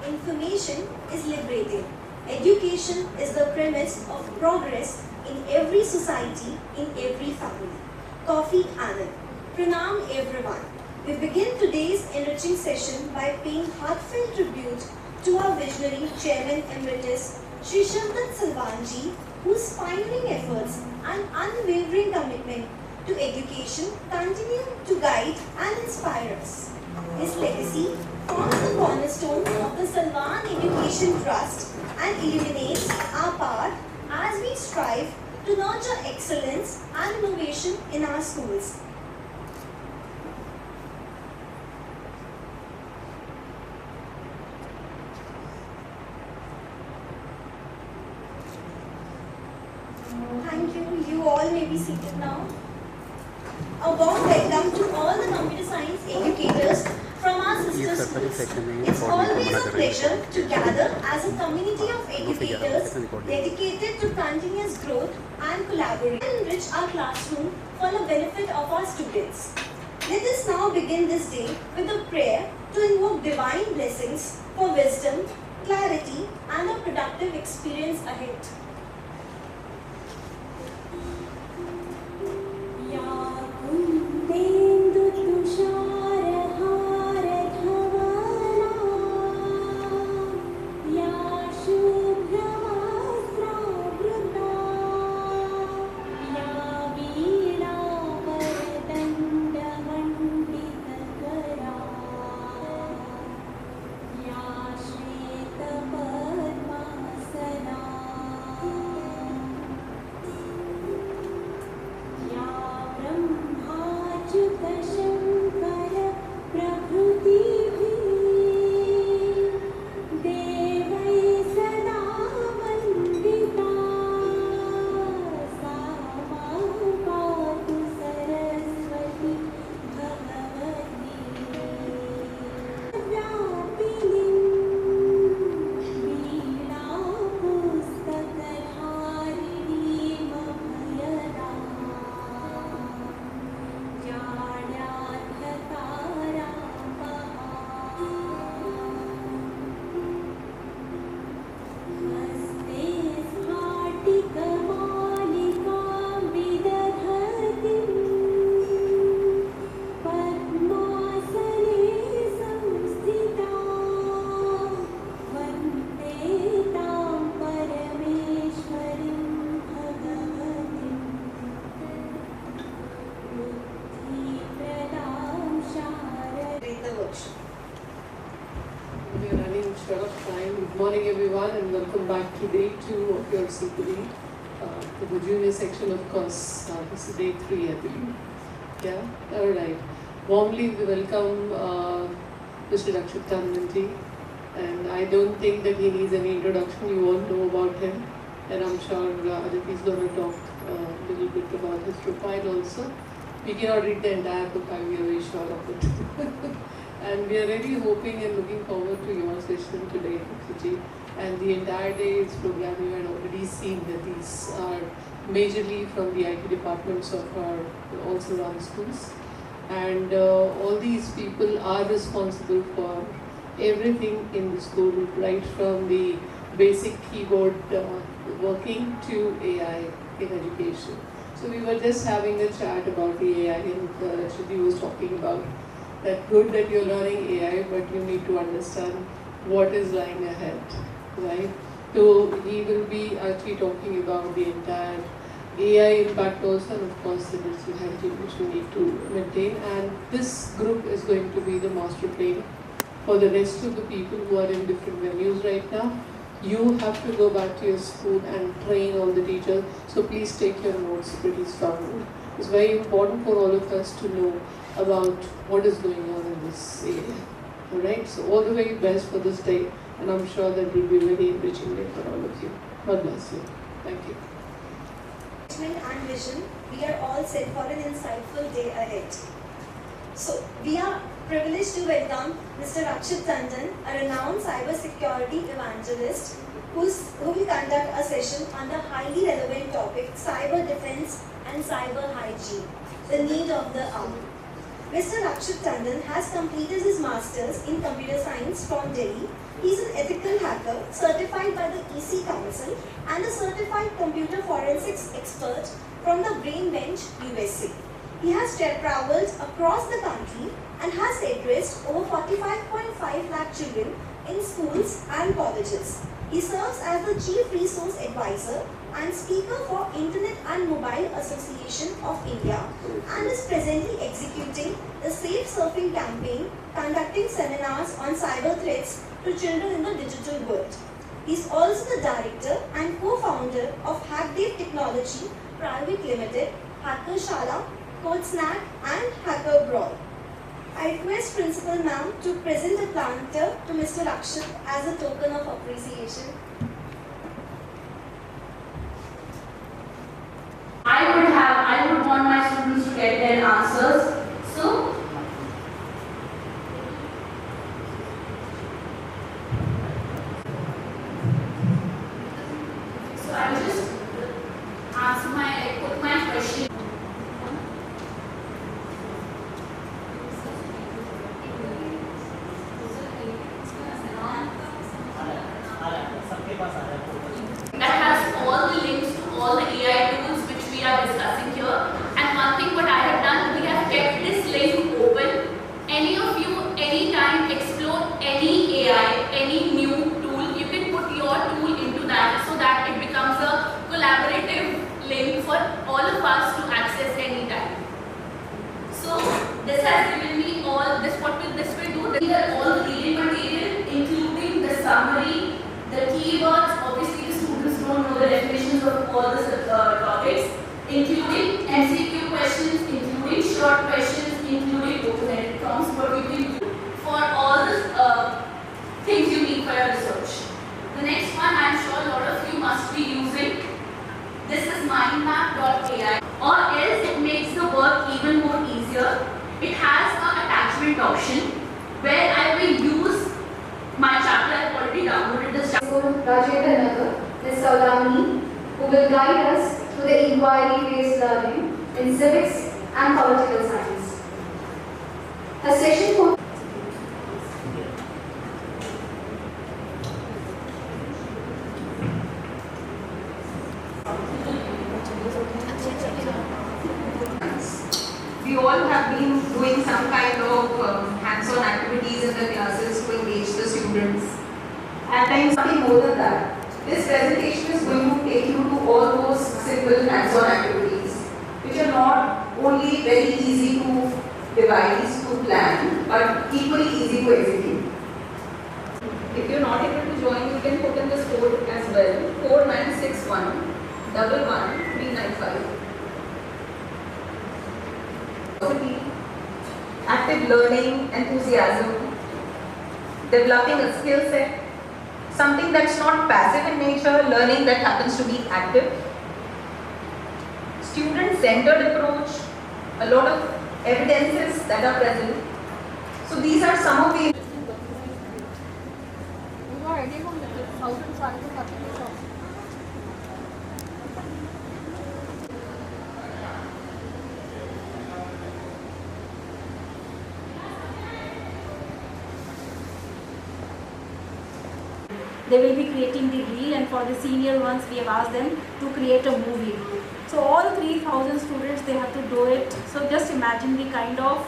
information is liberating. Education is the premise of progress in every society, in every family. Coffee Anand. Pranam everyone. We begin today's enriching session by paying heartfelt tribute to our visionary Chairman Emeritus, Shri Shavkat Salwanji, whose pioneering efforts and unwavering commitment to education continue to guide and inspire us. His legacy forms the cornerstone of the Salwan Education Trust and illuminates our path as we strive to nurture excellence and innovation in our schools. Thank you. You all may be seated now. A warm welcome to all the computer science educators from our sister schools. It's always a pleasure to gather as a community of educators dedicated to continuous growth and collaboration and enrich our classroom for the benefit of our students. Let us now begin this day with a prayer to invoke divine blessings for wisdom, clarity, and a productive experience ahead. Good morning everyone and welcome back to day 2 of your CPD. The junior section, of course, this is day 3 I believe. Yeah, alright. Warmly we welcome Mr. Rakshit, and I don't think that he needs any introduction. You all know about him, and I'm sure Aditi is going to talk a little bit about his profile also. We cannot read the entire book, we are very sure of it. And we are really hoping and looking forward to your session today, Suji. And the entire day's program, you had already seen that these are majorly from the IT departments of our also run schools. And all these people are responsible for everything in the school, right from the basic keyboard working to AI in education. So we were just having a chat about the AI, and Rashidi was talking about that good that you're learning AI, but you need to understand what is lying ahead, right? So he will be actually talking about the entire AI impact also, and of course the digital hygiene which we need to maintain. And this group is going to be the master trainer for the rest of the people who are in different venues right now. You have to go back to your school and train all the teachers, so please take your notes pretty strongly. It's very important for all of us to know about what is going on in this area. Alright, so all the very best for this day, and I'm sure that it will be very enriching day for all of you. God bless you. Thank you. And vision, we are all set for an insightful day ahead. So, we are privileged to welcome Mr. Rakshit Tandon, a renowned cybersecurity evangelist who will conduct a session on the highly relevant topic cyber defense and cyber hygiene, the need of the hour. Mr. Rakshit Tandon has completed his Masters in Computer Science from Delhi. He is an ethical hacker certified by the EC Council and a certified computer forensics expert from the Brain Bench, USA. He has traveled across the country and has addressed over 45.5 lakh children in schools and colleges. He serves as the Chief Resource Advisor and Speaker for Internet and Mobile Association of India and is presently executing the Safe Surfing campaign, conducting seminars on cyber threats to children in the digital world. He is also the director and co-founder of HackDev Technology Private Limited, Hacker Shala, Code Snack and Hacker Brawl. I request Principal Ma'am to present a planter to Mr. Rakshit as a token of appreciation. I would want my students to get their answers. So I will just put my question. That has all the links to all the AI tools which we are discussing here. And one thing what I have done, we have kept this link open. Any of you, anytime explore any AI, any new tool, you can put your tool into that so that it becomes a collaborative link for all of us to access anytime. So this has given me all this. What will this will do? These are all the reading material, including the summary, the keywords. Obviously, the students don't know the definitions of all the topics, including MCQ questions, including short questions, including open-ended prompts. What you can do for all the things you need for your research. The next one, I'm sure a lot of you must be using. This is mindmap.ai, or else it makes the work even more easier. It has an attachment option where I will use my chapter. I've already downloaded this chapter. Ms. Saudani, who will guide us through the inquiry-based learning in civics and political science. Her session for we all have been doing some kind of hands-on activities in the classes to engage the students. At times, nothing more than that. This presentation is going to take you to all those simple hands-on activities, which are not only very easy to devise, to plan, but equally easy to execute. If you're not able to join, you can put in this code as well, 4961 11395. Active learning, enthusiasm, developing a skill set, something that's not passive in nature, learning that happens to be active, student-centered approach, a lot of evidences that are present. So these are some of the they will be creating the reel, and for the senior ones we have asked them to create a movie. So all 3,000 students, they have to do it. So just imagine the kind of,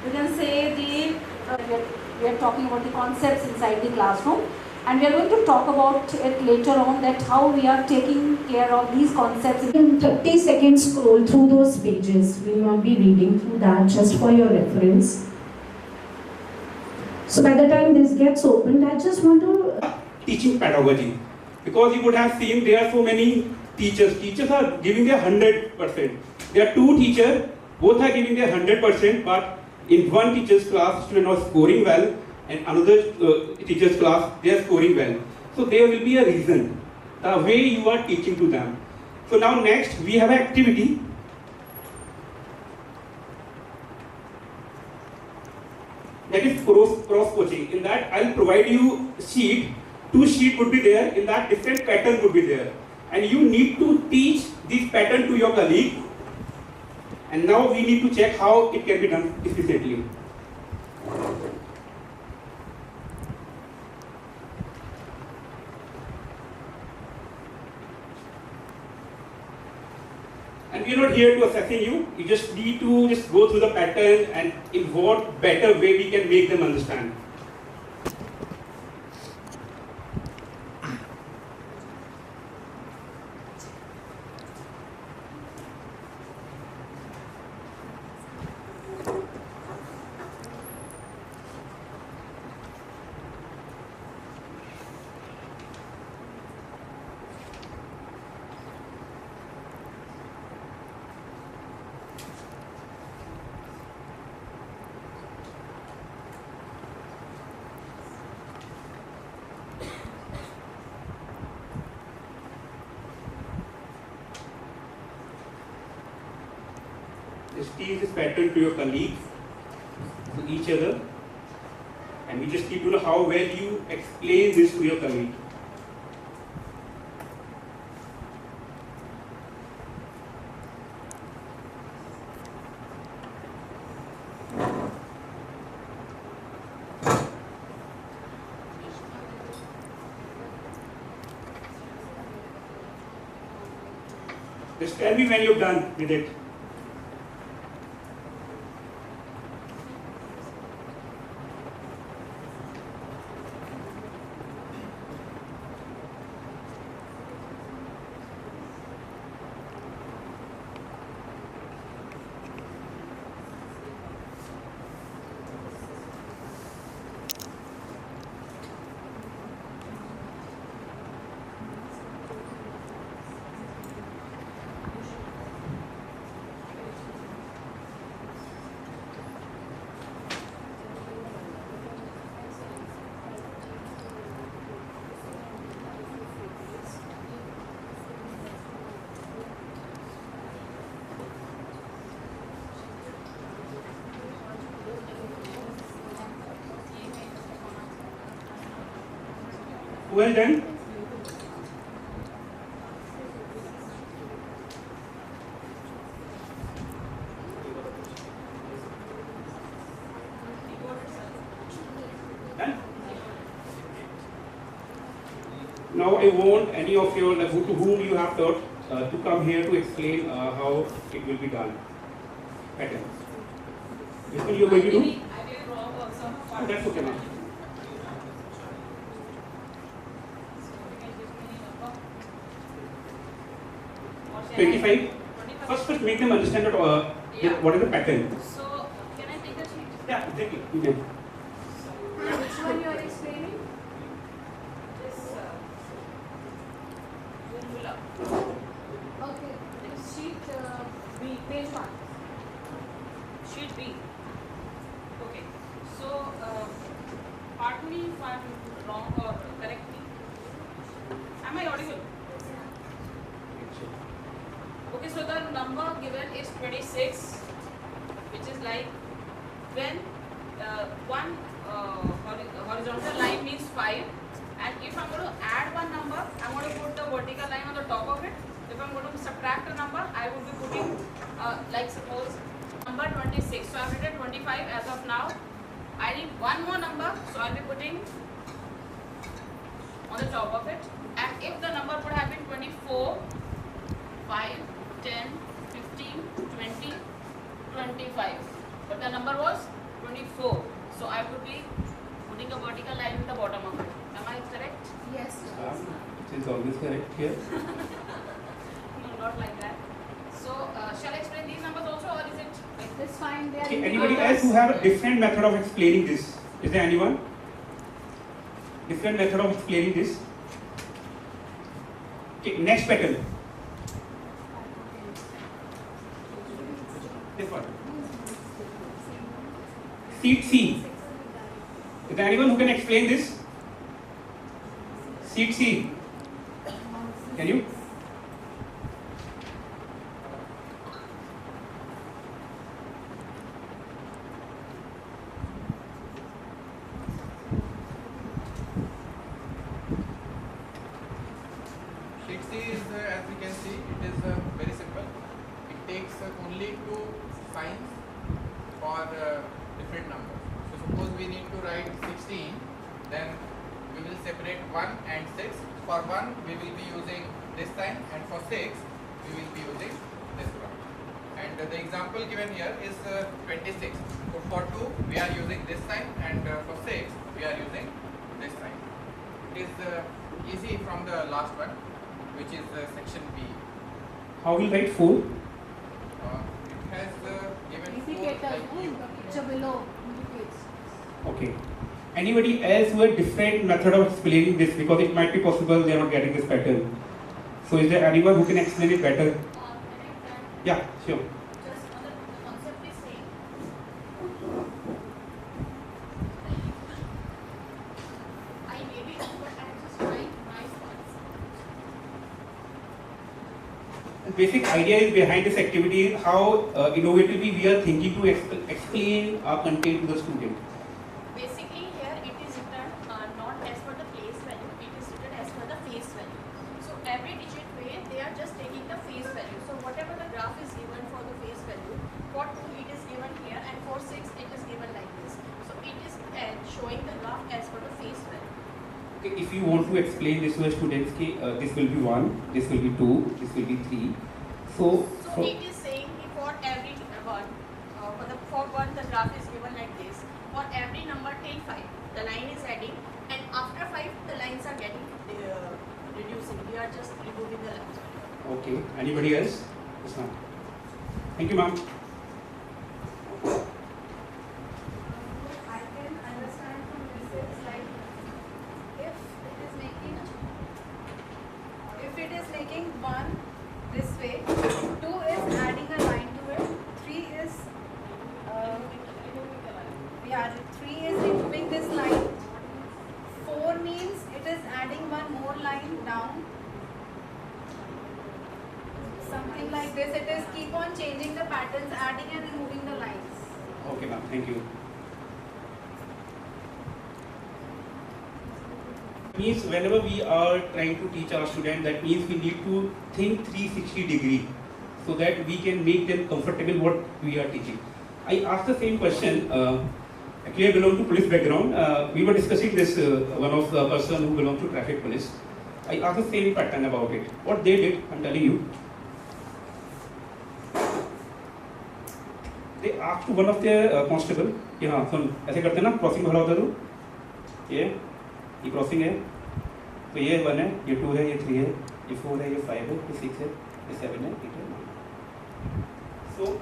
you can say we are talking about the concepts inside the classroom, and we are going to talk about it later on, that how we are taking care of these concepts. In 30 seconds scroll through those pages. We will not be reading through that, just for your reference. So by the time this gets opened, I just want to teaching pedagogy, because you would have seen there are so many teachers. Teachers are giving their 100%. There are two teachers, both are giving their 100%, but in one teacher's class, students are scoring well, and another teacher's class, they are scoring well. So there will be a reason, the way you are teaching to them. So now next, we have an activity. That is cross coaching. In that, I'll provide you sheet. Two sheets would be there. In that, different pattern would be there, and you need to teach this pattern to your colleague. And now we need to check how it can be done efficiently. And we are not here to assessing you. You just need to just go through the pattern and in what better way we can make them understand. Just teach this pattern to your colleagues, to each other, and we just need to know how well you explain this to your colleague. Just tell me when you're done with it. Well done. Done. Now I want any of your, to whom you have taught, to come here to explain how it will be done. Pattern. This one you are going to do? I did wrong also. Oh, that's okay, ma'am. Or 25. First make them understand that, what is the pattern. So, can I take the sheet? Yeah, exactly. You can. Which one you are explaining? This formula. Okay. Sheet B, page 1. Sheet B. Okay. So, pardon me if I'm wrong or correct me. Am I audible? Okay, so the number given is 26, which is like when one horizontal line means 5, and if I'm going to add one number, I'm going to put the vertical line on the top of it. If I'm going to subtract a number, I would be putting, like suppose, number 26. So I've written 25 as of now. I need one more number, so I'll be putting on the top of it. And if the number would have been 24, 5, 10, 15, 20, 25. But the number was 24. So I would be putting a vertical line in the bottom of it. Am I correct? Yes. It is always correct here. No, not like that. So shall I explain these numbers also, or is it? That's fine. They are Okay, anybody else who have a different method of explaining this? Is there anyone? Different method of explaining this? Okay, next pattern. This one. Seat C. Is there anyone who can explain this? Seat C. Can you? Sheet C is, as we can see, it is very simple. It takes only two write 16, then we will separate 1 and 6. For 1 we will be using this sign, and for 6 we will be using this one. And the example given here is 26. So for 2 we are using this sign, and for 6 we are using this sign. It is easy from the last one, which is section B. How will write 4? It has given 4 like U. Picture below indicates. Okay. Anybody else who had different method of explaining this, because it might be possible they are not getting this pattern. So is there anyone who can explain it better? Yeah, sure. Just on the concept is same. I maybe but I'm just trying my thoughts. The basic idea is behind this activity is how innovatively we are thinking to explain our content to the student. Basically here it is written not as per the place value, it is written as per the face value. So every digit way they are just taking the face value. So whatever the graph is given for the face value, for 2 it is given here, and for 6 it is given like this. So it is showing the graph as per the face value. Okay, if you want to explain this to the students, this will be 1, this will be 2, this will be 3. So it is saying for every one, for 1 the graph is given like this. For every number till 5, the line is adding, and after 5 the lines are getting reducing. We are just removing the lines. okay, anybody else? Yes, ma'am. Thank you, ma'am. I can understand from this is like if it is making 1 this way, 2 is adding a line to it, 3 is 3 is removing this line, 4 means it is adding 1 more line down. Something like this, it is keep on changing the patterns, adding and removing the lines. Okay, ma'am. Thank you. Means whenever we are trying to teach our student, that means we need to think 360 degree so that we can make them comfortable what we are teaching. I asked the same question. Actually, I belong to police background. We were discussing this, one of the person who belonged to traffic police. I asked the same pattern about it. What they did, I'm telling you. They asked one of their constable, कि हाँ सुन ऐसे करते ना, crossing भरा होता तो ये crossing है, तो ये 1 है, ये 2 है, ये 3 है, ये 4 है, ये 5 है, ये 6 है, ये 7 है, 8 है. So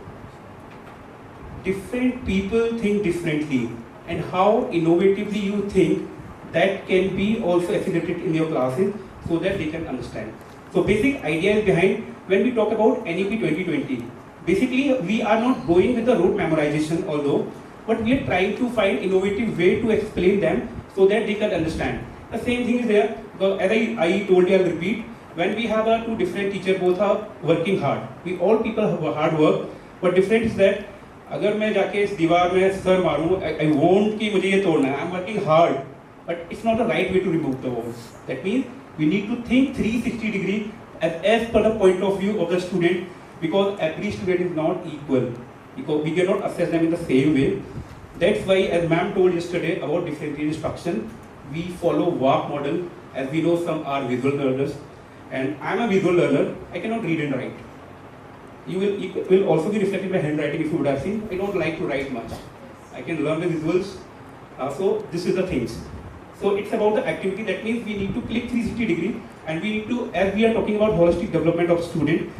different people think differently, and how innovatively you think that can be also assimilated in your classes so that they can understand. So basic idea is behind when we talk about NEP 2020. Basically, we are not going with the rote memorization, although, but we are trying to find innovative way to explain them so that they can understand. The same thing is there. As I told you, I'll repeat. When we have two different teachers, both are working hard. We all people have hard work, but different is that अगर मैं जाके इस दीवार में sir मारूं, I want कि मुझे ये तोड़ना है. I'm working hard, but it's not the right way to remove the walls. That means we need to think 360 degree as per the point of view of the student, because every student is not equal. Because we cannot assess them in the same way. That's why, as ma'am told yesterday about differential instruction, we follow WARP model. As we know, some are visual learners, and I'm a visual learner. I cannot read and write. It will also be reflected by handwriting if you would have seen. I don't like to write much. I can learn the visuals. So this is the things. So it's about the activity. That means we need to click 360 degree, and we need to, as we are talking about holistic development of student,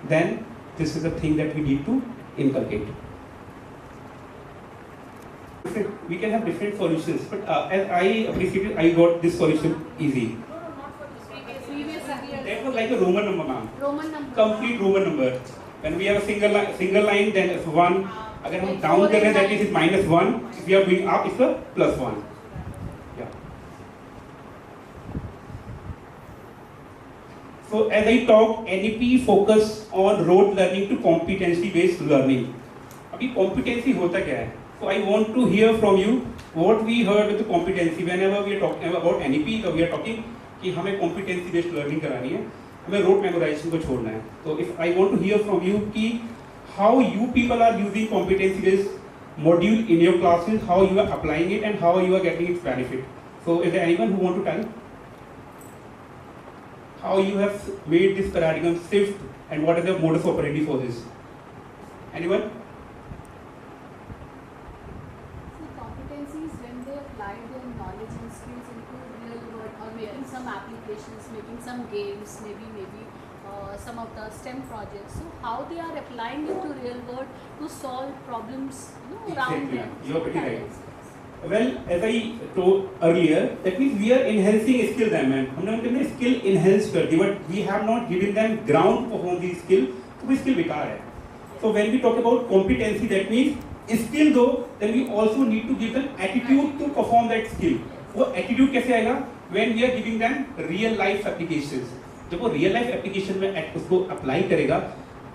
then this is the thing that we need to inculcate. We can have different solutions, but as I appreciated, I got this solution easy. That was like a Roman number, ma'am. Roman number. Complete Roman number. When we have a single line, then it's 1. अगर हम down कर रहे हैं, that is -1. If we are going up, it's a +1. Yeah. So as I talk, NEP focus on rote learning to competency-based learning. अभी competency होता क्या है? So I want to hear from you what we heard with the competency. Whenever we are talking about NEP, so we are talking कि हमें competency-based learning करानी है, हमें rote memorization को छोड़ना है. So if I want to hear from you कि how you people are using competency-based module in your classes, how you are applying it and how you are getting its benefit. So is there anyone who want to tell how you have made this paradigm shift and what is the modus operandi for this? Anyone? So competencies, when they apply their knowledge and skills into real world or making some applications, making some games, maybe some of the STEM projects. So how they are applying it to real world to solve problems, around Exactly. them. You are pretty right. Well, as I told earlier, that means we are enhancing skill them, and हमने उनके skill enhance कर दी, but we have not given them ground to perform these skill, तो वो skill बेकार है. So when we talk about competency, that means skill though, then we also need to give them attitude to perform that skill. वो attitude कैसे आएगा? When we are giving them real life applications. जब वो real life application में उसको apply करेगा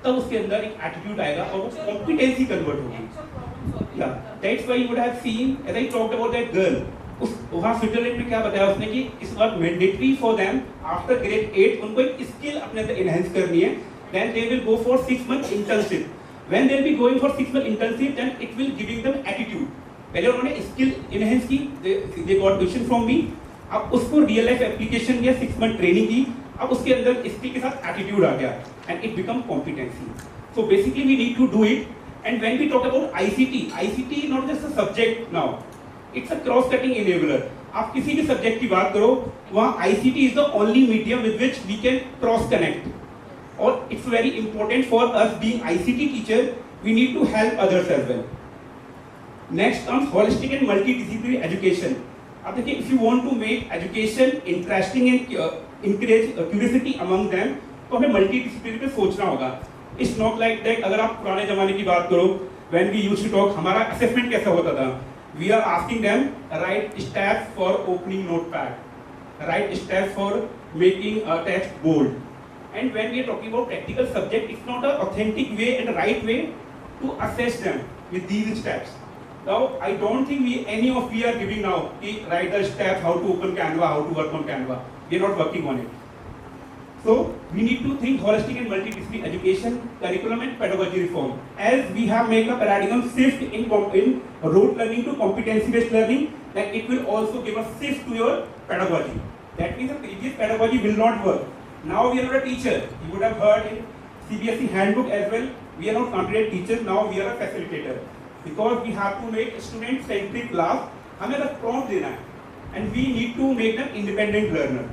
तब उसके अंदर एक एटीट्यूड आएगा और वो कॉम्पिटेंसी कन्वर्ट होगी. या that's why you would have seen as I talked about that girl, उस वहाँ स्विट्जरलैंड में क्या बताया उसने कि इस बार mandatory for them after grade 8 उनको एक स्किल अपने अंदर एनहांस करनी है. Then they will go for 6 month internship. When they will be going for 6 month internship then it will giving them attitude. पहले उन्होंने स्किल एनहांस की, they got question from me. अब उसको रियल लाइफ एप्लीकेशन या 6 month training की, अब उसके अंदर स्किल के साथ एटीट्यूड आ गया and it become competency. So basically we need to do it. And when we talk about ICT not just a subject now, it's a cross cutting enabler. आप किसी भी सब्जेक्ट की बात करो, वहाँ ICT is the only medium with which we can cross connect. और it's very important for us being ICT teacher, we need to help others as well. Next comes holistic and multidisciplinary education. अब देखिए, if you want to make education interesting and encourage curiosity among them, तो हमें multidisciplinary पे सोचना होगा. It's not like that. अगर आप पुराने जमाने की बात करो, when we used to talk, हमारा असेसमेंट कैसा होता था? We are asking them write steps for opening notepad, write steps for making a text bold. And when we are talking about practical subject, it's not a authentic way and right way to assess them with these steps. Now, I don't think any of we are giving now, write the steps, how to open Canva, how to work on Canva. We are not working on it. So, we need to think holistic and multidisciplinary education, curriculum and pedagogy reform. As we have made a paradigm shift in rote learning to competency-based learning, then it will also give a shift to your pedagogy. That means the previous pedagogy will not work. Now we are not a teacher. You would have heard in CBSE handbook as well, we are not considered teachers, now we are a facilitator. Because we have to make student-centric class, हमें बस prompt देना है, and we need to make them independent learner.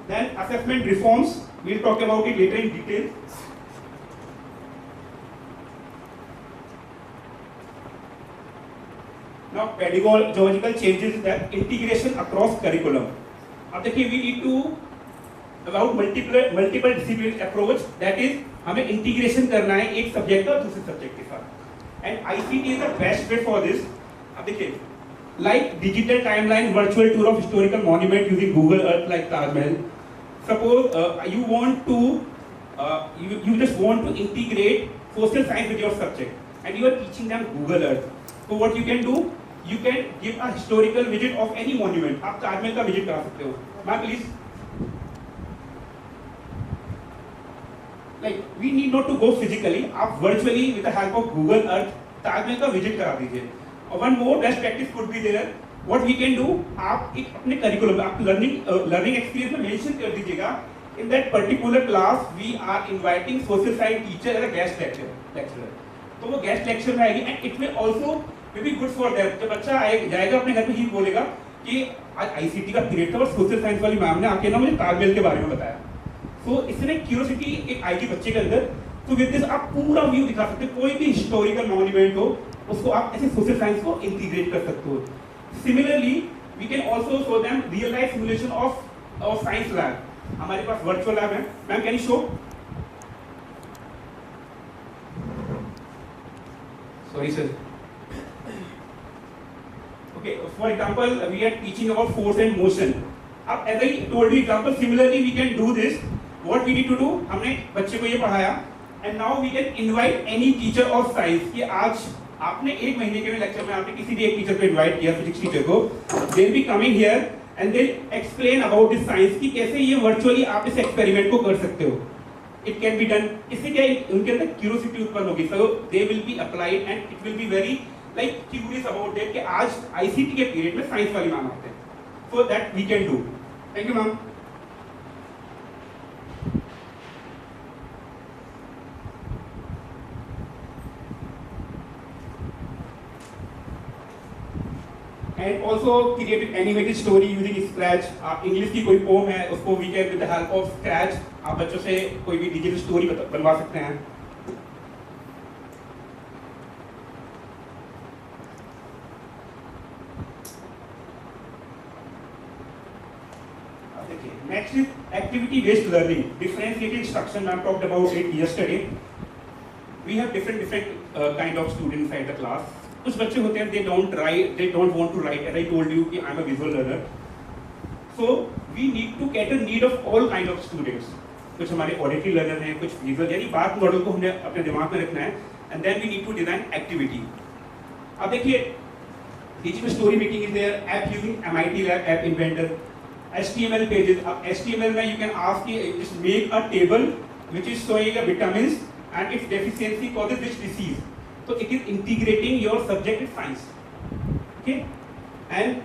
Then assessment reforms, we'll talk about it later in detail. Now pedagogical changes, that integration across curriculum. अब देखिए, we need to about multiple discipline approach, that is हमें integration करना है एक subject और दूसरे subject के साथ. And ICT is the best way for this. अब देखिए, like digital timeline, virtual tour of historical monument using Google Earth like Taj Mahal. Suppose you want to you just want to integrate social science with your subject and you are teaching them Google Earth. So what you can do, you can give a historical visit of any monument. आप ताजमहल का visit करा सकते हो. Ma'am please. Like we need not to go physically. आप virtually with the help of Google Earth Taj Mahal का visit करा दीजिए. और one more best practice could be there. What we can do, आप एक अपने करिकुलम में आप लर्निंग एक्सपीरियंस में मेंशन कर दीजिएगा. In that particular class, we are inviting social science teacher as a guest lecturer. तो वो guest lecture में आएगी and it will also be good for them. जब बच्चा जाएगा अपने घर पे ही बोलेगा कि आज ICT का पीरियड था और सोशल साइंस वाली मैम ने आके ना मुझे ताजमहल के बारे में बताया. तो इसमें क्यूरियोसिटी एक आएगी बच्चे के अंदर. तो विद दिस आप पूरा व्यू दिखा सकते हो. कोई भी हिस्टोरिकल मॉन्यूमेंट हो उसको आप ऐसे सोशल साइंस को इंटीग्रेट कर सकते हो. Similarly we can also show them real life simulation of science lab. हमारे पास वर्चुअल लैब है. Ma'am can you show? Sorry sir. Okay, for example, we are teaching about force and motion. As I told you example, similarly we can do this. What we need to do, हमने बच्चे को ये पढ़ाया and now we can invite any teacher of science कि आज आपने एक महीने के लेक्चर में आपने किसी भी एक टीचर को इनवाइट किया, फिजिक्स टीचर को. They will be coming here and they explain about this science कि कैसे ये वर्चुअली आप इस एक्सपेरिमेंट को कर सकते हो. it can be done. इससे क्या उनके अंदर curiosity उत्पन्न होगी, so they will be applied and it will be very like curious about that कि आज ICT के period में science वाली मैम आते हैं, so that we can do. Thank you ma'am. And also created animated story using Scratch. English की कोई poem है उसको we can with the help of Scratch आप बच्चों से कोई भी digital story बनवा सकते हैं. Next is activity based learning. Differentiated instruction. I talked about it yesterday. We have different kind of students inside the class. कुछ बच्चे होते हैं they don't want to write, as I told you कि I'm a visual learner. So we need to cater need of all kind of students. कुछ हमारे auditory learner हैं, कुछ visual, यानी बात मॉडल को हमने अपने दिमाग में रखना है, and then we need to design activity. अब देखिए digital story making is there, app using MIT Lab, App Inventor, HTML pages. अब HTML में you can ask कि just make a table which is showing a vitamins and its deficiency causes which disease. So it is integrating your subject with science. Okay, and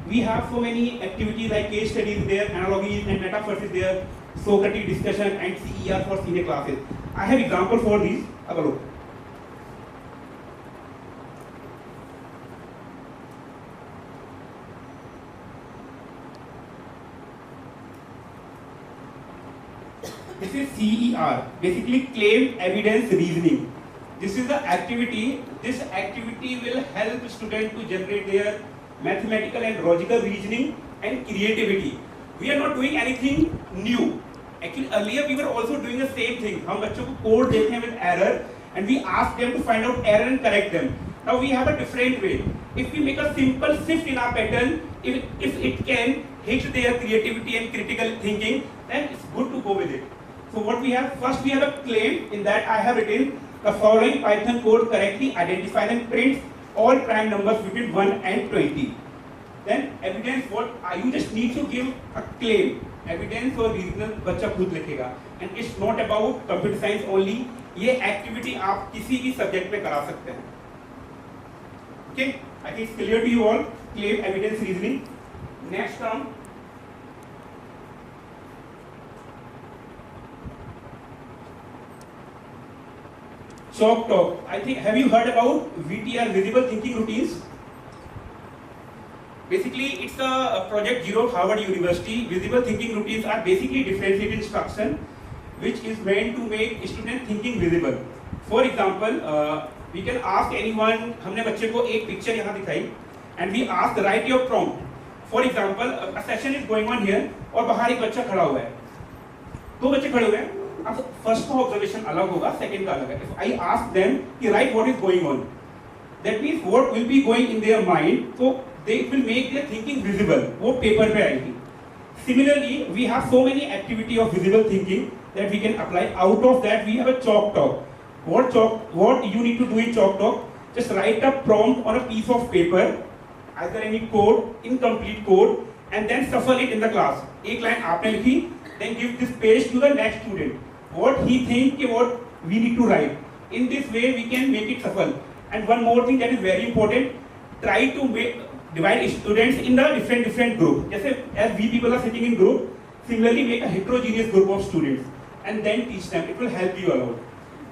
we have so many activities like case studies there, analogies and metaphors is there, Socratic discussion and CER for senior classes. I have example for these. Have a look. This is CER, basically claim evidence reasoning. This is the activity. This activity will help students to generate their mathematical and logical reasoning and creativity. We are not doing anything new. Actually, earlier we were also doing the same thing. हम बच्चों को code देते हैं with error and we ask them to find out error and correct them. Now we have a different way. If we make a simple shift in our pattern, if it can hit their creativity and critical thinking, then it's good to go with it. So what we have, first we have a claim. In that I have written the following Python code correctly identifies and prints all prime numbers between 1 and 20. Then evidence, what you just need to give a claim. Evidence or reason बच्चा खुद लिखेगा. And it's not about computer science only. ये activity आप किसी भी subject में करा सकते हैं. Okay, I think it's clear to you all. Claim, evidence, reasoning. Next term. Chalk talk. I think, have you heard about VTR, visible thinking routines? Basically, it's a project zero of Harvard University. Visible thinking routines are basically differentiated instruction, which is meant to make student thinking visible. For example, we can ask anyone. हमने बच्चे को एक picture यहाँ दिखाई, and we ask write your prompt. For example, a session is going on here, और बाहर एक बच्चा खड़ा हुआ है. दो बच्चे खड़े हुए हैं. अब फर्स्ट का ऑब्जर्वेशन अलग होगा, सेकंड का अलग है. If I ask them कि write what is going on, that means what will be going in their mind, so they will make their thinking visible. वो पेपर पे आएगी. Similarly, we have so many activity of visible thinking that we can apply. Out of that, we have a chalk talk. What you need to do in chalk talk? Just write a prompt on a piece of paper, either any code, incomplete code, and then shuffle it in the class. एक line आपने लिखी, then give this page to the next student. What he think, what we need to write. In this way, we can make it shuffle. And one more thing that is very important, try to divide students in the different group. Just as we people are sitting in group, similarly make a heterogeneous group of students and then teach them. It will help you a lot.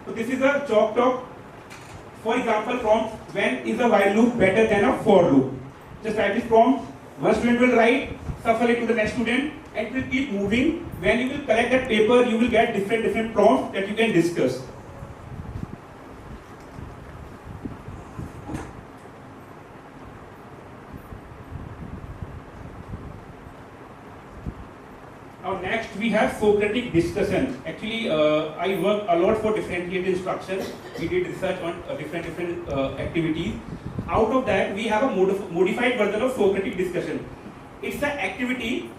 So this is a chalk talk. For example, prompt, when is a while loop better than a for loop? Just write this prompt. One student will write, shuffle it to the next student, and it will keep moving. When you will collect that paper, you will get different prompts that you can discuss. Now next we have Socratic discussion. Actually, I work a lot for differentiated instruction. We did research on different activities. Out of that, we have a modified version of Socratic discussion. It's an activity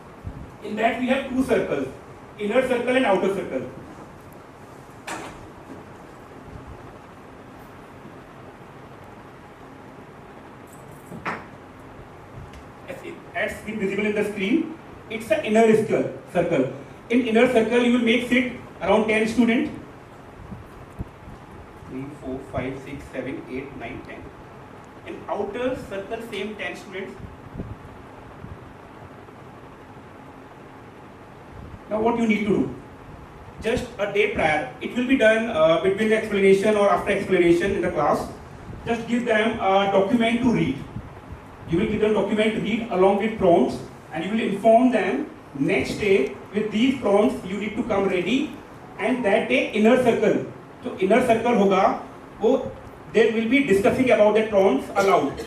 in that we have two circles, inner circle and outer circle. As been visible in the screen, it's an inner circle. In inner circle, you will make sit around 10 students. 3, 4, 5, 6, 7, 8, 9, 10. In outer circle, same 10 students. Now what you need to do? Just a day prior, it will be done between the explanation or after explanation in the class. Just give them a document to read. You will give them a document to read along with prompts, and you will inform them next day with these prompts you need to come ready. And that day inner circle. So inner circle hoga, wo they will be discussing about the prompts aloud,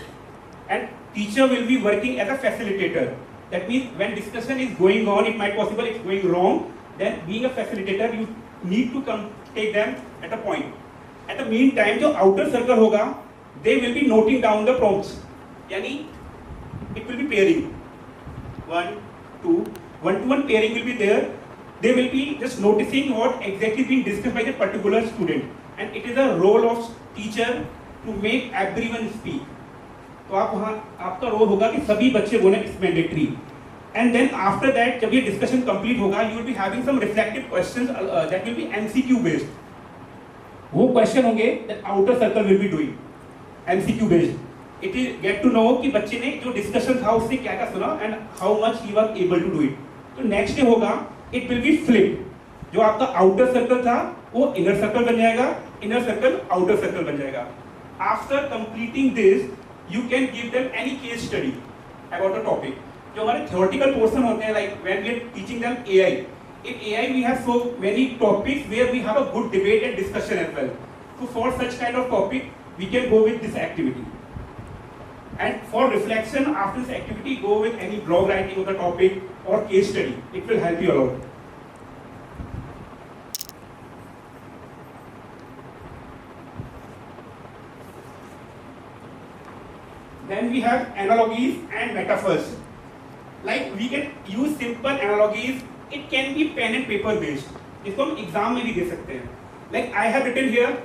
and teacher will be working as a facilitator. That means when discussion is going on, it might possible it's going wrong. Then being a facilitator, you need to come take them at a point. At the meantime, जो outer circle होगा, they will be noting down the prompts. यानी it will be pairing. 1, 2, 1-to-1 pairing will be there. They will be just noticing what exactly is being discussed by the particular student. And it is a role of teacher to make everyone speak. तो आप वहाँ आपका role होगा कि सभी बच्चे बोले, it's mandatory. And then after that, जब ये discussion complete होगा, you will be having some reflective questions that will be MCQ based. वो question होंगे that outer circle will be doing MCQ based. It is get to know कि बच्चे ने जो discussion था उससे क्या क्या सुना and how much he was able to do it. तो next day होगा, it will be flipped. जो आपका outer circle था वो inner circle बन जाएगा, inner circle outer circle बन जाएगा. After completing this, you can give them any case study about the topic. जो हमारे theoretical portion होते हैं, like when we are teaching them AI. In AI we have so many topics where we have a good debate and discussion as well. So for such kind of topic, we can go with this activity. And for reflection after this activity, go with any blog writing of the topic or case study. It will help you a lot. Then we have analogies and metaphors. Like we can use simple analogies. It can be pen and paper based. इसको हम exam में भी दे सकते हैं. Like I have written here,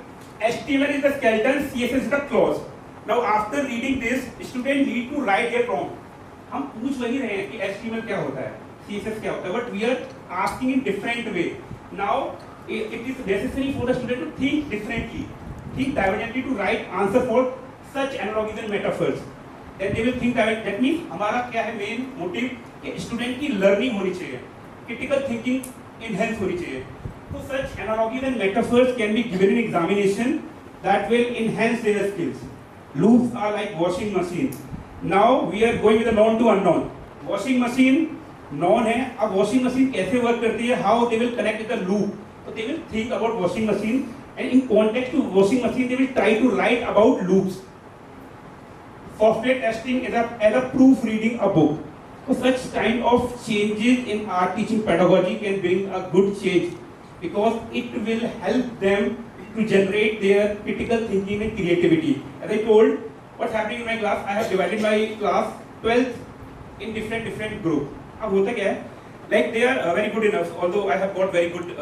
HTML is the skeleton, CSS is the clause. Now after reading this, student need to write their prompt. हम पूछ वही रहे हैं कि HTML क्या होता है, CSS क्या होता है, but we are asking in different way. Now it is necessary for the student to think differently, think divergently to write answer for such analogies and metaphors. Then they will think that means हमारा क्या है main motive कि student की learning होनी चाहिए, critical thinking enhance होनी चाहिए. So such analogies and metaphors can be given in examination that will enhance their skills. Loops are like washing machine. Now we are going with the known to unknown. Washing machine known है. अब washing machine कैसे work करती है? How they will connect with the loop? So they will think about washing machine, and in context to washing machine they will try to write about loops. Software testing as a proofreading a book. So such kind of changes in our teaching pedagogy can bring a good change, because it will help them to generate their critical thinking and creativity. As I told, what's happening in my class, I have divided my class 12th in different group. अब होता क्या है? Like they are very good enough, although I have got very good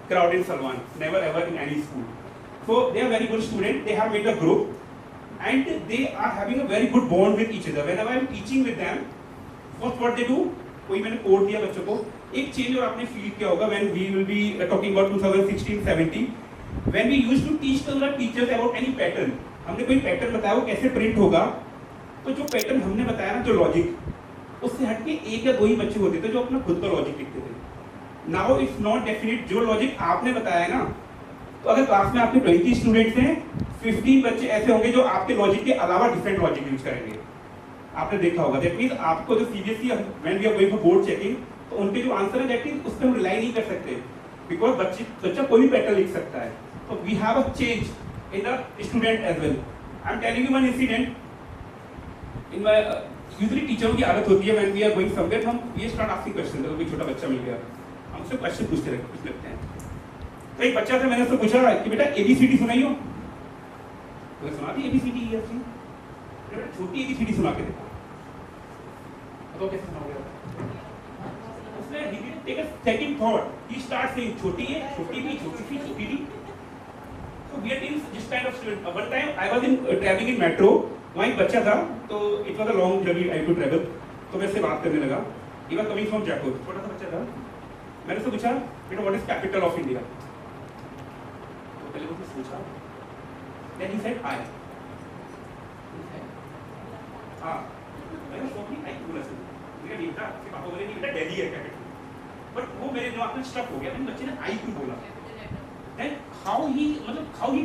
crowd in Salman, never ever in any school. So they are very good students, they have made a group, and they are having a very good bond with each other. Whenever I am teaching with them, what they do, कोई मैंने code दिया बच्चों को, एक change और आपने feel किया होगा when we will be talking about 2016-17, when we used to teach to the teachers about any pattern, हमने कोई पैटर्न बताया वो कैसे प्रिंट होगा, तो जो पैटर्न हमने बताया ना, जो लॉजिक, उससे हटके एक या दो ही बच्चे होते थे जो अपना खुद का लॉजिक लिखते थे. नाउ इट्स नॉट डेफिनेट, जो लॉजिक आपने बताया ना, तो अगर क्लास में आपके 20 स्टूडेंट्स हैं, 15 बच्चे ऐसे होंगे जो आपके लॉजिक के अलावा डिफरेंट लॉजिक यूज करेंगे. आपने देखा होगा. दैट मीन्स आपको जो CBSE when we are going for board checking, तो उनके जो आंसर है दैट मीन्स उस पर हम रिलाई नहीं कर सकते, बिकॉज बच्चा कोई भी पैटर्न लिख सकता है. तो we have a change in the student as well. I am telling you one incident. In my usually टीचरों की आदत होती है when we are going somewhere, हम ये स्टार्ट आस्किंग क्वेश्चन. तो कोई छोटा बच्चा मिल गया, हमसे क्वेश्चन पूछते रहते हैं. तो एक बच्चा था, मैंने उससे पूछा कि बेटा एबीसीडी सुनाई हो. तो सुना दी एबीसीडी. बेटा छोटी एबीसीडी सुना के देखो. तो कैसे सुनाओगे? उसने he didn't take a second thought. He starts saying छोटी है, छोटी भी, छोटी सी, छोटी दी. So we are in this kind of student. One time I was traveling in metro. वहाँ एक बच्चा था, तो it was a long journey I had to travel. तो मैं उससे बात करने लगा. He was coming from Jaipur. छोटा सा बच्चा था. मैंने उससे पूछा बेटा what is capital of India? तो पहले उसने सोचा, देन ही सेड आई। हाँ मैंने सोची आई बोला सर, मेरा बेटा कि पापा बोले नहीं बेटा दिल्ली है कैपिटल, बट वो मेरे दिमाग में स्टक हो गया, मैंने बच्चे ने आई क्यों बोला? Then how he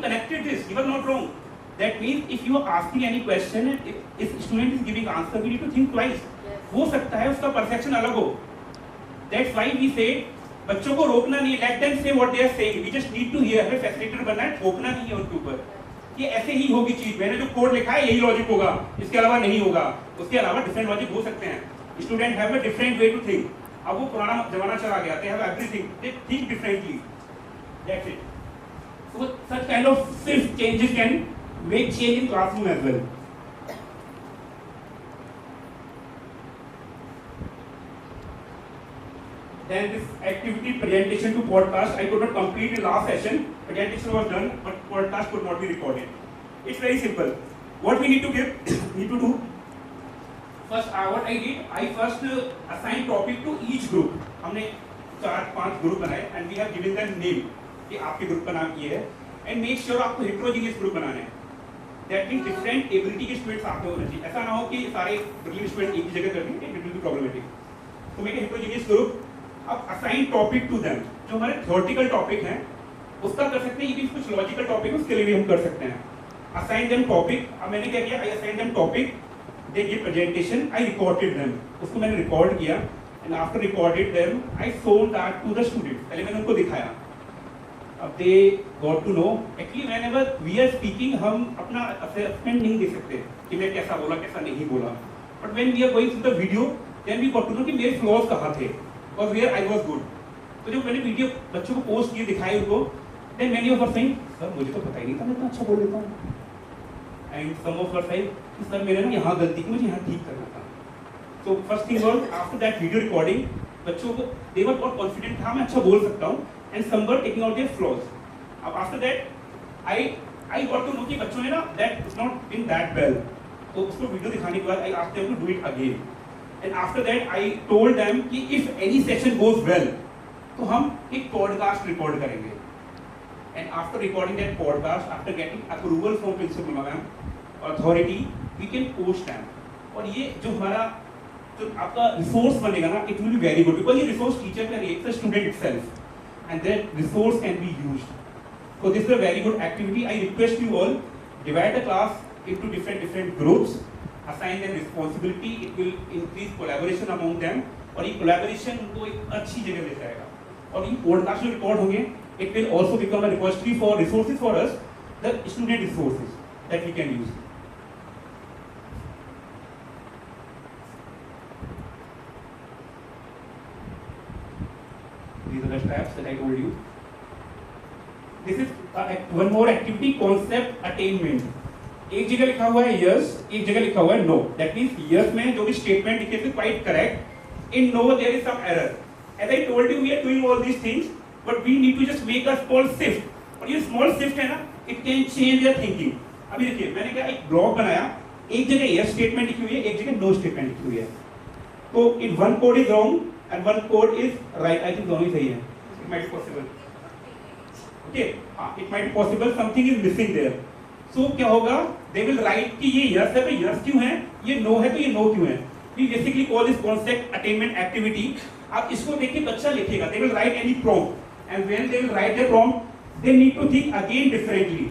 connected this? He was not wrong. That means if you are asking any question and if student is giving answer, we need to think twice. हो सकता है उसका perception अलग हो. That's why we say बच्चों को रोकना नहीं, let them say what they are saying. We just need to hear. हमें facilitator बनना है, रोकना नहीं है उनके ऊपर. ये ऐसे ही होगी चीज, मैंने जो कोड लिखा है यही लॉजिक होगा, इसके अलावा नहीं होगा, उसके अलावा डिफरेंट लॉजिक हो सकते हैं. Student have a different way to think. अब वो पुराना जमाना चला गया, they have everything, they think differently. That's it. So such kind of shift changes can make change in classroom as well. Then this activity presentation to podcast, I could not complete the last session. Presentation was done, but podcast could not be recorded. It's very simple. What we need to do. First, what I did, I first assigned topic to each group. हमने 4-5 group बनाए and we have given them name. कि आपके group का नाम ये है. And make sure आपको heterogeneous group बनाना है. That means different ability के स्टूडेंट्स आपके होने चाहिए. ऐसा ना हो कि सारे brilliant स्टूडेंट एक ही जगह कर दें, it will be problematic. तो make a heterogeneous group. अब assign topic to them. जो हमारे theoretical topic हैं, उसका कर सकते हैं. ये भी कुछ logical topic है, उसके लिए भी हम कर सकते हैं. Assign them topic. अब मैंने क्या किया? I assigned them topic. They give presentation. I recorded them. उसको मैंने record किया. And after recorded them, I showed that to the students. पहले मैंने उनको दिखाया. अब they got to know. Actually, whenever we are speaking, हम अपना assessment नहीं दे सकते कि मैं कैसा बोला, कैसा नहीं बोला. But when we are going through the video, then we got to know कि मेरे flaws कहाँ थे और where I was good. तो जब मैंने वीडियो बच्चों को पोस्ट किए, दिखाई उनको, then many of us saying, sir मुझे तो पता ही नहीं था, मैं तो अच्छा बोल लेता हूँ. And some of us saying, sir मेरे ना यहाँ गलती की, मुझे यहाँ ठीक करना था. So first thing was after that video recording, बच्चों को they were बहुत confident था, मैं अच्छा बोल सकता हूँ, and some were taking out their flaws. अब after that, I got to know कि बच्चों ने ना that is not been that well. तो उसको वीडियो दिखाने के बाद I asked them to do it again. And after that I told them कि if any session goes well, तो हम एक podcast record करेंगे. And after recording that podcast, after getting approval from principal ma'am, authority, we can post them. और ये जो हमारा जो आपका resource बनेगा ना, it will be very good because ये resource teacher का नहीं, it's the student itself, and that resource can be used. So this is a very good activity. I request you all divide the class into different groups. Assign them responsibility. It will increase collaboration among them. और ये collaboration उनको एक अच्छी जगह ले जाएगा. और ये podcast जो record होंगे, it will also become a repository for resources for us, the student resources that we can use. These are the steps that I told you. This is one more activity, concept attainment. एक जगह लिखा हुआ है yes, एक जगह लिखा हुआ है no. That means yes में जो भी statement लिखे थे quite correct. In no there is some error. As I told you, we are doing all these things, but we need to just make a small shift. और ये small shift है ना, it can change your thinking. अभी देखिए, मैंने क्या एक blog बनाया, एक जगह yes statement लिखी हुई है, एक जगह no statement लिखी हुई है. तो in one code is wrong and one code is right. I think दोनों ही सही है. It might be possible. Okay, it might be possible something is missing there. So क्या होगा? They will write कि ये yes है तो yes क्यों है, ये no है तो ये no क्यों है. We basically call this concept attainment activity. आप इसको देख के बच्चा लिखेगा. They will write any prompt, and when they will write the prompt, they need to think again differently.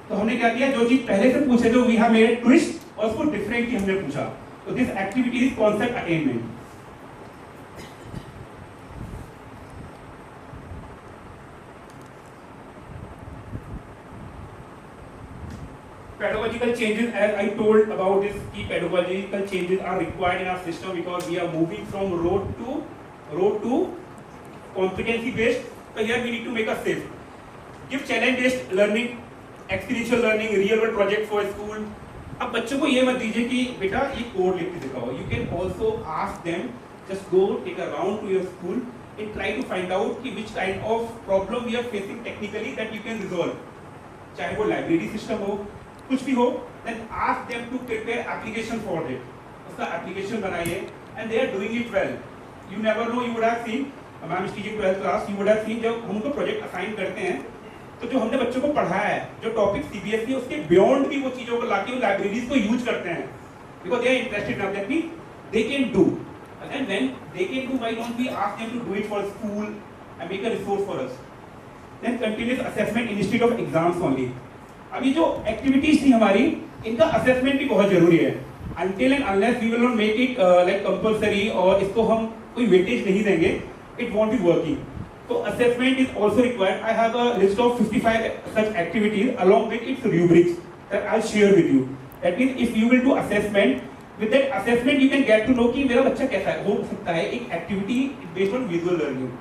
तो हमने क्या किया? जो चीज पहले से पूछे थे, we have made a twist और उसको differently हमने पूछा. So this activity is concept attainment. Pedagogical changes, as I told about this, key pedagogical changes are required in our system because we are moving from rote to competency based. So here we need to make a shift. Give challenge based learning, experiential learning, real world project for school. अब बच्चों को ये मत दीजिए कि बेटा ये code लिख के दिखाओ. You can also ask them, just go take a round to your school and try to find out कि which kind of problem we are facing technically that you can resolve. चाहे वो library system हो, कुछ भी हो, then ask them to prepare application for it. उसका application बनाइए, and they are doing it well. You never know, you would have seen ma'am is teaching 12th class, you would have scene जब हम उनको project assign करते हैं तो जो हमने बच्चों को पढ़ाया है, जो टॉपिक सीबीएसई उसके बियॉन्ड भी वो चीज़ों को लाके वो लाइब्रेरीज को यूज करते हैं, because they are interested now that mean they can do, and when they can do, why don't we ask them to do it for school and make a resource for us. Then continuous assessment instead of exams only. अब ये जो activities थी हमारी, इनका assessment भी बहुत जरूरी है. Until and unless we will not make it like compulsory और इसको हम कोई weightage नहीं देंगे, it won't be working. So assessment is also required. I have a list of 55 such activities along with its rubrics that I'll share with you. That means if you will do assessment, with that assessment you can get to know कि मेरा बच्चा कैसा है. हो सकता है एक activity based on visual learning,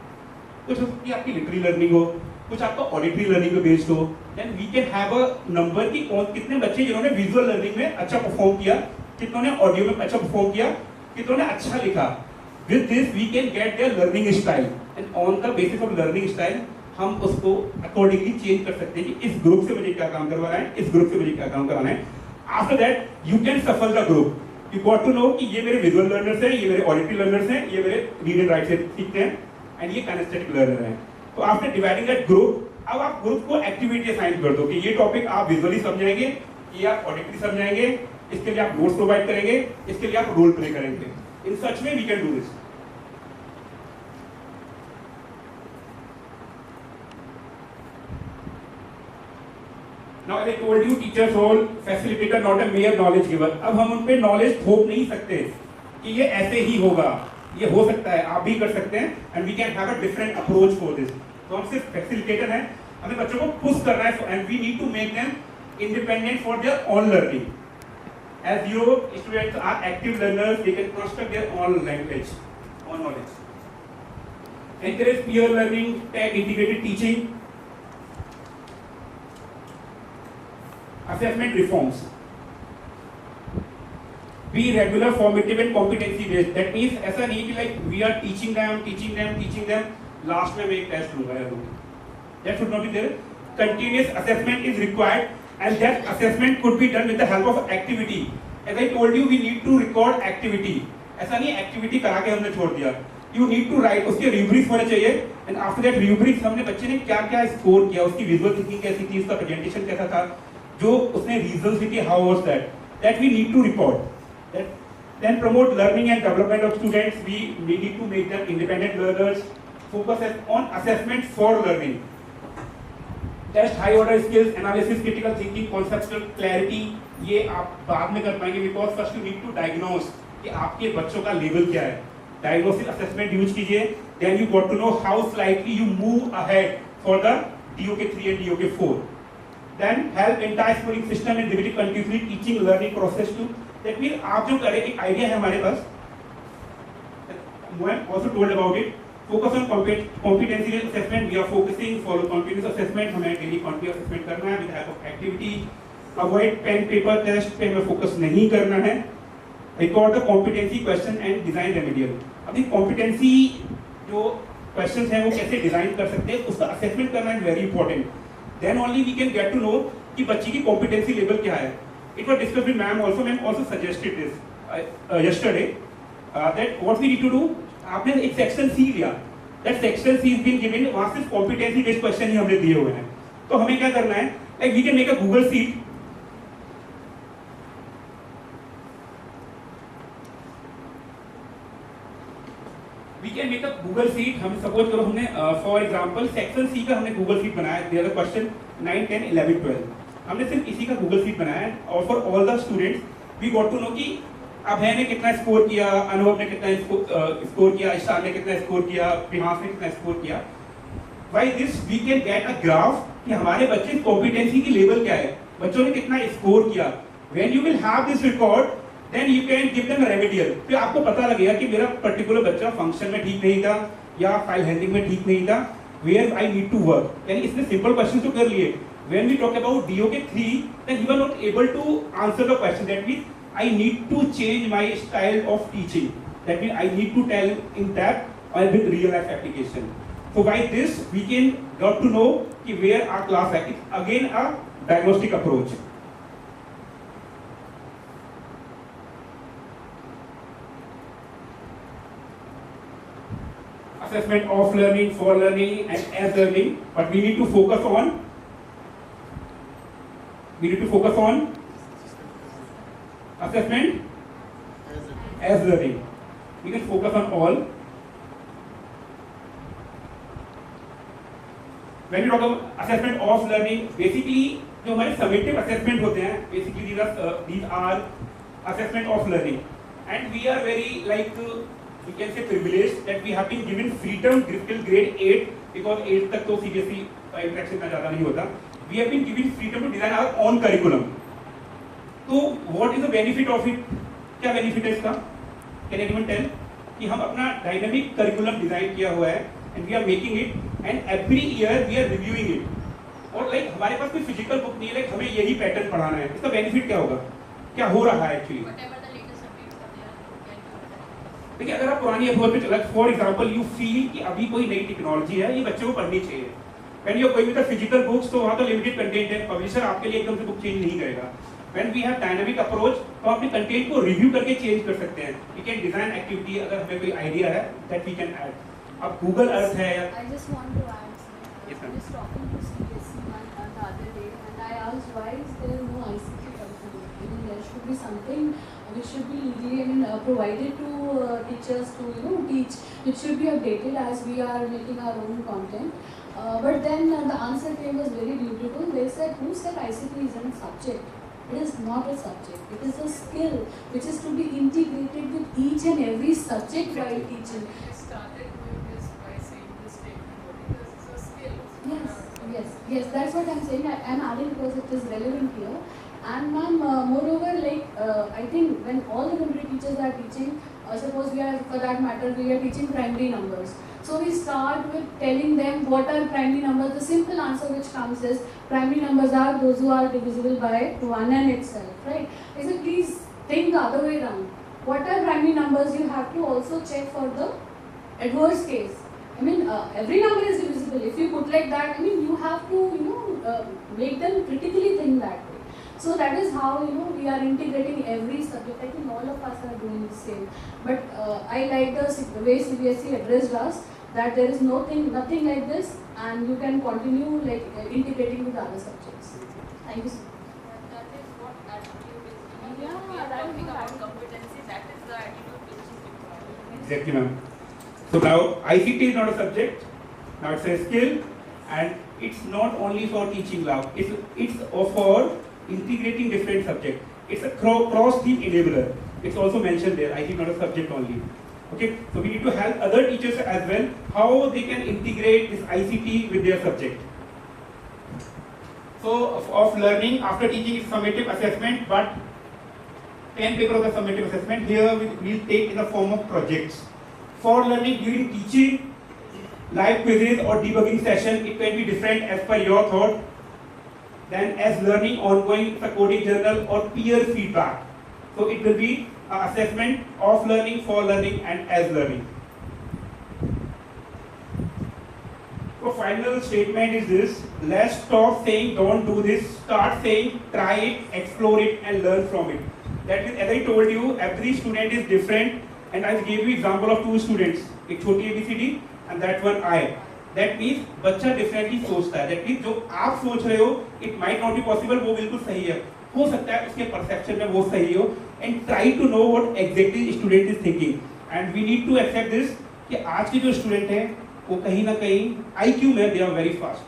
कुछ हो सकती है आपकी literary learning हो, कुछ आपका ऑडिटरी लर्निंग पे बेस्ड हो. Then we can have a number की कौन कितने बच्चे जिन्होंने विजुअल लर्निंग में अच्छा परफॉर्म किया, कितनों ने ऑडियो में अच्छा परफॉर्म किया, कितनों ने अच्छा लिखा. With this we can get their learning style, and on the basis of learning style हम उसको अकॉर्डिंगली चेंज कर सकते हैं कि इस ग्रुप से मुझे क्या काम करवाना है, इस ग्रुप से मुझे क्या काम करवाना है. After that you can shuffle the group. You got to know कि ये मेरे विजुअल लर्नर्स हैं, ये मेरे ऑडिटरी लर्नर्स हैं, ये मेरे रीड एंड राइट से सीखते हैं, एंड ये काइनेस्थेटिक लर्नर हैं. तो आफ्टर डिवाइडिंग दैट ग्रुप, अब आप ग्रुप को एक्टिविटी असाइन कर दो कि ये टॉपिक आप विजुअली समझाएंगे, ये आप ऑडिटरी समझाएंगे, इसके लिए आप नोट्स प्रोवाइड करेंगे, इसके लिए आप रोल प्ले करेंगे. In such way we can do this. Now as I told you, teachers role facilitator, not a mere knowledge giver. अब हम उन पे नॉलेज थोप नहीं सकते कि ये ऐसे ही होगा, ये हो सकता है, आप भी कर सकते हैं, and we can have a different approach for this. तो हम सिर्फ फैसिलिटेटर हैं, हमें बच्चों को पुश करना है, and we need to make them independent for their own learning. As your students are active learners, they can construct their own language, own knowledge. Encourage peer learning, tag integrated teaching. Assessment reforms. Be regular, formative and competency based. That means ऐसा नहीं कि like we are teaching them. Last में मैं एक test लूँगा या दूँगा. That should not be there. Continuous assessment is required, and that assessment could be done with the help of activity. As I told you, we need to record activity. ऐसा नहीं activity करा के हमने छोड़ दिया. You need to write. उसके rubrics होने चाहिए. And after that rubrics हमने बच्चे ने क्या क्या स्कोर किया, उसकी visual thinking कैसी थी, उसका presentation कैसा था, जो उसने reasons दी थी, how was that? That we need to report. Then promote learning and development of students. We need to make them independent learners. Focus on assessment for learning. Test high order skills, analysis, critical thinking, conceptual clarity. ये आप बाद में कर पाएंगे because first you need to diagnose कि आपके बच्चों का लेवल क्या है. Diagnosis assessment यूज कीजिए. Then you got to know how slightly you move ahead for the DOK 3 and DOK 4. Then help entire schooling system and divided continuously teaching learning process to. That means आप जो करें, एक idea है हमारे पास. I also told about it. Focus on competency assessment. We are focusing follow continuous assessment. हमें daily continuous assessment करना है with the help of activity. Avoid pen paper test पे हमें focus नहीं करना है. Record the competency question and design remedial. अभी competency जो questions हैं वो कैसे design कर सकते हैं, उसका assessment करना is very important. Then only we can get to know कि बच्ची की competency level क्या है. It was discussed with ma'am also. Ma'am also suggested this yesterday that what we need to do. आपने एक सेक्शन सी लिया. That section C is being given. वहाँ सिर्फ competency based question ही हमने दिए हुए हैं. तो हमें क्या करना है? Like we can make a Google sheet. We can make a Google sheet. हम suppose करो हमने for example section C का हमने Google sheet बनाया. The other question 9, 10, 11, 12. हमने सिर्फ इसी का Google sheet बनाया है. और for all the students we got to know कि अभय ने कितना स्कोर किया, अनुभव ने कितना स्कोर किया, ईशान ने कितना स्कोर किया, विहास ने कितना स्कोर किया. By this we can get a graph कि हमारे बच्चे कॉम्पिटेंसी की लेवल क्या है, बच्चों ने कितना स्कोर किया. When you will have this record, then you can give them a remedial. फिर आपको पता लगेगा कि मेरा पर्टिकुलर बच्चा फंक्शन में ठीक नहीं था या फाइल हैंडलिंग में ठीक नहीं था. Where I need to work. यानी इसने सिंपल क्वेश्चन तो कर लिए. When we talk about DOK 3, then you are not able to answer the question. That means I need to change my style of teaching. That means I need to tell in depth or with real life application. So by this we can got to know कि where our class is. It's again a diagnostic approach. assessment of learning, for learning, and as learning. But we need to focus on. Assessment as learning. We can focus on all. When we talk about assessment of learning, basically जो हमारे summative assessment होते हैं, basically these are assessment of learning, and we are very we can say privileged that we have been given freedom till grade 8 because 8 तक तो CBSE interaction इतना ज़्यादा नहीं होता. We have been given freedom to design our own curriculum. तो what is the benefit of it? क्या benefit है इसका? Can anyone tell? कि हम अपना dynamic curriculum design किया हुआ है and we are making it and every year we are reviewing it. और हमारे पास कोई physical book नहीं है हमें यही pattern पढ़ाना है. इसका benefit क्या होगा? क्या हो रहा है actually? देखिए अगर आप पुरानी अप्रोच पे चला, फॉर एग्जांपल यू फील कि अभी कोई नई टेक्नोलॉजी है ये बच्चों को पढ़नी चाहिए. When you are going with the physical books तो वहां तो लिमिटेड कंटेंट है, पब्लिशर आपके लिए एकदम से बुक चेंज नहीं करेगा. When we have dynamic approach तो अपने कंटेंट को रिव्यू करके चेंज कर सकते हैं. वी कैन डिजाइन एक्टिविटी, अगर हमें कोई आइडिया है दैट वी कैन ऐड. अब गूगल अर्थ है या I just want to add something. I was talking to CPSE the other day and I asked why is there no ICT curriculum? I mean, there should be something which should be legally, provided to teachers to teach. It should be updated as we are making our own content. But then the answer came was very beautiful. They said, who said ICT is a subject? It is not a subject. It is a skill which is to be integrated with each and every subject while teaching. Yes, that's what I'm saying. I'm adding because it is relevant here. And ma'am, moreover, I think when all the primary teachers are teaching, suppose we are, for that matter, we are teaching primary numbers. So we start with telling them what are primary numbers. The simple answer which comes is, primary numbers are those who are divisible by 1 and itself, right? I said, please think the other way around. What are primary numbers? You have to also check for the adverse case. Every number is divisible. If you put like that, you have to, make them critically think that way. So that is how, we are integrating every subject. I think all of us are doing the same. But I like the way CBSE addressed us, that there is nothing like this, and you can continue integrating with other subjects. Thank you so much. That is what attitude is. We are talking about competency. That is the attitude which is required. Exactly, ma'am. So now ICT is not a subject, now it's a skill, and it's not only for teaching now, it's for integrating different subjects. It's a cross-team enabler. It's also mentioned there, ICT not a subject only. Okay, so we need to help other teachers as well, how they can integrate this ICT with their subject. So of learning, after teaching is summative assessment, but 10 paper of the summative assessment, here we'll take in the form of projects. For learning during teaching, live quizzes or debugging session, it can be different as per your thought. Then as learning ongoing, the coding journal or peer feedback. So it will be assessment of learning, for learning and as learning. So final statement is this, let's stop saying don't do this, start saying try it, explore it and learn from it. That is, as I told you, every student is different. And I gave you example of 2 students, एक छोटी ABCD and that one I. That means बच्चा differently सोचता है. That means जो आप सोच रहे हो, it might not be possible, वो बिल्कुल सही है. हो सकता है उसके perception में वो सही हो. And try to know what exactly student is thinking. And we need to accept this कि आज के जो student हैं, वो कहीं ना कहीं IQ में they are very fast.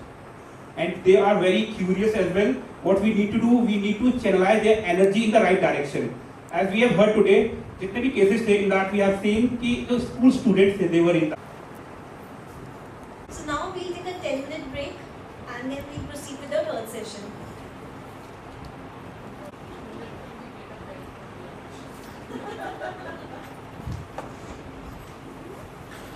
And they are very curious as well. What we need to do, we need to channelize their energy in the right direction. As we have heard today, जितने भी cases थे in that we have seen कि जो school students थे, they were in that. So now we'll take a 10-minute break and then we'll proceed with the third session.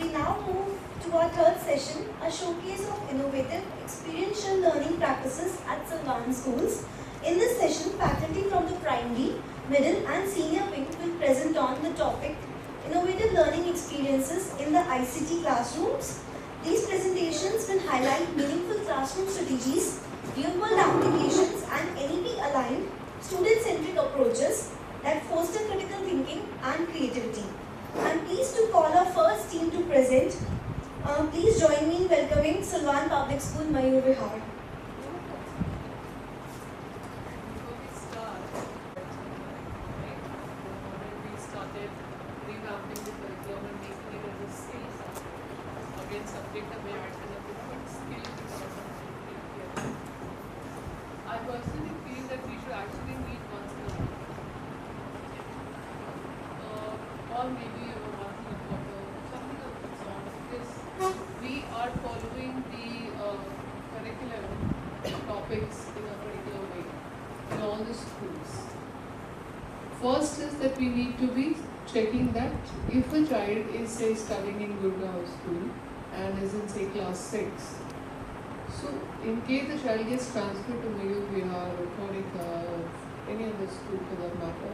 We now move to our third session, a showcase of innovative experiential learning practices at Salvan schools. In this session, faculty from the primary, middle and senior wing will present on the topic Innovative Learning Experiences in the ICT Classrooms. These presentations will highlight meaningful classroom strategies, real-world applications and NEP-aligned student-centric approaches that foster critical thinking and creativity. I'm pleased to call our first team to present Please join me in welcoming Silwan Public School, Mayur Vihar. Started revamping the curriculum and making it as a skill subject. Again, subject aware and a different skill development. I personally feel that we should actually meet once in a month. Or maybe a monthly quarter, something of that sort. Because we are following the curriculum topics in a particular way in all the schools. First is that we need to be checking that if a child is say studying in Gurgaon school and is in say class 6, so in case the child gets transferred to Mayur Vihar or Konika or any other school for that matter,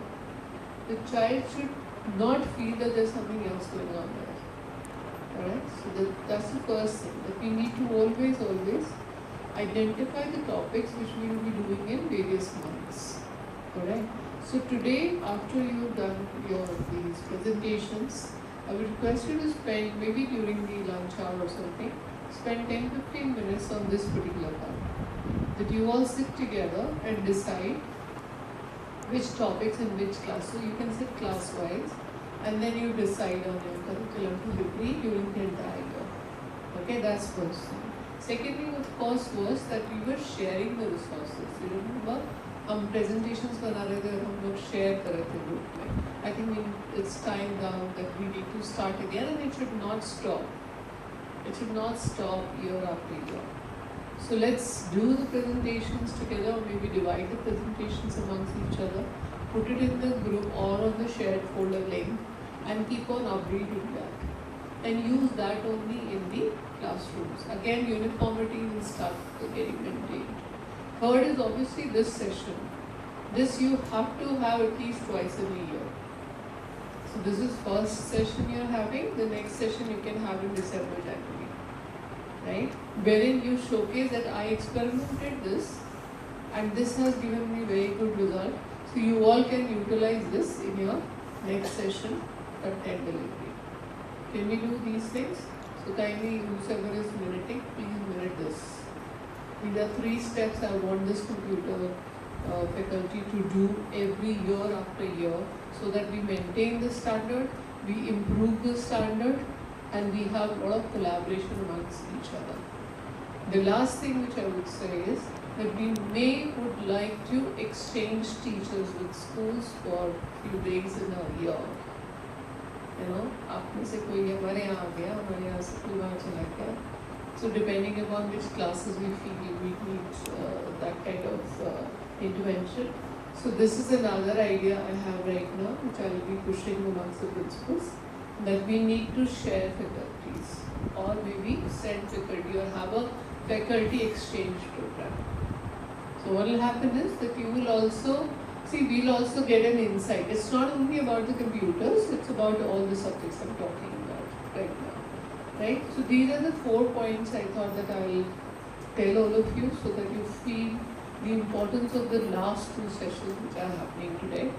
the child should not feel that there's something else going on there. Alright, so that's the first thing, that we need to always identify the topics which we will be doing in various months. Alright. So today, after you've done these presentations, I would request you to spend, maybe during the lunch hour or something, spend 10-15 minutes on this particular part. That you all sit together and decide which topics in which class. So you can sit class-wise, and then you decide on your curriculum to degree during the entire year. Okay, that's first thing. Second thing, of course, was that we were sharing the resources. You remember? हम presentations बना रहे थे और हम लोग share कर रहे थे group में. I think it's time now that we need to start again, and it should not stop. It should not stop year after year. So let's do the presentations together, or maybe divide the presentations amongst each other, put it in the group or on the shared folder link, and keep on updating that. And use that only in the classrooms. Again, uniformity will start getting maintained. Third is obviously this session. This you have to have at least twice in a year. So this is first session you're having. The next session you can have in December, January. Right? Wherein you showcase that I experimented this and this has given me very good result. So you all can utilize this in your next session content delivery. Can we do these things? So kindly, whoever is minuting, please minute this. These are 3 steps I want this computer faculty to do every year after year, so that we maintain the standard, we improve the standard, and we have a lot of collaboration amongst each other. The last thing which I would say is that we would like to exchange teachers with schools for few days in a year. You know, आप में से कोई हमारे यहाँ आ गया, हमारे यहाँ से कोई वहाँ चला गया. So depending upon which classes we feel we need that kind of intervention. So this is another idea I have right now, which I will be pushing amongst the principals, that we need to share faculties, or maybe send faculty, or have a faculty exchange program. So what will happen is that you will also, we'll also get an insight. It's not only about the computers, it's about all the subjects I'm talking about right now. Right? So these are the 4 points I thought that I will tell all of you, so that you feel the importance of the last 2 sessions which are happening today,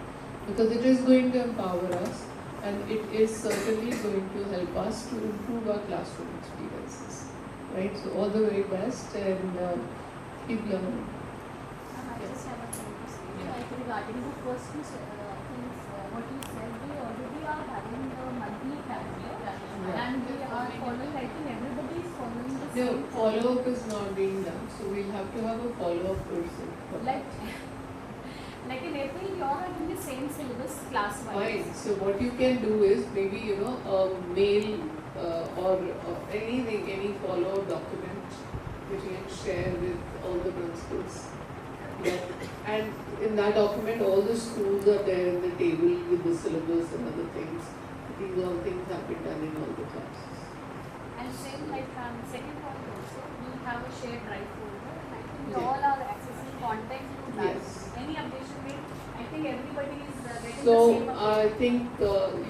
because it is going to empower us, and it is certainly going to help us to improve our classroom experiences. Right? So all the very best, and keep learning. I just have a thing to say. Like regarding the first 2 things, what you said, we already are having the monthly calendar, and we are following. I think everybody is following the same. No, follow-up is not being done, so we'll have to have a follow-up person. Like in April, you all are doing the same syllabus class-wise. Fine. So what you can do is maybe a mail or anything, any follow-up document which you can share with all the principals. Yeah. And in that document, all the schools are there in the table with the syllabus and other things. These all things have been done in all the classes. And same like second point also, we have a shared drive folder. I think we Yeah. all are accessing content to that. Yes. Any updation made, I think everybody is getting So the same update. I think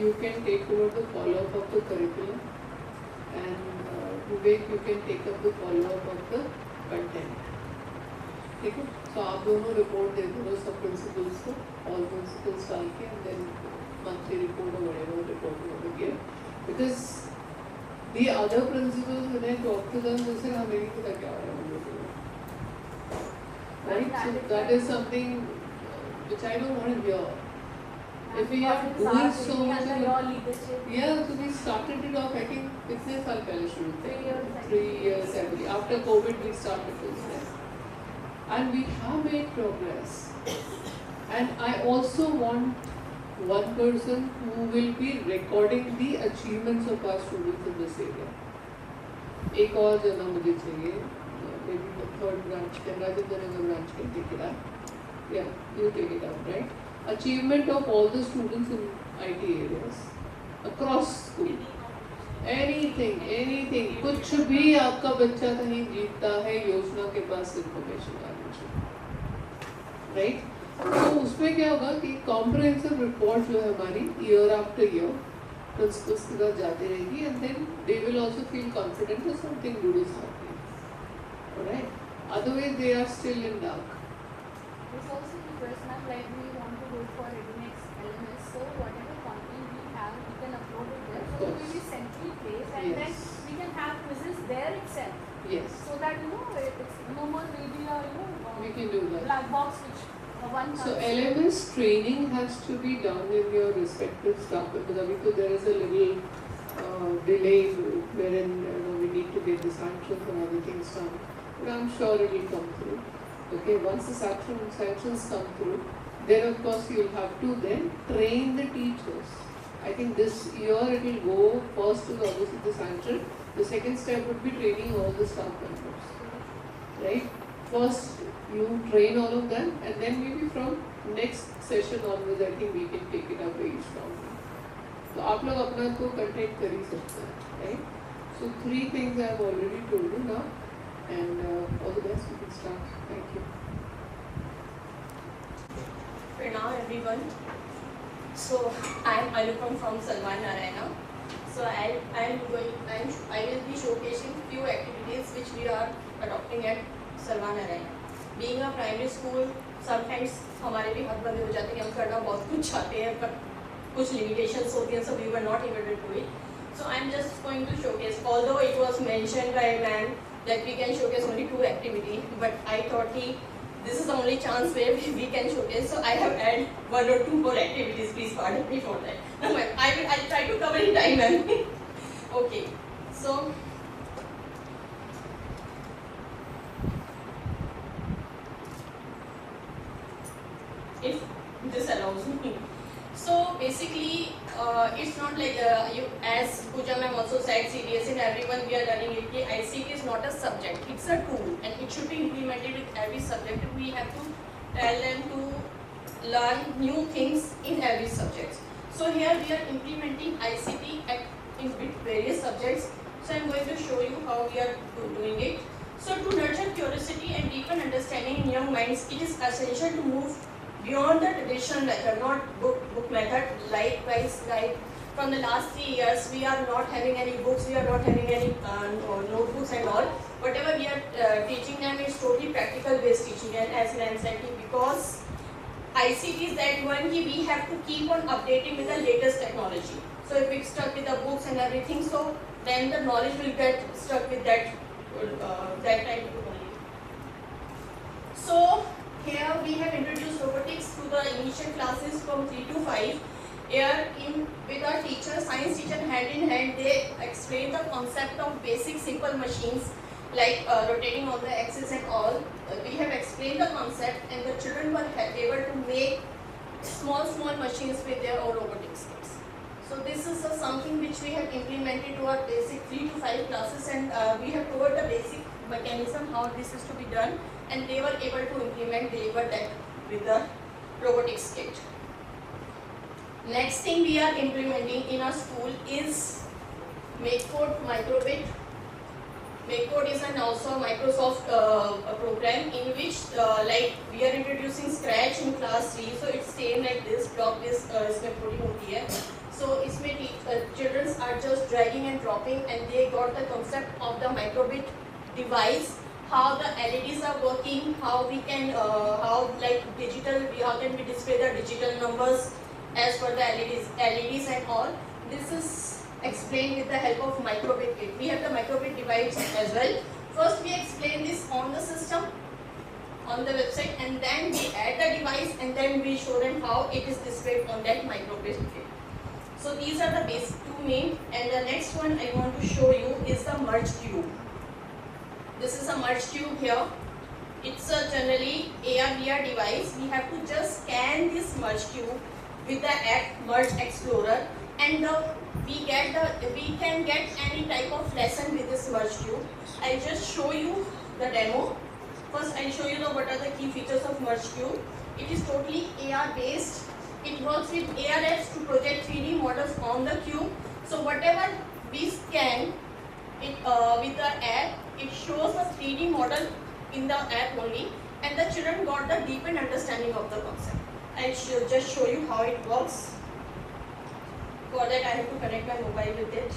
you can take over the follow-up of the curriculum, and Vivek, you can take up the follow-up of the content. ठीक है? So आप दोनों report दे दो सब principals को, all principals डाल के, and then monthly report or whatever report you want to give, because The other principals, when I talk to them, they say, "हाँ मेरी तो क्या हो रहा है?" Right? So that is something which I don't want to hear. If we are doing so much, yeah, so we started it off. I think कितने साल पहले शुरू थे? 3 years, I believe. After COVID, we started this, and we have made progress. And I also want one person who will be recording the achievements of our students in this area. एक और जना मुझे चाहिए, maybe the third branch can, Rajendra Nagar branch can take it up. Yeah, you take it up, right? Achievement of all the students in IT areas across school. Anything, कुछ भी आपका बच्चा कहीं जीतता है, योजना के पास information आनी चाहिए, right? तो उसमें क्या होगा कि comprehensive report जो है हमारी year after year principals के साथ जाती रहेगी, and then they will also feel confident that something good is happening, alright? Otherwise they are still in dark. It's also the personal like we want to go for Readiness LMS, so whatever content we have, we can upload it there. So it will be centrally placed, and then we can have quizzes there itself. Yes. So that it's no more maybe We can do that. black box which one. So LMS training has to be done in your respective staff, because abhi to there is a little delay wherein we need to get the sanctions and other things done. But I'm sure it will come through. Okay, once the sanctions come through, then of course you'll have to then train the teachers. I think this year it will go first to obviously the sanction. The second step would be training all the staff members. Right? First you train all of them, and then maybe from next session onwards I think we can take it up very strongly. So आप लोग अपना तो content कर ही सकते हैं, right? So 3 things I have already told you now, and all the best. We can start. Thank you. Pranam everyone. So I am Alupam from Salman Narayana. So I will be showcasing few activities which we are adopting at Salman Narayana. Being a primary school, sometimes हमारे भी हाथ बंद हो जाते हैं, हम करना बहुत कुछ चाहते हैं पर कुछ limitations होती हैं, so we were not able to do it. So I am just going to showcase, although it was mentioned by a man that we can showcase only 2 activities, but I thought this is the only chance where we can showcase. So I have added 1 or 2 more activities. Please pardon me for that. No, I'll try to cover in time, ma'am. Okay. So if this allows me. So basically, it's not like as Pooja ma'am also said, CDS and everyone we are learning it. ICT is not a subject; it's a tool, and it should be implemented with every subject. We have to tell them to learn new things in every subject. So here we are implementing ICT in various subjects. So I'm going to show you how we are doing it. So to nurture curiosity and deepen understanding in young minds, it is essential to move beyond the traditional method, not book method. Likewise, like from the last 3 years, we are not having any books, we are not having any notebooks and all. Whatever we are teaching them is totally practical based teaching, and as Nan said, because ICT is that one we have to keep on updating with the latest technology. So if we stuck with the books and everything, so then the knowledge will get stuck with that type of only. So here we have introduced robotics to the initial classes from 3 to 5. Here with our teacher, science teacher, hand in hand, they explain the concept of basic simple machines like rotating on the axis and all. We have explained the concept, and the children were able to make small machines with their own robotics kits. So this is something which we have implemented to our basic 3 to 5 classes, and we have covered the basic mechanism how this is to be done, and they were able to deliver that with the robotics kit. Next thing we are implementing in our school is MakeCode Microbit. MakeCode is also a Microsoft program in which like we are introducing Scratch in class 3. So it's same like this, block this इसमें coding होती है. So इसमें children are just dragging and dropping, and they got the concept of the Microbit device, how the LEDs are working, how we can how can we display the digital numbers as per the LEDs and all. This is explain with the help of microbit kit. We have the microbit device as well. First we explain this on the system, on the website, and then we add the device and then we show them how it is displayed on that microbit kit. So these are the basic two main, and the next one I want to show you is the merge cube. This is a merge cube here. It's a generally AR/VR device. We have to just scan this merge cube with the app Merge Explorer, and we can get any type of lesson with this merge cube. I'll just show you the demo. First, I'll show you what are the key features of merge cube. It is totally AR based. It works with AR apps to project 3D models on the cube. So whatever we scan it with the app, it shows a 3D model in the app only, and the children got the deepened understanding of the concept. I'll just show you how it works. For that, I have to connect my mobile with it.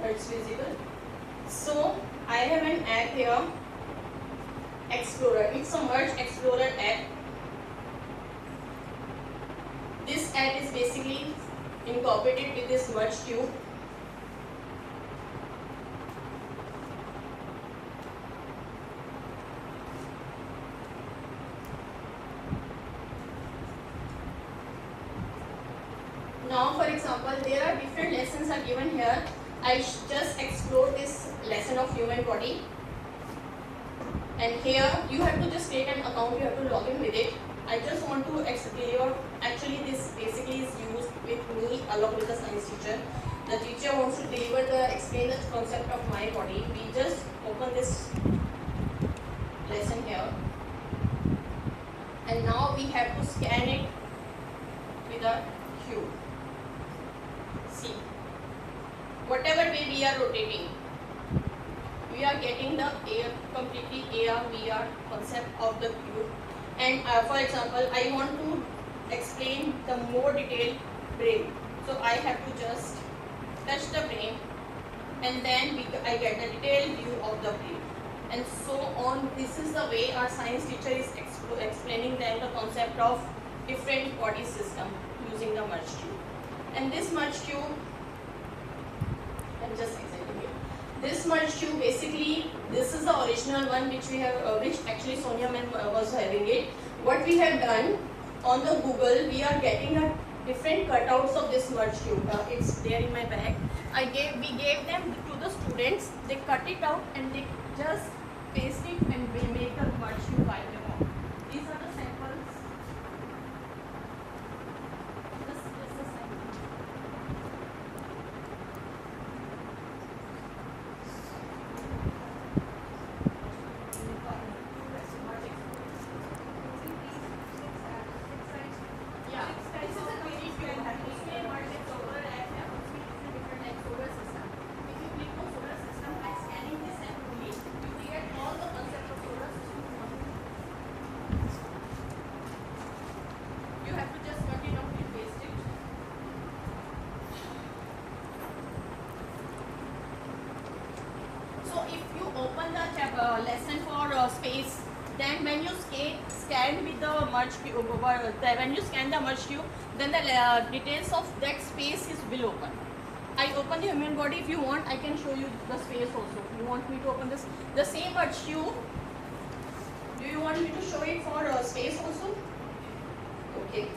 It's visible. So I have an app here, Explorer. It's a Merge Explorer app. This app is basically incorporated with this merge cube. Now, for example, there are different lessons are given here. I just explore this lesson of human body, and here you have to just create an account, you have to log in with it. I just want to explain, actually this basically is used with me along with the science teacher. The teacher wants to explain the concept of my body. We just open this lesson here, and now we have to scan it with a cube. See. Whatever way we are rotating, we are getting the completely AR/VR concept of the cube. And for example, I want to explain the more detailed brain. So I have to just touch the brain, and then I get the detailed view of the brain. And so on. This is the way our science teacher is explaining them the concept of different body system using the merge cube. And this merge cube, just exactly. This merge cube basically, this is the original one which we have, which actually Sonia ma'am was having it. What we have done on the Google, we are getting a different cutouts of this merge cube. It's there in my bag. We gave them to the students. They cut it out and they just paste it and we make a merge cube by them all. These are the samples. This is the sample. Lesson for space, then when you scan with the merge cube, when you scan the merge cube, then the details of that space will open. I open the human body. If you want, I can show you the space also. You want me to open this, the same merge cube? Do you want me to show it for space also? Okay.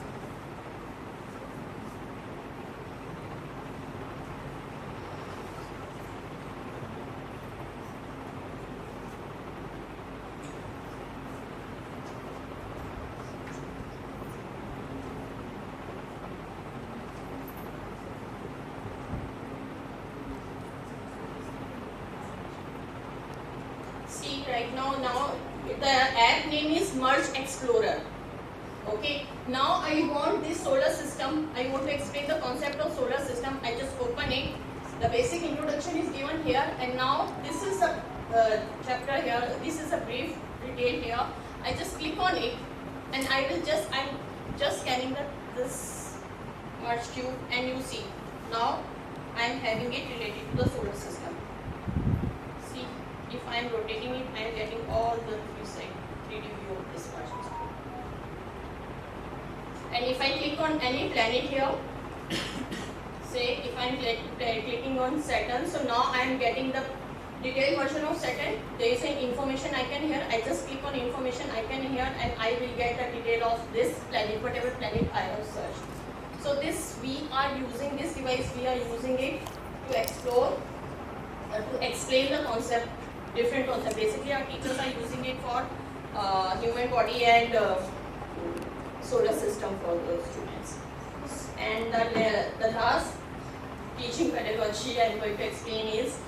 Right now the app name is Merge Explorer. Okay, now I want this solar system. I want to explain the concept of solar system. I just open it, the basic introduction is given here, and now this is a chapter here. This is a brief detail here. I just click on it, and I'm just scanning this merge cube, and you see now I am having it related to the solar system. See, if I am rotating it, I am getting all the 3D view of this merge cube. And if I click on any planet here, say if I am clicking on Saturn, so now I am getting the detailed version of Saturn. There is an information icon here. I just click on information icon here, and I will get the detail of this planet, whatever planet I have searched. So this, we are using this device, we are using it to explore, to explain the concept, different concept. Basically our teachers are using it for human body and solar system for the students. And the last teaching pedagogy I am going to explain is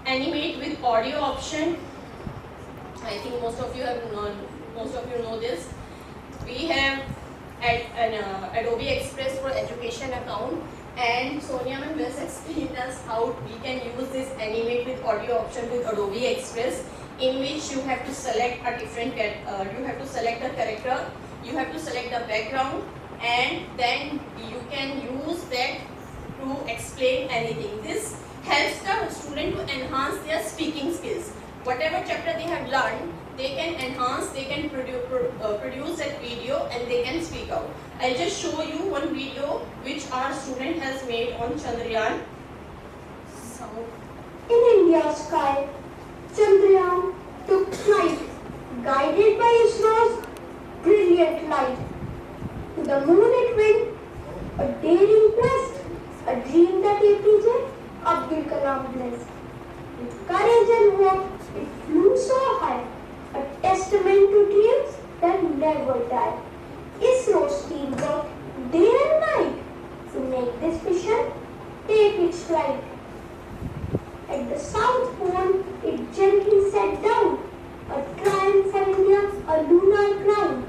animate with audio option. I think most of you know this. We have an Adobe Express for Education account, and Sonia ma'am just explained us how we can use this animate with audio option with Adobe Express, in which you have to select a different you have to select the character, you have to select the background, and then you can use that to explain anything. This helps the student to enhance their speaking skills. Whatever chapter they have learned, they can enhance, they can produce that video, and they can speak out. I'll just show you one video which our student has made on Chandrayaan. In India's sky, Chandrayaan took flight, guided by ISRO's brilliant light. To the moon it went, a daring quest, a dream that APJ Abdul Kalam blessed. With courage and hope, it flew so high, a testament to dreams that never die. ISRO's team worked day and night to make this mission take its flight. At the South Pole, it gently sat down, a triumph for India, a lunar crown.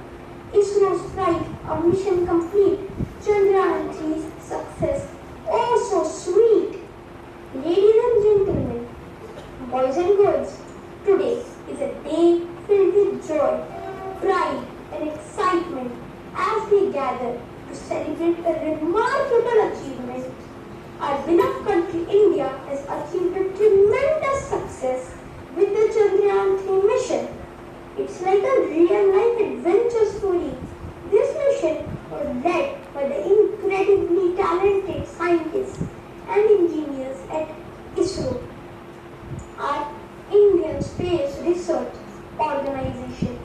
ISRO's flight, a mission complete, Chandrayaan 3's success, oh so sweet. Ladies and gentlemen, boys and girls, today is a day filled with joy, pride and excitement as we gather to celebrate a remarkable achievement. Our beloved country India has achieved a tremendous success with the Chandrayaan 3 mission. It's like a real-life adventure story. This mission was led by the incredibly talented scientists and engineers at ISRO, our Indian Space Research Organization.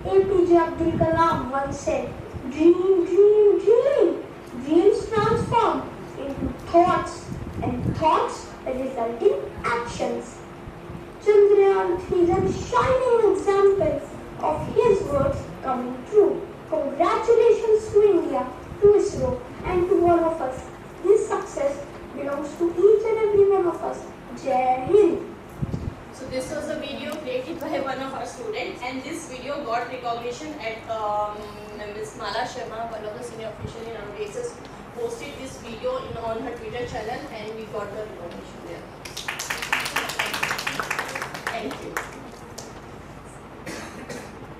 APJ Abdul Kalam once said, "Dream, dream, dream. Dreams transform into thoughts, and thoughts result in actions." Chandrayaan 3 is a shining example of his words coming true. Congratulations to India, to ISRO, and to all of us. This success belongs to each and every one of us. Jai Hind. So this was a video created by one of our students, and this video got recognition at Ms. Mala Sharma, one of the senior officials in our basis, posted this video on her Twitter channel, and we got the recognition there. Thank you. Good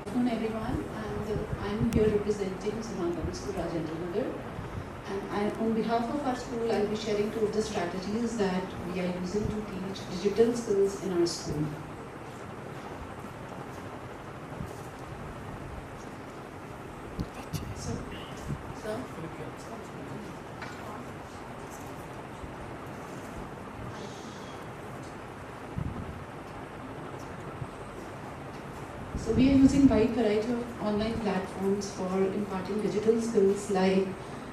afternoon everyone, and I'm here representing Samantha School Rajendra Nagar. And on behalf of our school, I'll be sharing two of the strategies that we are using to teach digital skills in our school. So we are using wide variety of online platforms for imparting digital skills like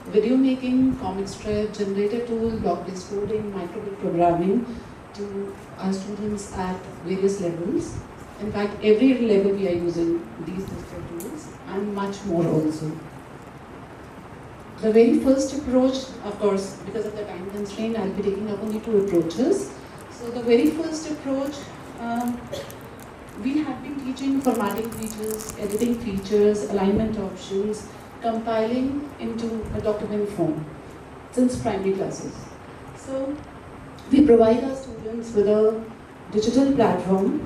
video making, comic strip, generator tool, block-based coding, microbit programming to our students at various levels. In fact, every level we are using these digital tools and much more also. The very first approach, of course, because of the time constraint, I'll be taking up only two approaches. So the very first approach, we have been teaching formatting features, editing features, alignment options, compiling into a document form since primary classes. So We provide our students with a digital platform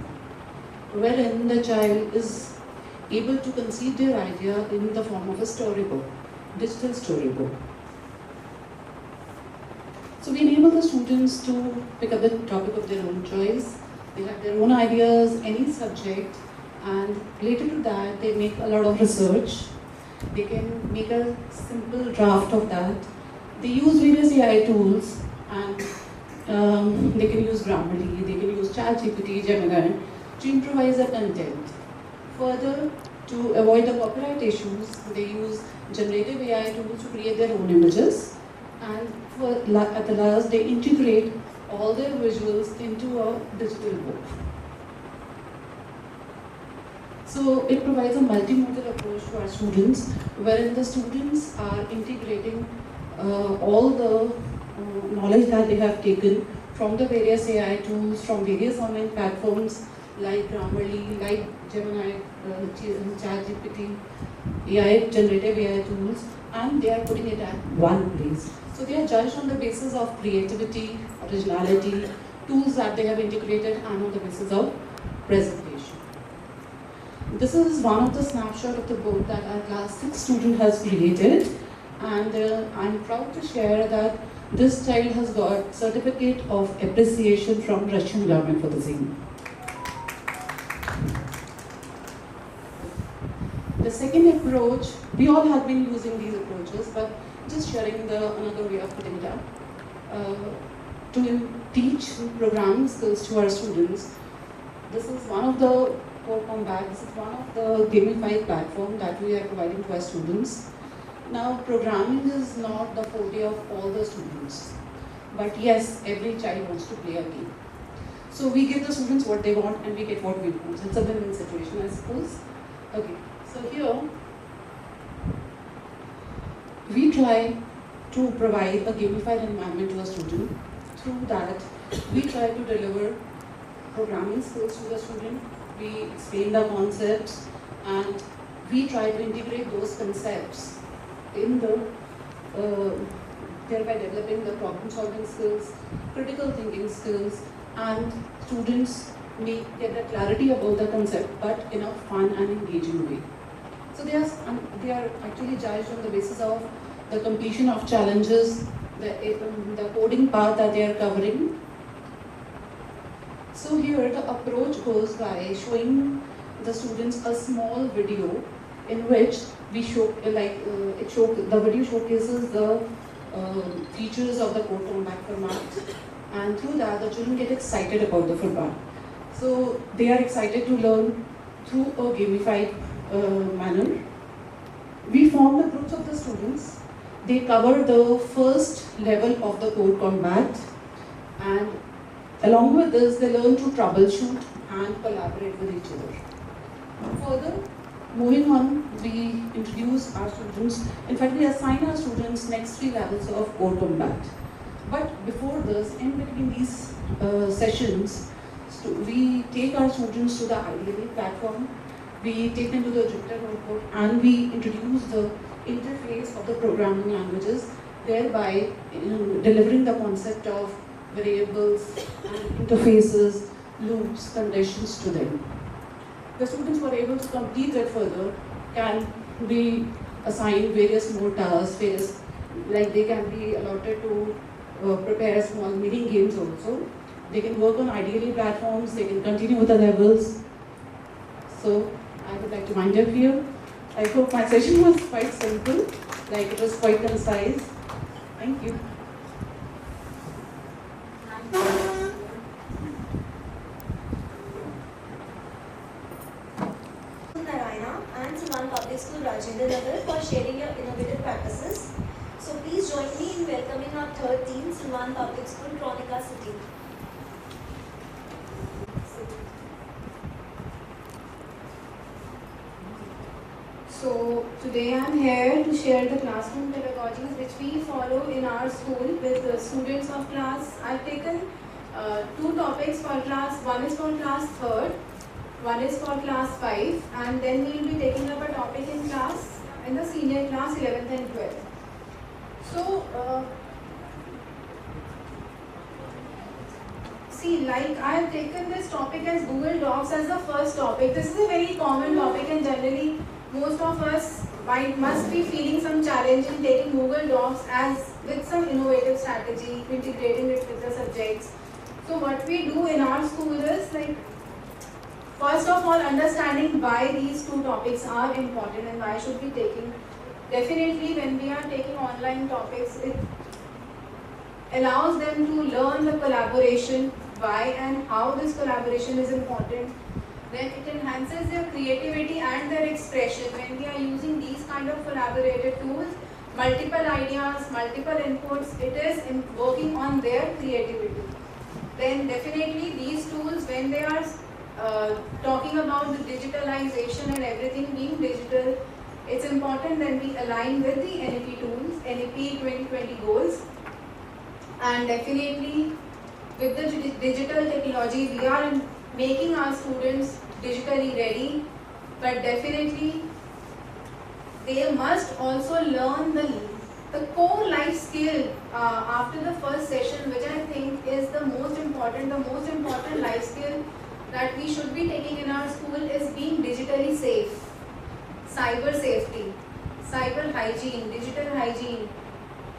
wherein the child is able to conceive their idea in the form of a storybook, digital storybook. So we enable the students to pick up the topic of their own choice. They have their own ideas, any subject, and related to that, they make a lot of research. They can make a simple draft of that. They use various AI tools, and they can use Grammarly, they can use ChatGPT, Gemini to improvise the content. Further, to avoid the copyright issues, they use generative AI tools to create their own images, and at the last, they integrate all their visuals into a digital book. So it provides a multimodal approach to our students, wherein the students are integrating all the knowledge that they have taken from the various AI tools, from various online platforms like Grammarly, like Gemini, ChatGPT, generative AI tools, and they are putting it at one place. So they are judged on the basis of creativity, originality, tools that they have integrated, and on the basis of presentation. This is one of the snapshots of the book that our class 6 student has created, and I'm proud to share that this child has got certificate of appreciation from Russian government for the same. The second approach, we all have been using these approaches, but just sharing another way of putting it up. To teach programming skills to our students, this is one of the Core Combat, this is one of the gamified platform that we are providing to our students. Now, programming is not the forte of all the students, but yes, every child wants to play a game. So we give the students what they want and we get what we want. It's a win-win situation, I suppose. Okay, so here, we try to provide a gamified environment to a student. Through that, we try to deliver programming skills to the student. We explain the concepts and we try to integrate those concepts in the, thereby developing the problem solving skills, critical thinking skills, and students may get the clarity about the concept but in a fun and engaging way. So they are actually judged on the basis of the completion of challenges, the coding part that they are covering. So here the approach goes by showing the students a small video in which we show, the video showcases the features of the Code Combat format, and through that the children get excited about the format. So they are excited to learn through a gamified manner. We form the groups of the students. They cover the first level of the Code Combat, and along with this they learn to troubleshoot and collaborate with each other. Further, moving on, we introduce our students, in fact we assign our students next 3 levels of Code Combat. But before this, in between these sessions, we take our students to the IDLE platform, we take them to the Jupyter Notebook, and we introduce the interface of the programming languages, thereby delivering the concept of variables and interfaces, loops, conditions to them. The students who are able to complete that further can be assigned various more tasks, like they can be allotted to prepare small mini games also. They can work on IDLE platforms, they can continue with the levels. So I would like to wind up here. I hope my session was quite simple, like it was quite concise. Thank you. Narayana and Sivan Public School Rajendra Nagar for sharing your innovative practices. So please join me in welcoming our third team, Sivan Public School, Chronica City. So today I am here to share the classroom pedagogies which we follow in our school with the students of class. I've taken 2 topics for class, one is for class 3rd, one is for class 5, and then we will be taking up a topic in the senior class 11th and 12th. So see, like I have taken this topic as Google Docs as the first topic. This is a very common topic, and generally most of us must be feeling some challenge in taking Google Docs as with some innovative strategy, integrating it with the subjects. So what we do in our school is like, first of all, understanding why these two topics are important and why should we taking. Definitely when we are taking online topics, it allows them to learn the collaboration, why and how this collaboration is important. Then it enhances their creativity and their expression. When we are using these kind of collaborative tools, multiple ideas, multiple inputs, it is working on their creativity. Then definitely these tools, when they are talking about the digitalization and everything being digital, it's important that we align with the NEP tools, NEP 2020 goals. And definitely with the digital technology, we are making our students digitally ready, but definitely they must also learn the core life skill after the first session, which I think is the most important life skill that we should be taking in our school is being digitally safe, cyber safety, cyber hygiene, digital hygiene.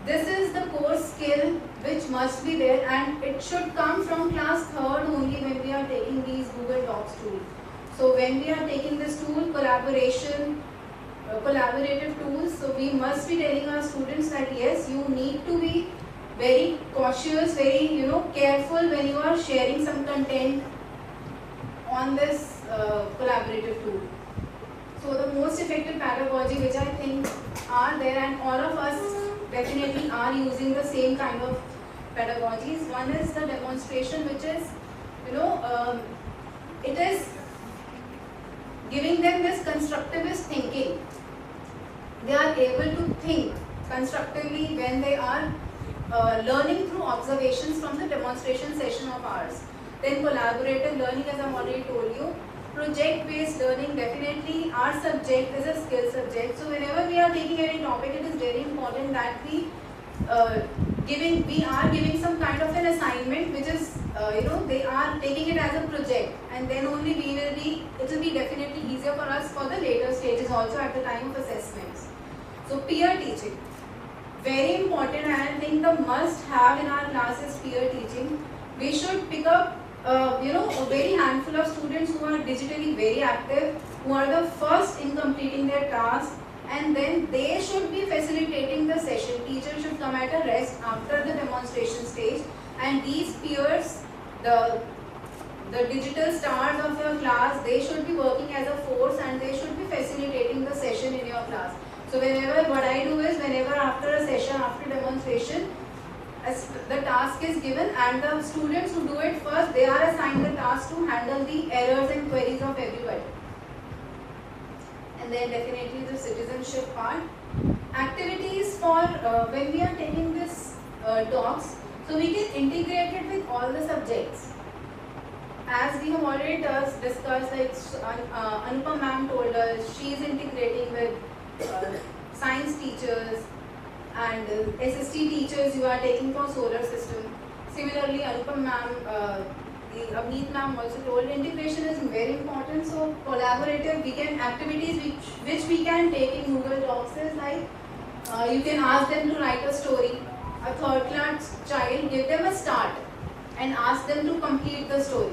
This is the core skill which must be there, and it should come from class 3rd only when we are taking these Google Docs tools. So when we are taking this tool, collaborative tools, so we must be telling our students that yes, you need to be very cautious, very careful when you are sharing some content on this collaborative tool. So the most effective pedagogy which I think are there, and all of us definitely are using the same kind of pedagogies. One is the demonstration, which is, it is giving them this constructivist thinking. They are able to think constructively when they are learning through observations from the demonstration session of ours. Then collaborative learning, as I've already told you. Project-based learning, definitely our subject is a skill subject. So whenever we are taking any topic, it is very important that we are giving some kind of an assignment, which is they are taking it as a project, and then only it will be definitely easier for us for the later stages also at the time of assessments. So peer teaching, very important, and I think the must have in our class is peer teaching. We should pick up a very handful of students who are digitally very active, who are the first in completing their task, and then they should be facilitating the session. Teacher should come at a rest after the demonstration stage, and these peers, the digital stars of your class, they should be working as a force, and they should be facilitating the session in your class. So what I do is, whenever after a session, after demonstration, the task is given, and the students who do it first, they are assigned the task to handle the errors and queries of everybody. And then definitely the citizenship part. Activities for when we are taking this docs, so we can integrate it with all the subjects. As we have already discussed, like Anupam ma'am told us, she is integrating with science teachers and SST teachers you are taking for solar system. Similarly, Anupam ma'am, Avneet ma'am also told integration is very important. So collaborative activities which we can take in Google Docs is like you can ask them to write a story. A 3rd class child, give them a start and ask them to complete the story.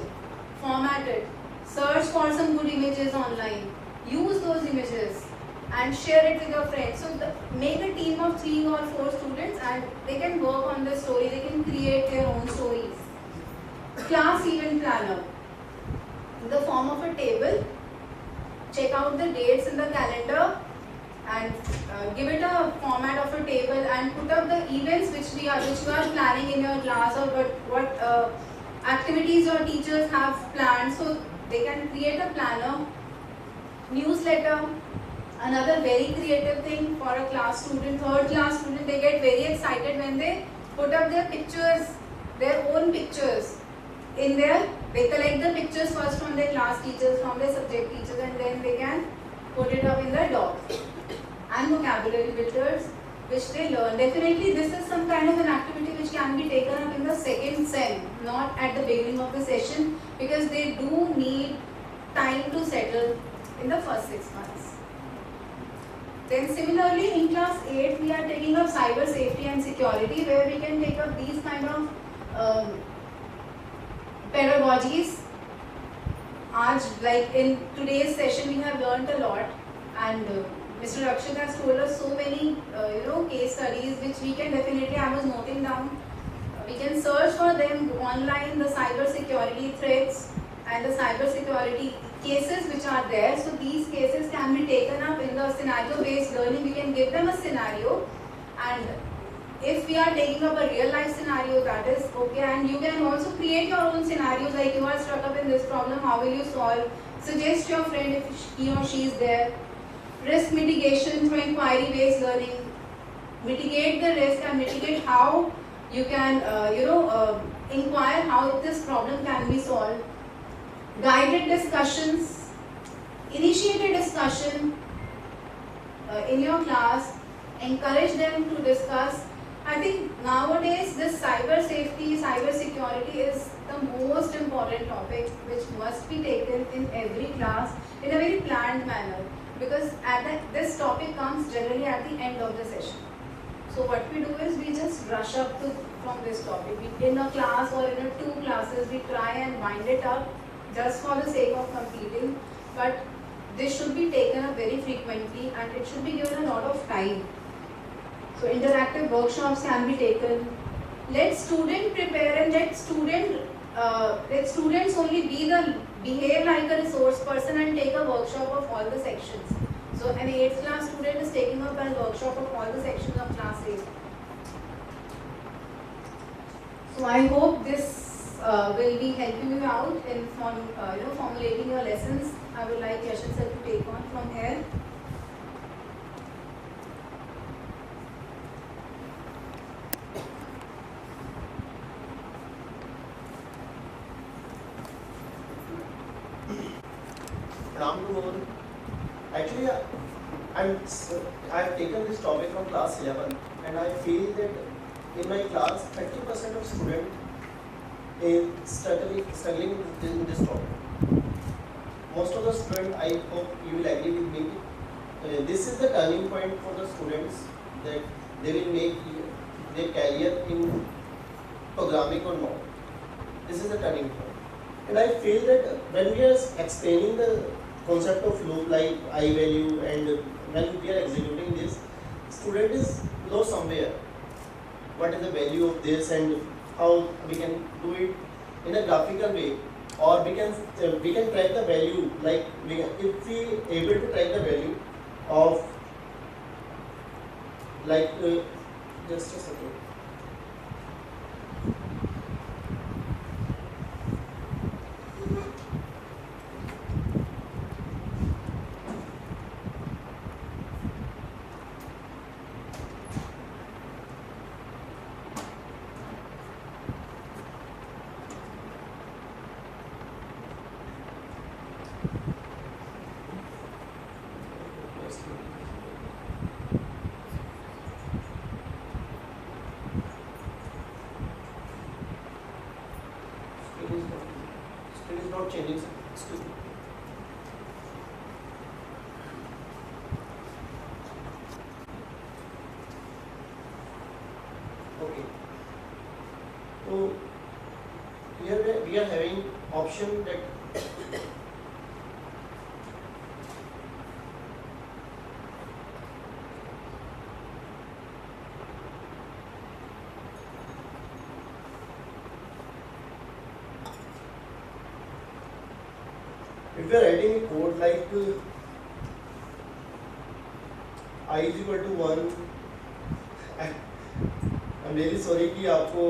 Format it. Search for some good images online. Use those images and share it with your friends. So make a team of 3 or 4 students, and they can work on the story. They can create their own stories. Class event planner, in the form of a table. Check out the dates in the calendar and give it a format of a table, and put up the events which you are planning in your class, or what activities your teachers have planned. So they can create a planner. Newsletter, another very creative thing for a class student. 3rd class student, they get very excited when they put up their pictures, their own pictures in there. They collect the pictures first from their class teachers, from their subject teachers, and then they can put it up in their docs. And vocabulary builders, which they learn. Definitely this is some kind of an activity which can be taken up in the second sem, not at the beginning of the session, because they do need time to settle in the first 6 months. Then similarly in class 8 we are taking up cyber safety and security, where we can take up these kind of pedagogies. Like in today's session we have learned a lot, and Mr. Rakshit has told us so many case studies which we can definitely, I was noting down, we can search for them online, the cyber security threats and the cyber security cases which are there. So these cases can be taken up in the scenario based learning. We can give them a scenario, and if we are taking up a real life scenario, that is okay, and you can also create your own scenarios, like you are stuck up in this problem, how will you solve, suggest your friend if he or she is there. Risk mitigation through inquiry based learning, mitigate the risk and mitigate how you can inquire how this problem can be solved. Guided discussions, initiated discussion in your class, encourage them to discuss. I think nowadays this cyber safety, cyber security is the most important topic which must be taken in every class in a very planned manner, because this topic comes generally at the end of the session. So what we do is we just rush up from this topic. In a class or in 2 classes we try and wind it up just for the sake of completing, but this should be taken up very frequently and it should be given a lot of time. So interactive workshops can be taken. Let student prepare and let students only behave like a resource person and take a workshop of all the sections. So an 8th class student is taking up a workshop of all the sections of class 8. So I hope this will be helping you out in formulating your lessons. I would like Yashan sir to take on from here. Actually, I've taken this topic from class 11, and I feel that in my class, 30% of students is struggling in this topic. Most of the students, I hope you will agree with me, this is the turning point for the students, that they will make their career in programming or not. This is the turning point. And I feel that when we are explaining the concept of loop like I value, and when we are executing this, student is lost somewhere. What is the value of this and how we can do it in a graphical way, or we can track the value, like if we able to track the value of just a second. Screen is not changing, sir. Excuse me. Okay. So here we are having option that if you are writing a code like I is equal to 1, I'm really sorry कि आपको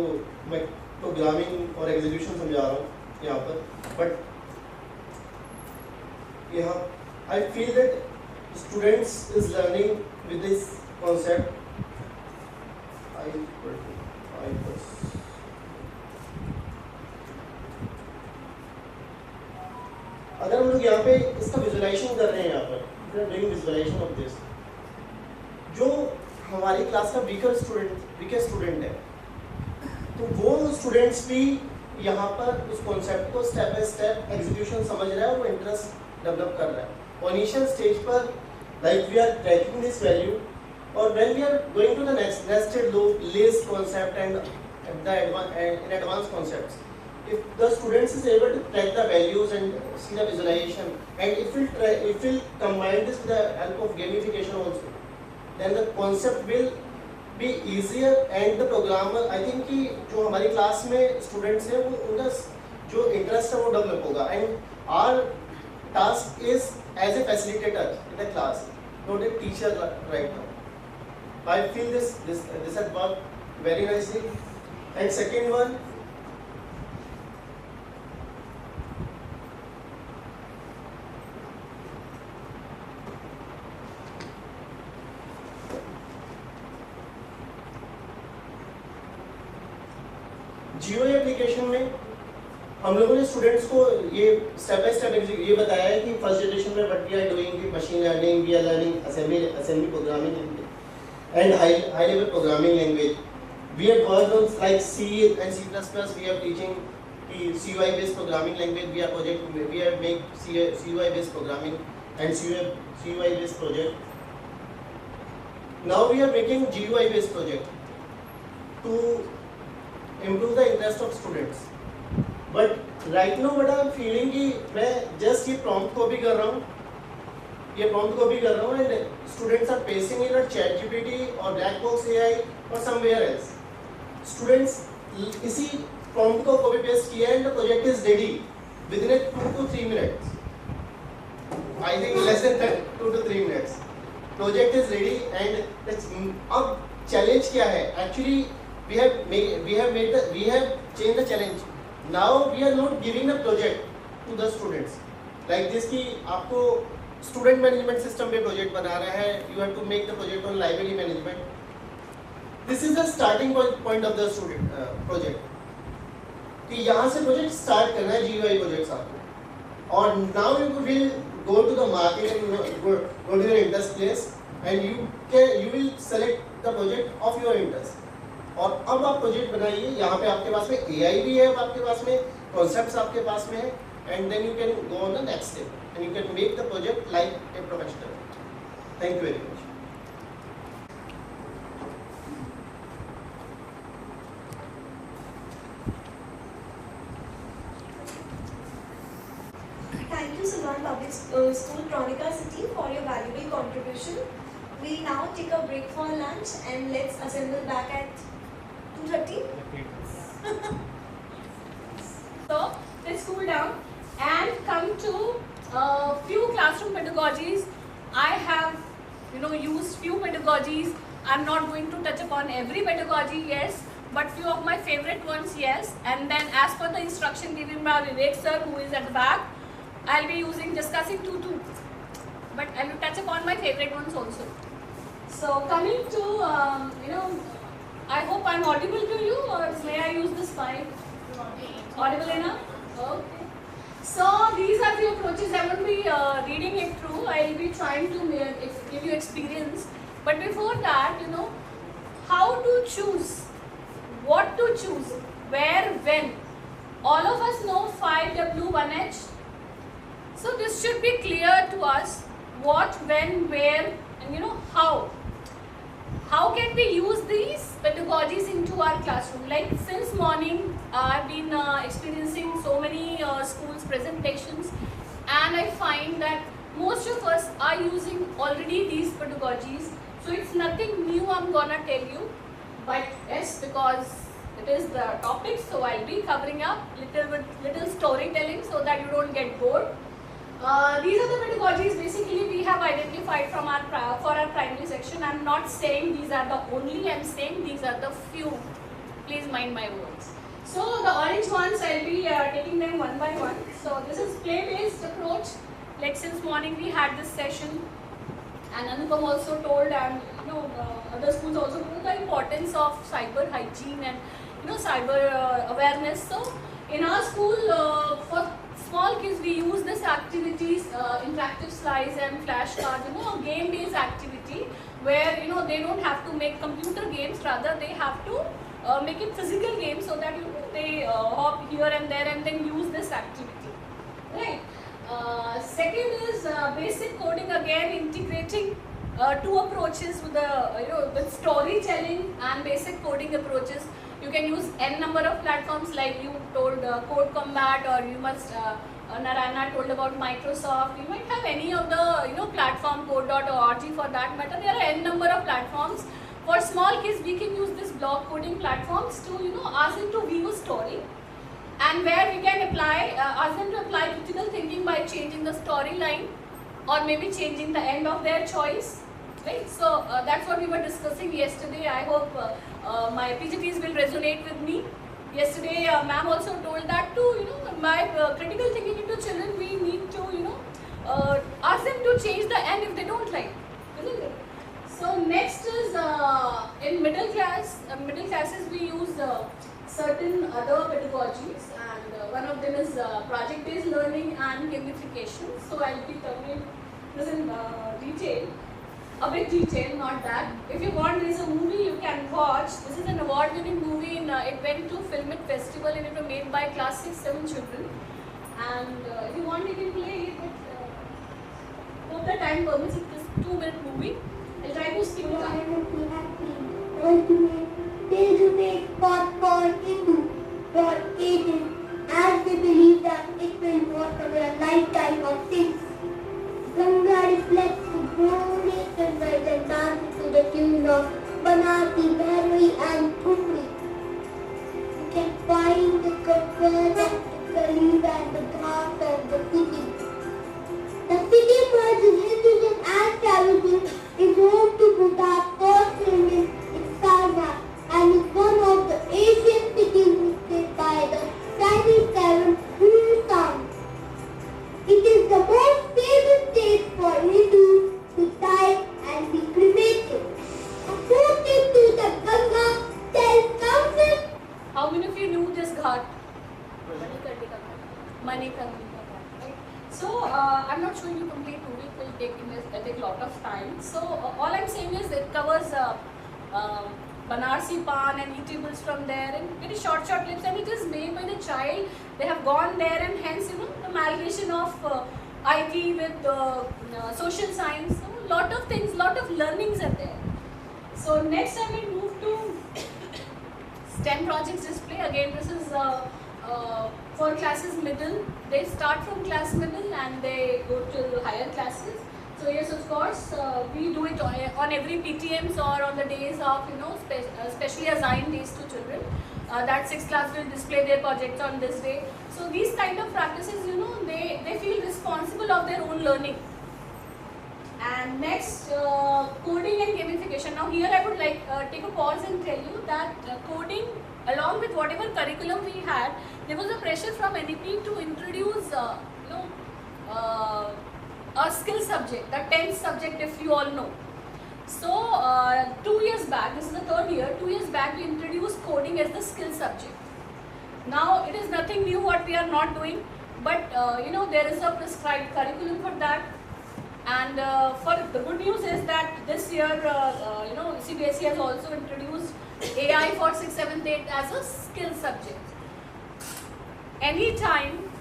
मैं programming और execution समझा रहा हूँ यहाँ पर, but यहाँ I feel that students is learning with this concept I is equal to I plus. अगर हम लोग यहाँ पे इसका विजुअलाइजेशन कर रहे हैं, यहाँ पर डूइंग विजुअलाइजेशन ऑफ दिस, जो हमारी क्लास का वीकर स्टूडेंट है, तो वो स्टूडेंट्स भी यहाँ पर उस कॉन्सेप्ट को स्टेप बाय स्टेप एग्जीक्यूशन समझ रहा है, वो इंटरेस्ट डेवलप कर रहा है। इनिशियल स्टेज पर like we are tracking this value, or when we are going to the nested loop, list concept and in advanced concepts, if the students is able to track the values and see the visualization, and if we'll combine this with the help of gamification also, then the concept will be easier and the programmer, I think कि जो हमारी class में students हैं वो उनका जो interest है वो develop होगा, and our task is as a facilitator in the class, not a teacher right now. I feel this has worked very nicely. And second one, GUI application में हम लोगों ने स्टूडेंट्स को ये स्टेप बाय स्टेप ये बताया है कि फर्स्ट जनरेशन में what we are doing, machine learning, we are learning assembly programming and high level programming language. We have worked on like C and C++. We are teaching the CUI based programming language. We have make CUI based programming and CUI based project. Now we are making GUI based project to improve the interest of students. But right now what I am feeling कि मैं just ये prompt copy कर रहा हूँ, and students are pasting in a ChatGPT or black box AI or somewhere else. Students इसी prompt को copy paste किया and the project is ready within 2 to 3 minutes. I think less than 2 to 3 minutes. Project is ready and अब challenge क्या है? Actually we have changed the challenge. Now we are not giving the project to the students like this कि आपको student management system पे project बना रहा है, you have to make the project on library management. This is the starting point of the student project कि यहाँ से project start करना है GUI projects आपको, और now you will go to the market and go to your interest place and you will select the project of your interest. और अब आप प्रोजेक्ट बनाइए, यहाँ पे आपके पास में AI भी है, आपके पास में कॉन्सेप्ट्स आपके पास में है, and then you can go on the next step and you can make the project like a professional. Thank you very much. Thank you, Salman Public School, Chronica City, for your valuable contribution. We now take a break for lunch and let's assemble back at 2:30. So let's cool down and come to few classroom pedagogies. I have used few pedagogies. I'm not going to touch upon every pedagogy, yes, but few of my favorite ones, yes. And then as per the instruction given by Vivek sir, who is at the back, I'll be discussing two, but I will touch upon my favorite ones also. So coming to I hope I'm audible to you, or may I use this mic? Audible enough? Okay. So these are the approaches. I won't be reading it through. I'll be trying to give you experience. But before that, how to choose, what to choose, where, when. All of us know 5W, 1H. So this should be clear to us. What, when, where, and how. How can we use these pedagogies into our classroom? Like since morning, I've been experiencing so many schools presentations, and I find that most of us are using already these pedagogies. So it's nothing new I'm gonna tell you, but yes, because it is the topic, so I'll be covering up little storytelling so that you don't get bored. These are the pedagogies basically we have identified from for our primary section. I'm not saying these are the only, I'm saying these are the few. Please mind my words. So the orange ones, I'll be taking them one by one. So this is play-based approach. Like since morning we had this session, and Anupam also told, and other schools also told the importance of cyber hygiene and cyber awareness. So in our school, for small kids, we use this activities, interactive slides and flashcards, game-based activity, where they don't have to make computer games, rather they have to make it physical games so that they hop here and there and then use this activity, right? Second is basic coding, again integrating two approaches with the with storytelling and basic coding approaches. You can use n number of platforms, like you told Code Combat, or you must Narayana told about Microsoft. You might have any of the platform, code.org for that matter. There are n number of platforms. For small kids, we can use this block coding platforms to ask them to view a story, and where we can apply ask them to apply critical thinking by changing the storyline or maybe changing the end of their choice, right? So that's what we were discussing yesterday. I hope my PGTs will resonate with me. Yesterday, ma'am also told that to by critical thinking into children, we need to ask them to change the end if they don't like, isn't it? So next is in middle classes we use certain other pedagogies, and one of them is project-based learning and gamification. So I'll be covering this in detail, a bit detail, not that. If you want, there is a movie you can watch. This is an award-winning movie. It went to Film It Festival, and it was made by class 6-7 children. And if you want, you can play it. But hope the time permits. It is 2-minute movie. I'll try to skip it up. They to make popcorn into for ages, as they believe that it will work over a lifetime of things. Ganga reflects the glorious sunrise and dances to the tune of Banati, Bharwi and Thumri. You can find the comfort of the Khalid and the heart of the city. The city merges Hinduism and Taoism, is home to Buddha's first pyramid in Sarnath, and is one of the ancient cities visited by the Chinese caravan Hindustan. It is the most favorite place for Hindus to die and be cremated. According to the Ganga self-confidence. How many of you knew this ghat? Manikarnika ghat, right? So I'm not showing you complete movie. It will take a lot of time. So all I'm saying is it covers Banarsi pan and eatables from there, and very short clips, and it is made by the child. They have gone there, and hence the amalgamation of IT with social science. So lot of things, lot of learnings are there. So next I will move to STEM projects display. Again, this is for classes middle. They start from class middle and they go to higher classes. So yes, of course, we do it on every PTMs or on the days of specially assigned days to children. That 6th class will display their projects on this day. So these kind of practices, they feel responsible of their own learning. And next, coding and gamification. Now here I would like take a pause and tell you that coding, along with whatever curriculum we had, there was a pressure from NEP to introduce a skill subject, the 10th subject, if you all know. So 2 years back, this is the 3rd year, 2 years back we introduced coding as the skill subject. Now it is nothing new what we are not doing, but there is a prescribed curriculum for that. And for the good news is that this year CBSE has also introduced AI for 6th, 7th, 8th as a skill subject. Anytime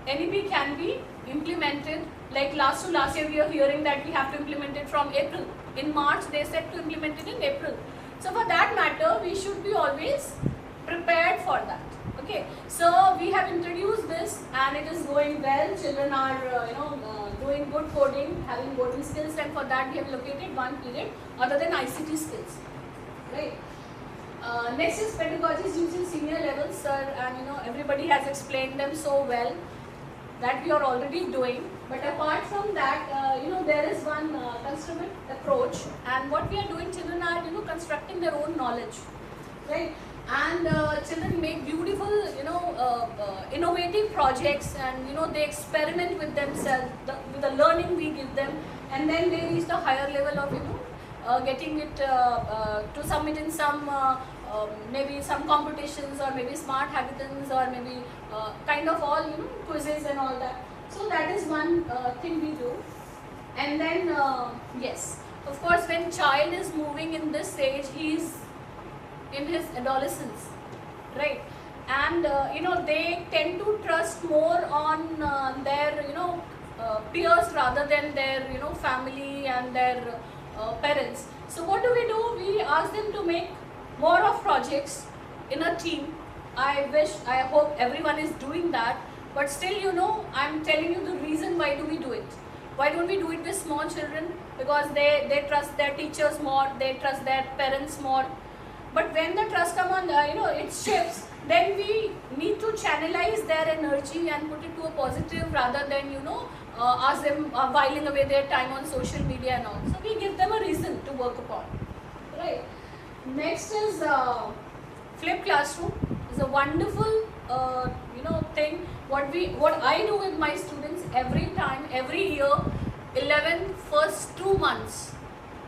NEP can be implemented, like last year we are hearing that we have to implement it from April. In March they said to implement it in April. So for that matter, we should be always prepared for that. Okay, so we have introduced this and it is going well. Children are doing good coding, having coding skills, and for that we have located one period other than ICT skills, right? Next is pedagogies using senior levels, sir, and everybody has explained them so well that we are already doing. But apart from that, there is one constructive approach, and what we are doing, children are constructing their own knowledge, right? And children make beautiful innovative projects, and they experiment with themselves, with the learning we give them, and then they reach the higher level of getting it to submit in some maybe some competitions, or maybe smart hackathons, or maybe kind of all quizzes and all that. So that is one thing we do. And then yes, Of course, when child is moving in this age, he's in his adolescence, right? And they tend to trust more on their peers rather than their family and their parents. So what do? We ask them to make more of projects in a team. I hope everyone is doing that, but still I'm telling you the reason why do we do it. Why don't we do it with small children? Because they trust their teachers more, they trust their parents more. But when the trust comes on, it shifts, then we need to channelize their energy and put it to a positive rather than, ask them whiling away their time on social media and all. So we give them a reason to work upon, right? Next is flipped classroom. It's a wonderful, thing. What I do with my students every year, 11 first 2 months.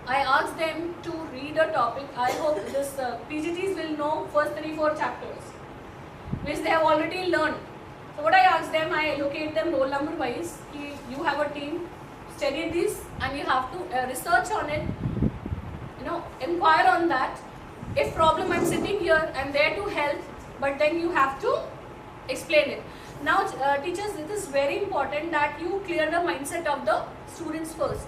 I ask them to read a topic. I hope this PGTs will know first 3-4 chapters, which they have already learned. So what I ask them, I allocate them roll number wise. You have a team, study this, and you have to research on it. Inquire on that. If problem, I'm sitting here, I'm there to help, but then you have to explain it. Now, teachers, it is very important that you clear the mindset of the students first.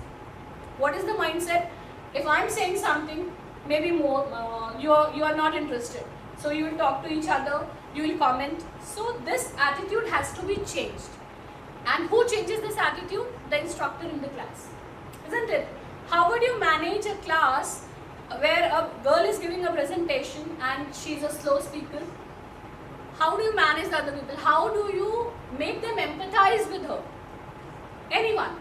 What is the mindset? If I'm saying something, maybe more, you are not interested. So you will talk to each other, you will comment. So this attitude has to be changed. And who changes this attitude? The instructor in the class, isn't it? How would you manage a class where a girl is giving a presentation and she's a slow speaker? How do you manage the other people? How do you make them empathize with her? Anyone?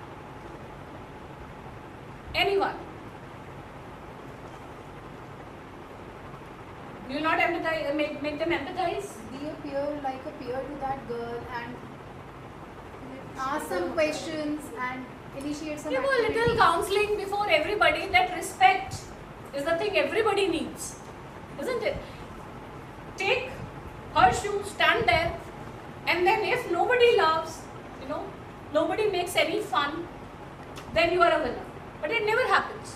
You will not empathize, make them empathize? Be a peer, like a peer to that girl, and ask some questions and initiate some Give a little counseling before everybody. That respect is the thing everybody needs, isn't it? Take her shoe, stand there, and then if nobody laughs, nobody makes any fun, then you are a winner. But it never happens,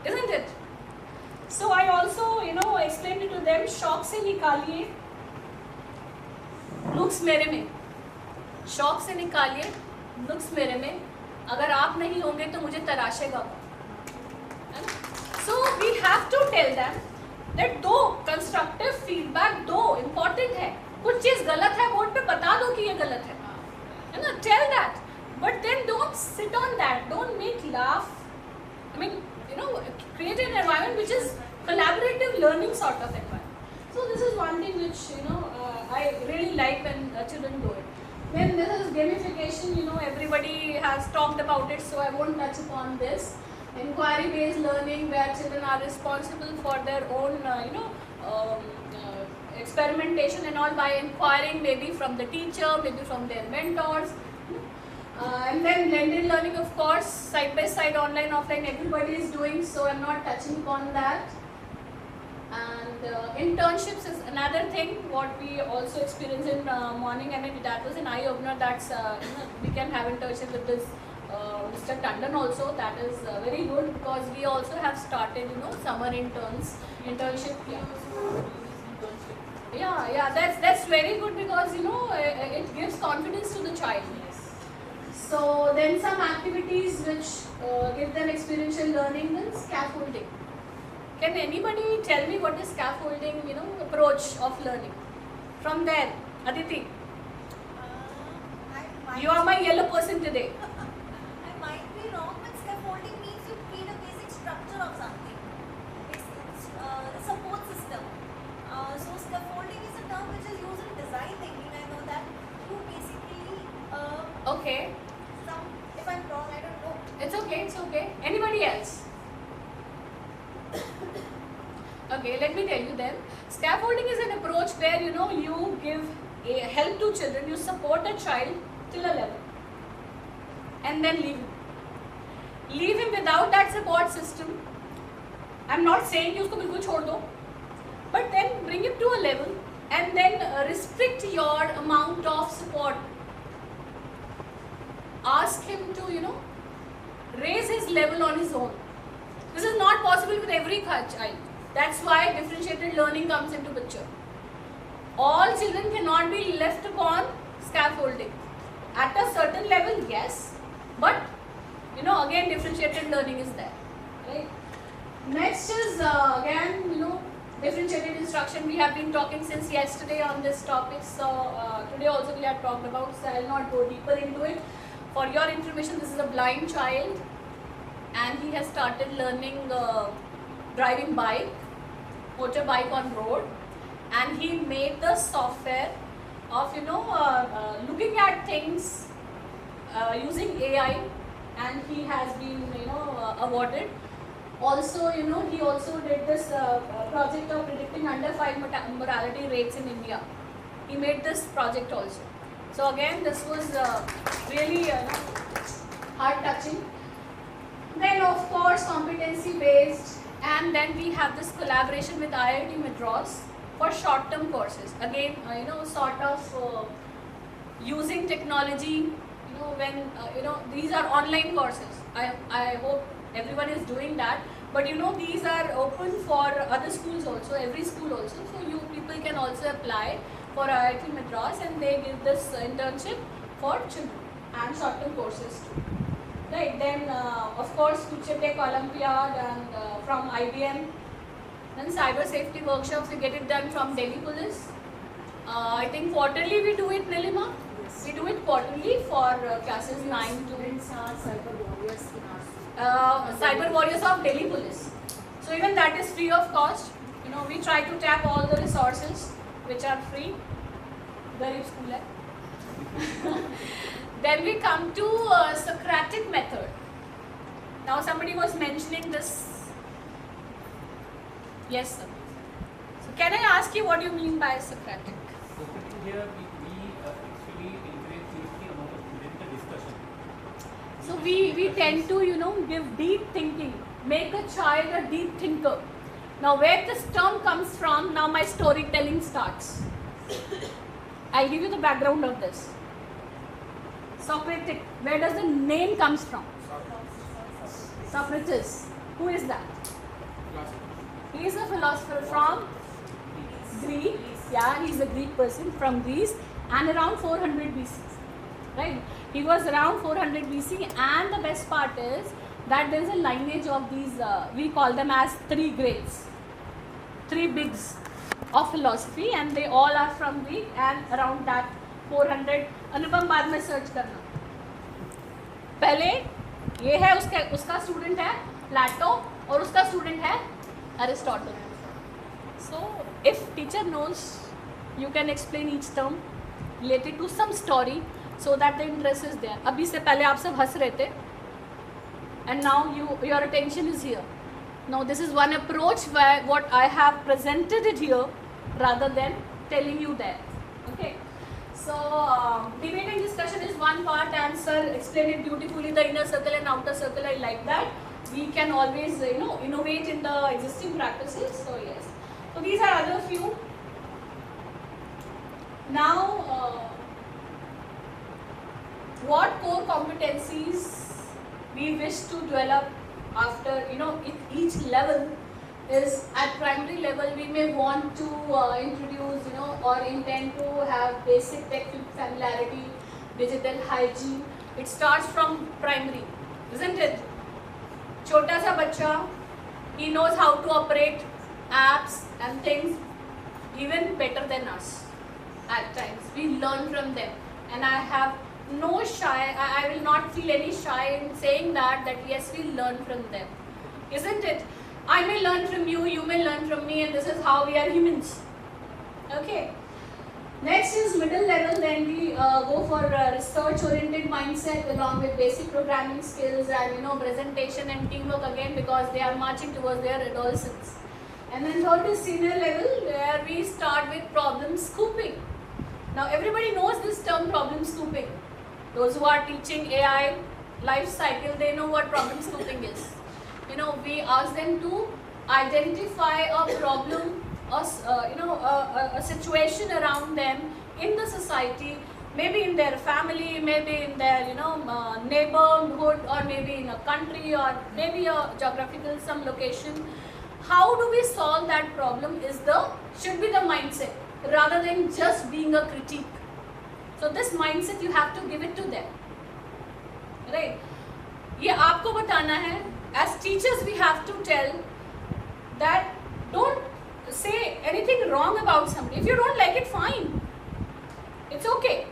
isn't it? So I also, explained it to them. शौक से निकालिए नुक्स मेरे में, शौक से निकालिए नुक्स मेरे में, अगर आप नहीं होंगे तो मुझे तराशेगा. So we have to tell them that दो constructive feedback दो important है. कुछ चीज़ गलत है बोर्ड पे बता दो कि ये गलत है ना, tell that. But then don't sit on that. Don't make laugh. Create an environment which is collaborative learning sort of environment. So this is one thing which I really like when children do it. Then this is gamification. Everybody has talked about it, so I won't touch upon this. Inquiry-based learning, where children are responsible for their own, experimentation and all by inquiring maybe from the teacher, maybe from their mentors. And then blended learning, of course, side by side, online, offline, everybody is doing, so I'm not touching upon that. And internships is another thing what we also experience in morning, and that was an eye-opener. That's we can have internship with this Mr. Tandon also. That is very good because we also have started summer internship. Yeah, that's very good because it gives confidence to the child. So then some activities which give them experiential learning, then scaffolding. Can anybody tell me what is scaffolding, approach of learning? From there, Aditi. You are my yellow person today. I might be wrong, but scaffolding means you create a basic structure of something. It's a support system. So scaffolding is a term which is used in design thinking. I know that. You basically okay. If I'm wrong, I don't know. It's okay. Anybody else? Okay, let me tell you then. Scaffolding is an approach where you give help to children, you support a child till a level, and then leave him. Leave him without that support system. I'm not saying you usko bilkul chhod do, but then bring him to a level and then restrict your amount of support. Ask him to raise his level on his own. This is not possible with every child. That's why differentiated learning comes into picture. All children cannot be left upon scaffolding. At a certain level, yes, but again differentiated learning is there, right? Next is again differentiated instruction. We have been talking since yesterday on this topic, so today also we have talked about, so I will not go deeper into it. For your information, this is a blind child and he has started learning driving motorbike on road, and he made the software of looking at things using AI, and he has been awarded. Also, he also did this project of predicting under 5 mortality rates in India. He made this project also. So again, this was really heart touching. Then of course competency based, and then we have this collaboration with IIT Madras for short term courses. Again, sort of using technology, when these are online courses. I hope everyone is doing that, but these are open for other schools also, every school also, so you people can also apply for IIT Madras, and they give this internship for children and short term courses too. Right, then of course Future Tech Olympiad and from IBM. Then cyber safety workshops, we get it done from Delhi Police. I think quarterly we do it, Nilima? Yes. We do it quarterly for classes 9 to... cyber warriors in our cyber warriors of Delhi Police. So even that is free of cost. We try to tap all the resources which are free. Garib school hai. Then we come to Socratic method. Now somebody was mentioning this. Yes, sir. So can I ask you what you mean by Socratic? Socratic here we actually encourage the amount of student discussion. So we tend to give deep thinking, make a child a deep thinker. Now where this term comes from, now my storytelling starts. I'll give you the background of this. Socratic, where does the name comes from? Socrates. Who is that? He is a philosopher from Greece. Yeah, he is a Greek person from Greece, and around 400 BC. Right? He was around 400 BC, and the best part is that there is a lineage of these, we call them as 3 greats, 3 bigs of philosophy, and they all are from Greek, and around that 400. अनुपम बाद में search करना. पहले ये है उसका student है प्लेटो और उसका स्टूडेंट है Aristotle. So if teacher knows, you can explain each term related to some story so that the interest is there. अभी से पहले आप सब हंस रहे थे, and now your attention is here. Now this is one approach where what I have presented it here rather than telling you there. Okay. So debate and discussion is one part, and sir explained it beautifully, the inner circle and outer circle. I like that. We can always innovate in the existing practices. So yes. So these are other few. Now what core competencies we wish to develop after each level is at primary level we may want to introduce or intend to have basic tech familiarity, digital hygiene. It starts from primary, isn't it? Chota sa bacha, he knows how to operate apps and things even better than us. At times we learn from them, and I have no shy, I will not feel any shy in saying that yes, we learn from them, isn't it? I may learn from you, you may learn from me, and this is how we are humans. Okay. Next is middle level, then we go for research oriented mindset along with basic programming skills and presentation and teamwork again, because they are marching towards their adolescence. And then third is senior level, where we start with problem scooping. Now everybody knows this term, problem scooping. Those who are teaching AI life cycle, they know what problem scooping is. We ask them to identify a problem or a situation around them in the society maybe in their family, maybe in their neighborhood, or maybe in a country, or maybe a geographical some location. How do we solve that problem should be the mindset rather than just being a critique. So this mindset you have to give it to them, right? ये आपको बताना है. As teachers we have to tell that don't say anything wrong about somebody. If you don't like it, fine. It's okay.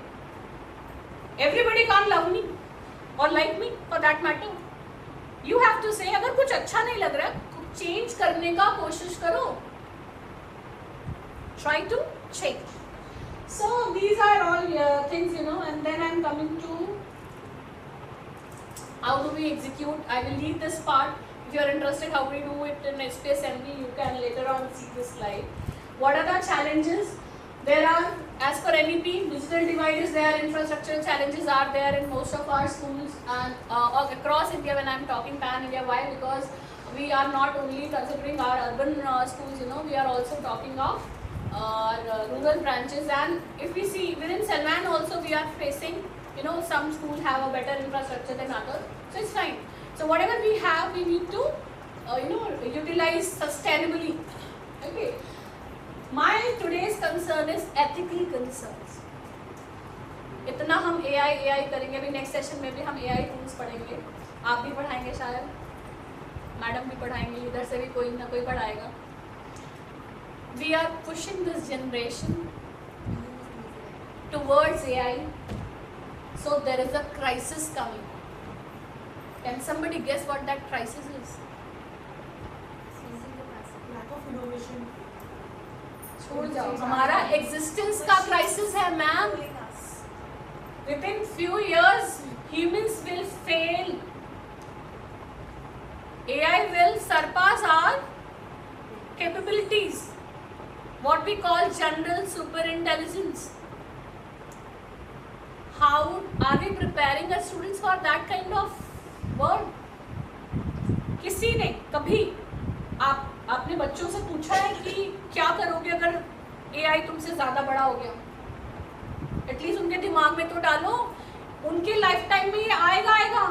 Everybody can't love me or like me for that matter. You have to say अगर कुछ अच्छा नहीं लग रहा change करने का कोशिश करो. Try to change. So these are all things, and then I'm coming to how do we execute. I will leave this part. If you are interested how we do it in SPSMB, you can later on see this slide. What are the challenges? There are, as per NEP, digital divide is there, infrastructural challenges are there in most of our schools and across India. When I'm talking pan-India, why? Because we are not only considering our urban schools, we are also talking of rural branches, and if we see within Selvan also we are facing, some schools have a better infrastructure than others, so it's fine. So whatever we have, we need to utilize sustainably. Okay. My today's concern is ethical concerns. इतना हम AI करेंगे, अभी next session में भी हम AI tools पढ़ेंगे, आप भी पढ़ाएंगे शायद, मैडम भी पढ़ाएंगे, इधर से भी कोई ना कोई पढ़ाएगा. We are pushing this generation towards AI, so there is a crisis coming. Can somebody guess what that crisis is? Lack of innovation. छोड़ जाओ, हमारा existence का crisis है ma'am. Within few years, humans will fail. AI will surpass our capabilities. What we call general super intelligence. How are we preparing our students for that kind of world? किसी ने कभी आपने बच्चों से पूछा है कि क्या करोगे अगर AI तुमसे ज़्यादा बड़ा हो गया? एटलीस्ट उनके दिमाग में तो डालो, उनके लाइफ टाइम में ये आएगा.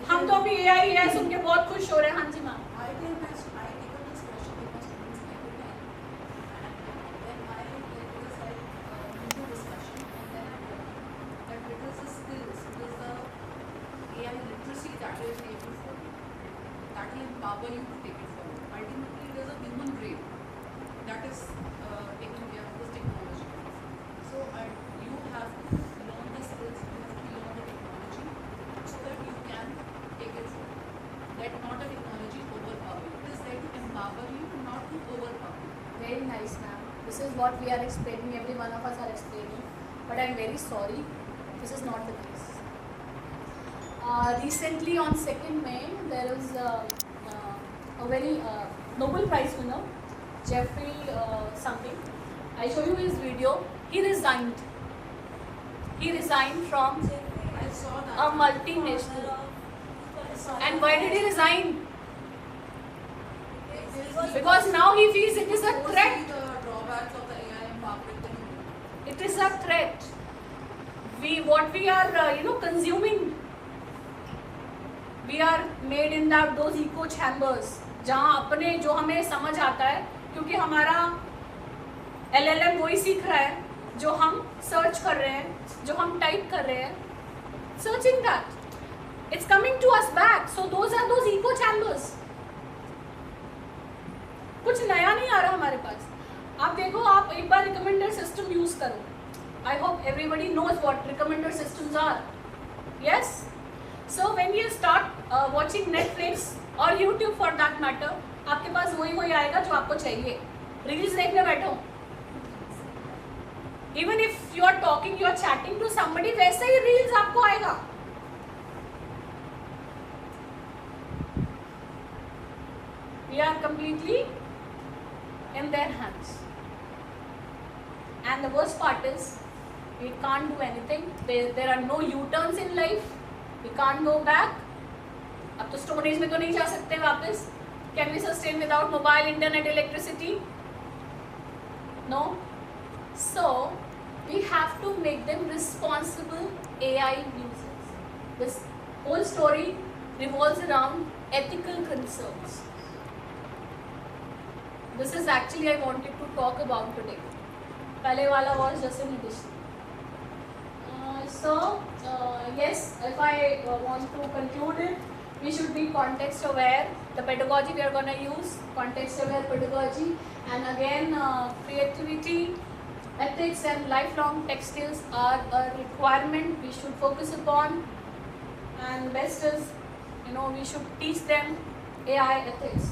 हम तो अभी AI सुन के बहुत खुश हो रहे हैं. हाँ जी ma'am. Empower you to take it forward. Ultimately, it is a human brain that is taking care of this technology. So you have to learn the skills, you have to learn the technology so that you can take it forward. Let not the technology overpower you. It is there to empower you, not to overpower you. Very nice, ma'am. This is what we are explaining. Every one of us are explaining. But I'm very sorry, this is not the case. Recently on 2nd May, there is a very Nobel Prize winner, Jeffrey something. I show you his video. He resigned. He resigned from a multinational. And why did he resign? Because now he feels it is a threat. It is a threat. What we are consuming. We are made in those echo chambers. जहाँ अपने जो हमें समझ आता है, क्योंकि हमारा LLM वही सीख रहा है जो हम सर्च कर रहे हैं, जो हम टाइप कर रहे हैं. Searching that, it's coming to us back. So those are those echo chambers. कुछ नया नहीं आ रहा हमारे पास. आप देखो, आप एक बार recommender system use करो. I hope everybody knows what recommender systems are. Yes. So when you start watching Netflix or YouTube for that matter, आपके पास वही आएगा जो आपको चाहिए. Reels देखने बैठो. Even if you are talking, you are chatting to somebody, वैसे ही reels आपको आएगा. We are completely in their hands. And the worst part is, we can't do anything. There are no U-turns in life. We can't go back. अब तो Stone Age में तो नहीं जा सकते वापस. Can we sustain without mobile, internet, electricity? No. So we have to make them responsible AI users. This whole story revolves around ethical concerns. This is actually I wanted to talk about today. Pehle wala was just an addition. Yes, if I want to conclude it, we should be context aware. The pedagogy we are going to use, context aware pedagogy, and again creativity, ethics and lifelong tech skills are a requirement we should focus upon, and best is, we should teach them AI ethics.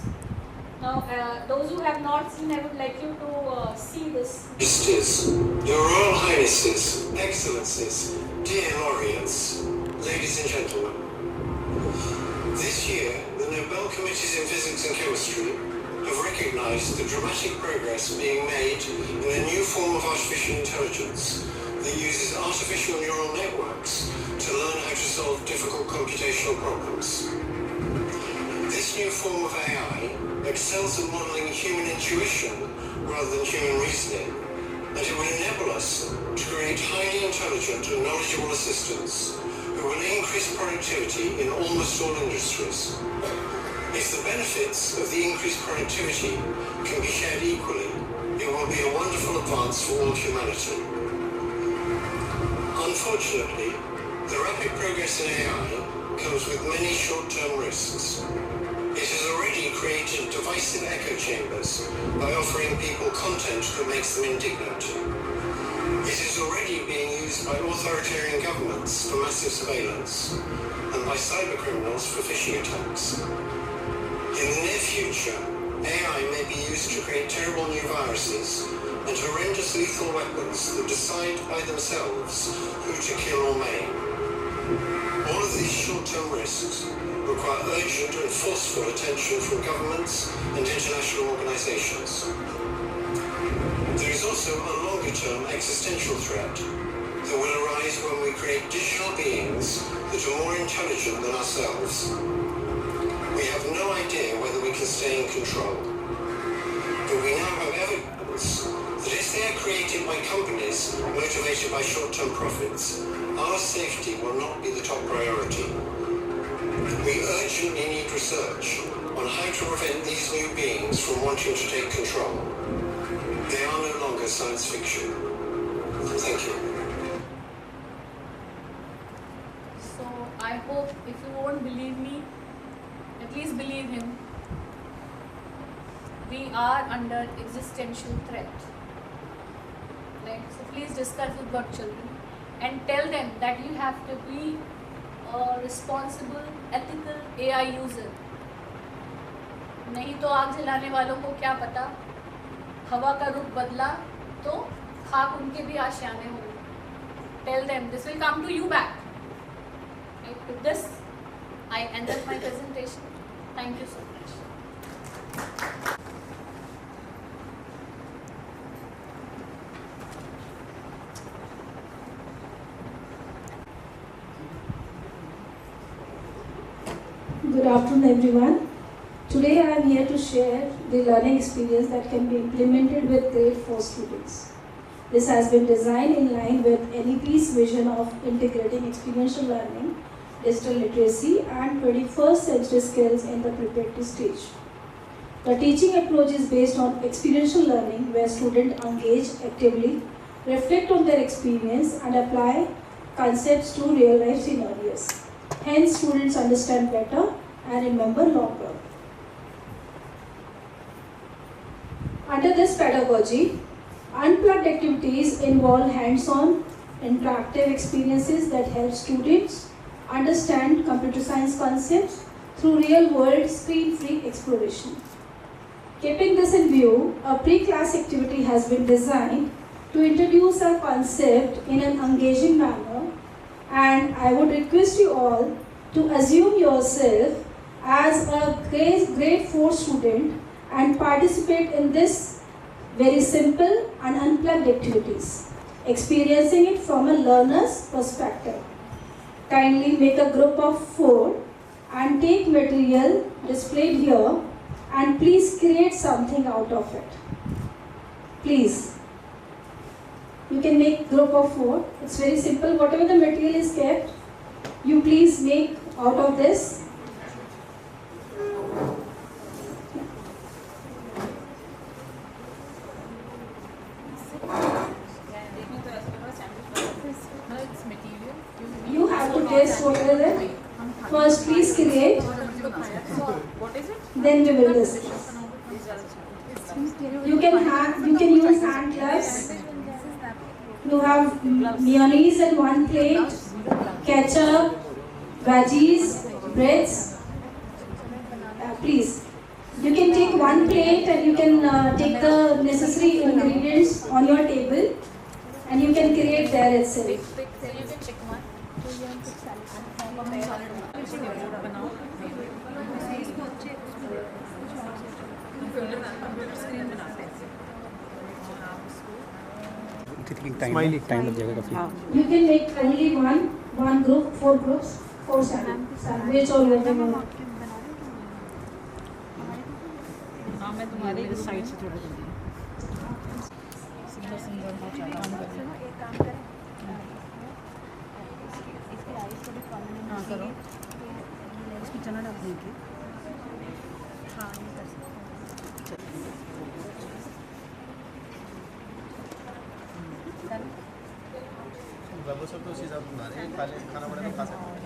Now, those who have not seen, I would like you to see this. Majesties, Your Royal Highnesses, Excellencies, dear laureates, ladies and gentlemen. This year, the Nobel Committees in Physics and Chemistry have recognized the dramatic progress being made in a new form of artificial intelligence that uses artificial neural networks to learn how to solve difficult computational problems. This new form of AI excels at modeling human intuition rather than human reasoning, and it will enable us to create highly intelligent and knowledgeable assistants who will increase productivity in almost all industries. If the benefits of the increased productivity can be shared equally, it will be a wonderful advance for all humanity. Unfortunately, the rapid progress in AI comes with many short-term risks. It has already created divisive echo chambers by offering people content that makes them indignant. It is already being used by authoritarian governments for massive surveillance and by cybercriminals for phishing attacks. In the near future, AI may be used to create terrible new viruses and horrendous lethal weapons that decide by themselves who to kill or maim. All of these short-term risks require urgent and forceful attention from governments and international organizations. There is also a longer-term existential threat that will arise when we create digital beings that are more intelligent than ourselves. We have no idea whether we can stay in control, but we now have evidence that if they are created by companies motivated by short-term profits, our safety will not be the top priority. We urgently need research on how to prevent these new beings from wanting to take control. They are no longer science fiction. Thank you. So I hope if you won't believe me, at least believe him. We are under existential threat. Right? So please discuss with your children and tell them that you have to be a responsible, ethical AI user. नहीं तो आग जलाने वालों को क्या पता, हवा का रुख बदला तो खाक उनके भी आशियाने होंगे. Tell them this will come to you back. Right? With this, I end up my presentation. Thank you so much. Good afternoon, everyone. Today I am here to share the learning experience that can be implemented with grade 4 students. This has been designed in line with NEP's vision of integrating experiential learning, digital literacy, and 21st century skills in the preparatory stage. The teaching approach is based on experiential learning, where students engage actively, reflect on their experience, and apply concepts to real-life scenarios. Hence, students understand better and remember longer. Under this pedagogy, unplugged activities involve hands-on, interactive experiences that help students understand computer science concepts through real-world screen-free exploration. Keeping this in view, a pre-class activity has been designed to introduce a concept in an engaging manner, and I would request you all to assume yourself as a grade 4 student and participate in this very simple and unplugged activities, experiencing it from a learner's perspective. Kindly make a group of 4 and take material displayed here and please create something out of it. Please. You can make group of 4. It's very simple. Whatever the material is kept, you please make out of this. You have to guess what is it. First, please create. Then we will discuss. You can use hand gloves. You have mayonnaise in one plate, ketchup, veggies, breads. Please, you can take one plate and you can take the necessary ingredients on your table, and you can create there itself. Smiley time लग जाएगा काफी. You can make only one group, 4 groups, 4 sandwich or whatever. मैं तुम्हारे इस side से थोड़ा जल्दी single हो जाएगा. हाँ करो. इसकी चना डाल देंगे. हाँ ये कर सकते. बाबू सब तो उसी हिसाब से बना रहे हैं. खाना बड़ा तो खा सकते हैं.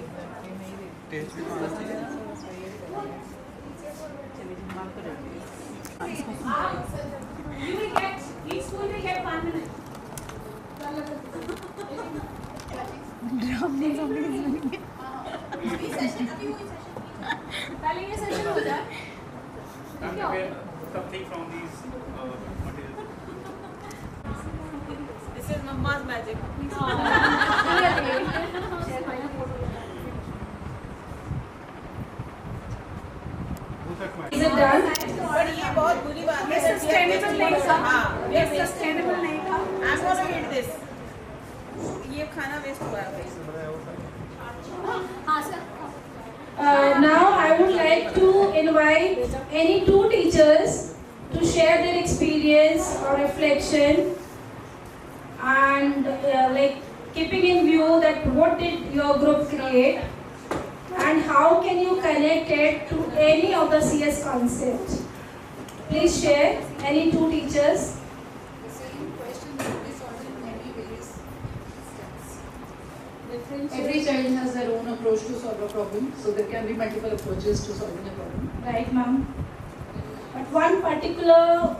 टेस्ट भी होना चाहिए. You will get, each school will get 1 minute. पहले ये सेशन हो जाए. Something from these materials. This is Mama's magic. Is it done? But ये बहुत बुरी बात है. Sustainable नहीं था. हाँ, ये sustainable नहीं था. I'm gonna eat this. ये खाना वेस्ट हुआ है. हाँ sir. Now I would like to invite any 2 teachers to share their experience or reflection, and like keeping in view that what did your group create and how can you connect it to any of the CS concept. Please share, any 2 teachers. Every child has their own approach to solve a problem, so there can be multiple approaches to solving a problem. Right, ma'am. But one particular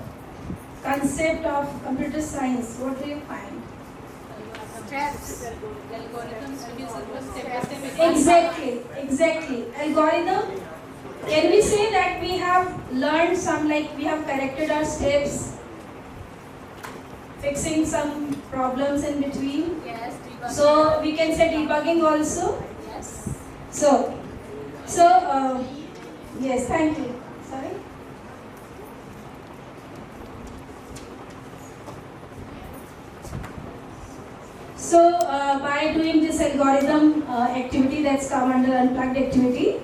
concept of computer science, what do you find? Steps. Algorithms. Exactly. Algorithm. Can we say that we have learned some, like we have corrected our steps, fixing some problems in between? Yes. So we can say debugging also. Yes. So yes, thank you. Sorry. So by doing this algorithm activity that's come under unplugged activity,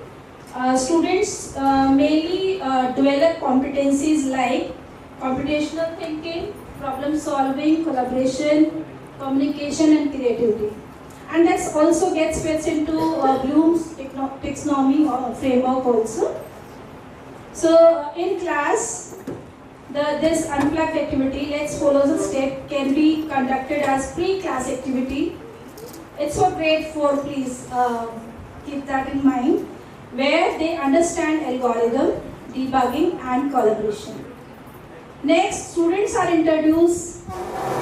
students mainly develop competencies like computational thinking, problem solving, collaboration, communication and creativity. And that also gets fits into Bloom's taxonomy or framework also. So in class, this unplugged activity, let's follow the step, can be conducted as pre-class activity. It's for grade 4, please keep that in mind, where they understand algorithm, debugging and collaboration. Next, students are introduced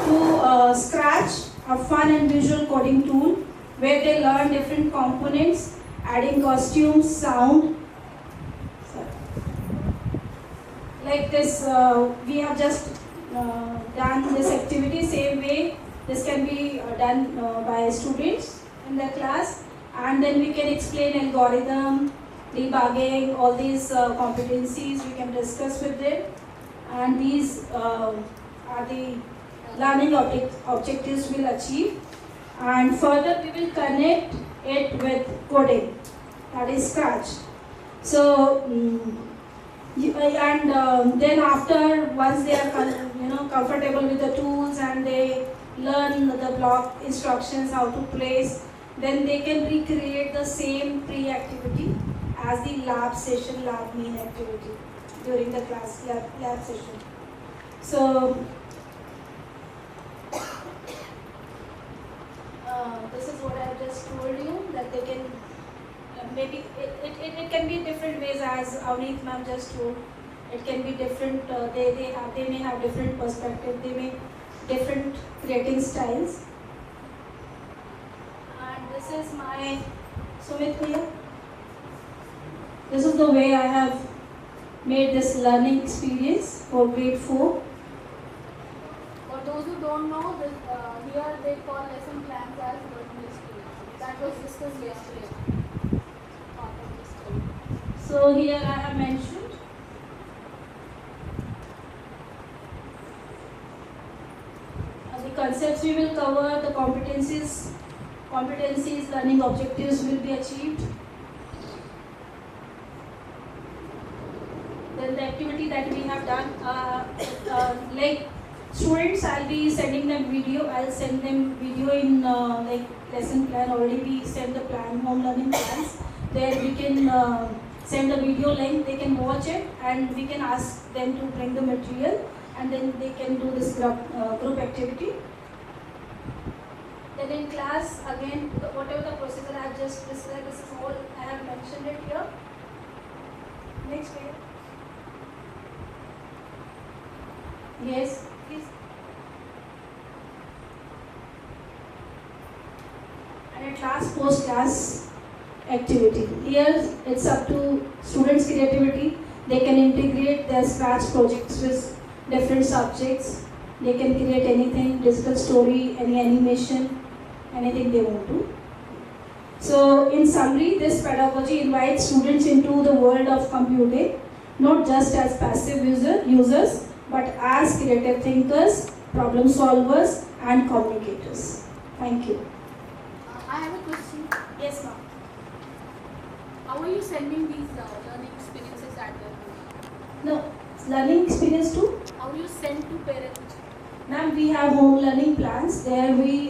to Scratch, a fun and visual coding tool, where they learn different components, adding costumes, sound. Like this, we have just done this activity, same way this can be done by students in the class, and then we can explain algorithm, debugging, all these competencies we can discuss with them, and these are the learning objectives we'll achieve. And further we will connect it with coding, that is Scratch. So then after, once they are comfortable with the tools and they learn the block instructions, how to place. Then they can recreate the same pre-activity as the lab session, lab main activity during the class lab session. So this is what I just told you, that they can maybe it can be different ways, as Avneet ma'am just told. It can be different. They may have different perspective. They may different creating styles. And this is my Sumit here. This is the way I have made this learning experience for grade 4. For those who don't know, this, here they call lesson plans as learning experience. That was discussed yesterday. So here I have mentioned the concepts we will cover, the competencies, learning objectives will be achieved. Then the activity that we have done, like students, I'll be sending them video. I'll send them video in like lesson plan. Already we send the plan, home learning plans. There we can send a video link. They can watch it, and we can ask them to bring the material, and then they can do this group activity. Then in class, again, whatever the procedure I have just described, this is all I have mentioned it here. Next page. Yes, please. And at last, post-class activity. Here, it's up to students' creativity. They can integrate their scratch projects with different subjects. They can create anything, digital story, any animation, anything they want to. So, in summary, this pedagogy invites students into the world of computing, not just as passive users, but as creative thinkers, problem solvers, and communicators. Thank you. I have a question. Yes, ma'am. How are you sending these learning experiences at their home? No, learning experience too. How you send to parents? Ma'am, we have home learning plans. There we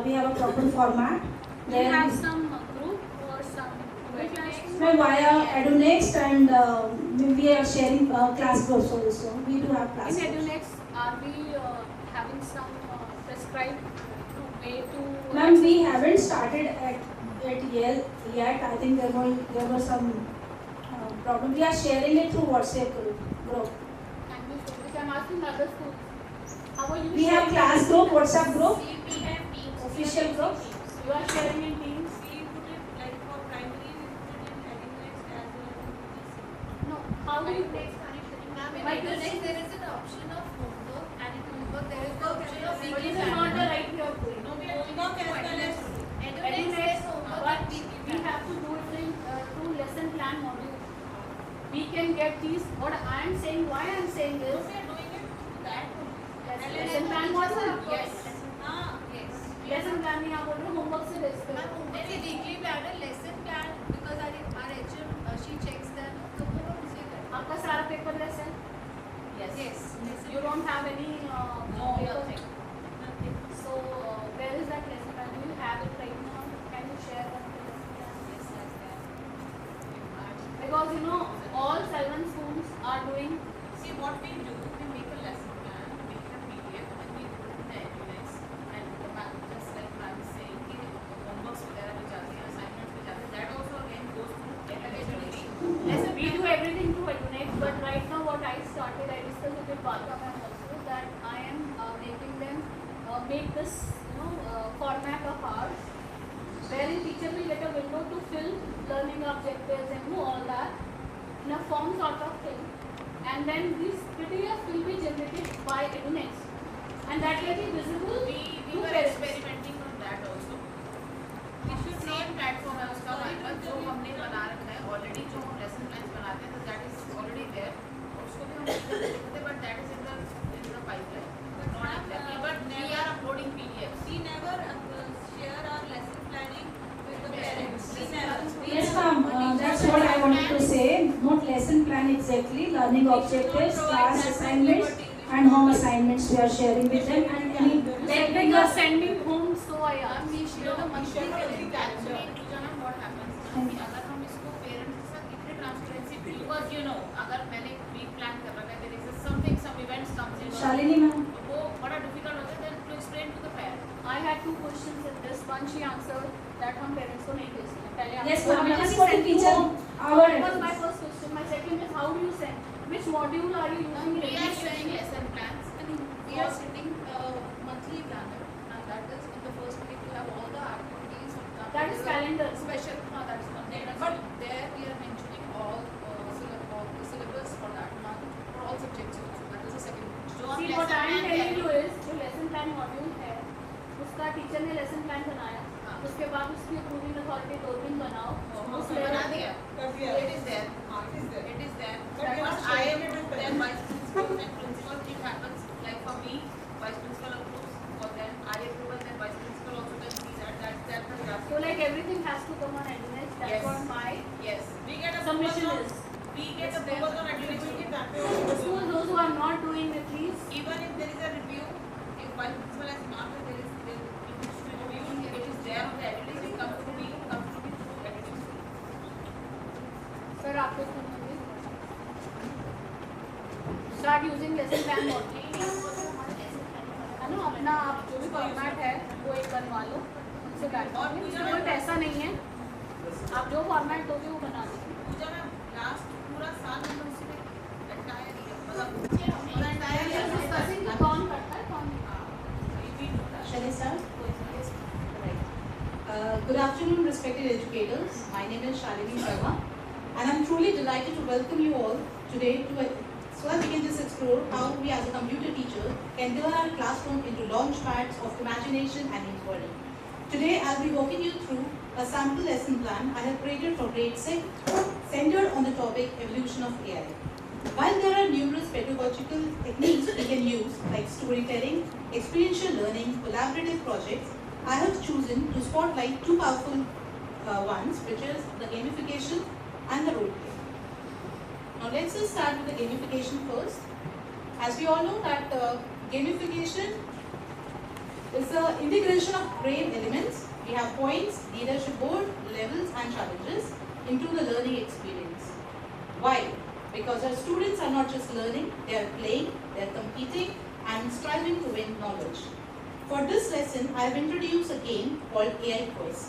we have a proper format. Do you have some group or some website? Ma'am, via EduNext, and we are sharing class groups also. We do have class In groups. EduNext, are we having some prescribed way to... Ma'am, we haven't started at yet. I think there were some problem. We are sharing it through WhatsApp group. Thank you so much. I'm asking other schools. How are you We have class group, WhatsApp group, teams. official group. You are sharing in teams? We put it like for primary, we put it in EduNext as well as No. How do you... Ma'am, in EduNext there is an option of homework, and in homework there is the option of But weekly this is not the right way of doing. No, we are homework as well as EduNext EduNext, is homework but and weekly we have to do it in through lesson plan module. We can get these. What I am saying, why I am saying this. We are doing it that lesson plan module. Yes. Yes. Lesson plan में आप बोल रहे हो homework से discuss. Maybe weekly planner, lesson plan, because our HM she checks that. तो वो लोग उसे करते हैं. आपका सारा paperless है? Yes. You don't have any No, nothing. So where is that lesson plan? Do you have it right now? Can you share that lesson plan? Yes, yes, yes. Because you know all 7 schools are doing. See what we do, we make a lesson plan, make a PDF, and we put it in the EduNext. And just like I was saying, कि homeworks वगैरह भी जाते हैं, assignments भी जाते हैं. That also again goes to EduNext. Lesson we do everything to EduNext, but right now what I started, I discussed with Balka ma'am also that I am making them make this format of ours, wherein teacher will get a window to fill learning objectives and do all that in a form sort of thing, and then these PDFs will be generated by EduNext, and that will be visible We to were parents. experimenting on that also. We should same platform है उसका हमारा जो हमने बना रखा है already जो हम lesson plans बनाते हैं तो that is already there. और उसको भी हम देखते हैं but that is in the pipeline. Not exactly, but we are uploading PDFs. We never share our lesson planning with the parents. We never. Yes, ma'am. That's what I wanted to say. Not lesson plan exactly. Learning objectives, class assignments, and home assignments we are sharing with them, and any you are sending home, so I am the monthly calendar. Actually, what happens? अगर हम इसको parents के साथ इतने transparency because you know अगर मैंने pre-plan कर रखा है there is something some events comes in Shalini ma'am वो बड़ा difficult होता है then to explain to the parent. I had 2 questions in this. One she answered that हम parents को नहीं भेज सकते. पहले Yes, आपको ma'am. हमें Just for the send teacher, home. our That was my first question. My second is how do you send? Which module are you using? We are sharing lesson plans and we are sending monthly planner and that is in the first week you have all the activities. That is calendar. Special, that is one. But there we are mentioning all the syllabus for that month for all subjects. That is the second. See, what I am telling you is जो lesson plan module है उसका teacher ने lesson plan बनाया उसके बाद उसकी approving authority 2 दिन बनाओ बना दिया it is there because I am then vice principal and principal it happens like for me vice principal approves for them I approve and then vice principal also can see that so like everything has to come on NNS that's what my we get a submission is we get a proposal on activity so those who are not doing it please even if there is a review if vice principal has marked that there is review it is there on the activity it comes to me sir आपको start using lesson plan module है ना अपना आप जो भी format है वो एक बनवा लो उनसे बैठ और कोई पैसा नहीं है आप जो फॉर्मेट दोगे वो बना दो पूजा में लास्ट पूरा साल हमने उसी पे एंटायर मतलब एंटायर डिस्कसिंग तो कौन करता है कौन Shall I start? Right. Good afternoon, respected educators. My name is Shalini Sharma, and I'm truly delighted to welcome you all today so that we can just explore how we as a computer teacher can turn our classroom into launch pads of imagination and inquiry. Today, I'll be walking you through a sample lesson plan I have created for grade 6, centered on the topic evolution of AI. While there are numerous pedagogical techniques we can use, like storytelling, experiential learning, collaborative projects, I have chosen to spotlight 2 powerful ones, which is the gamification and the role play. Now let's just start with the gamification first. As we all know that gamification is the integration of brain elements. We have points, leadership board, levels and challenges into the learning experience. Why? Because our students are not just learning, they are playing, they are competing and striving to win knowledge. For this lesson, I have introduced a game called AI Quiz.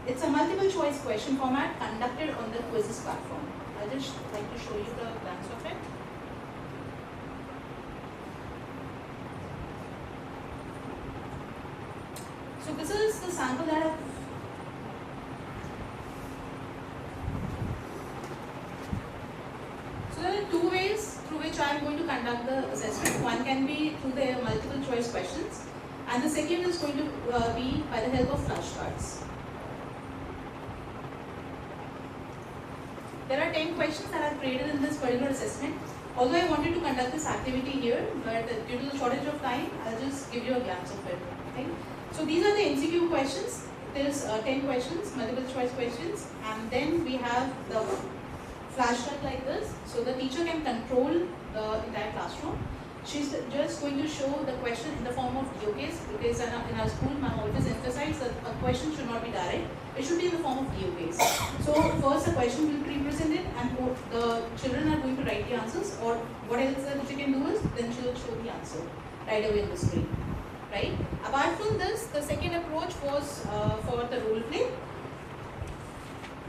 It's a multiple choice question format conducted on the quizzes platform. I'll just like to show you the blanks of it. So this is the sample that I have. So there are 2 ways through which I am going to conduct the assessment. One can be through the multiple choice questions and the second is going to be by the help of flashcards. There are 10 questions that I have created in this particular assessment. Although I wanted to conduct this activity here, but due to the shortage of time, I'll just give you a glance of it. Okay? So these are the MCQ questions. There's 10 questions, multiple choice questions, and then we have the flashcard like this, so the teacher can control the entire classroom. She's just going to show the question in the form of DOKs, because in our school, ma'am always emphasizes that a question should not be direct, it should be in the form of DOKs. So first the question will be presented and the children are going to write the answers, or what else that she can do is, then she will show the answer right away on the screen. Right? Apart from this, the second approach was for the role play.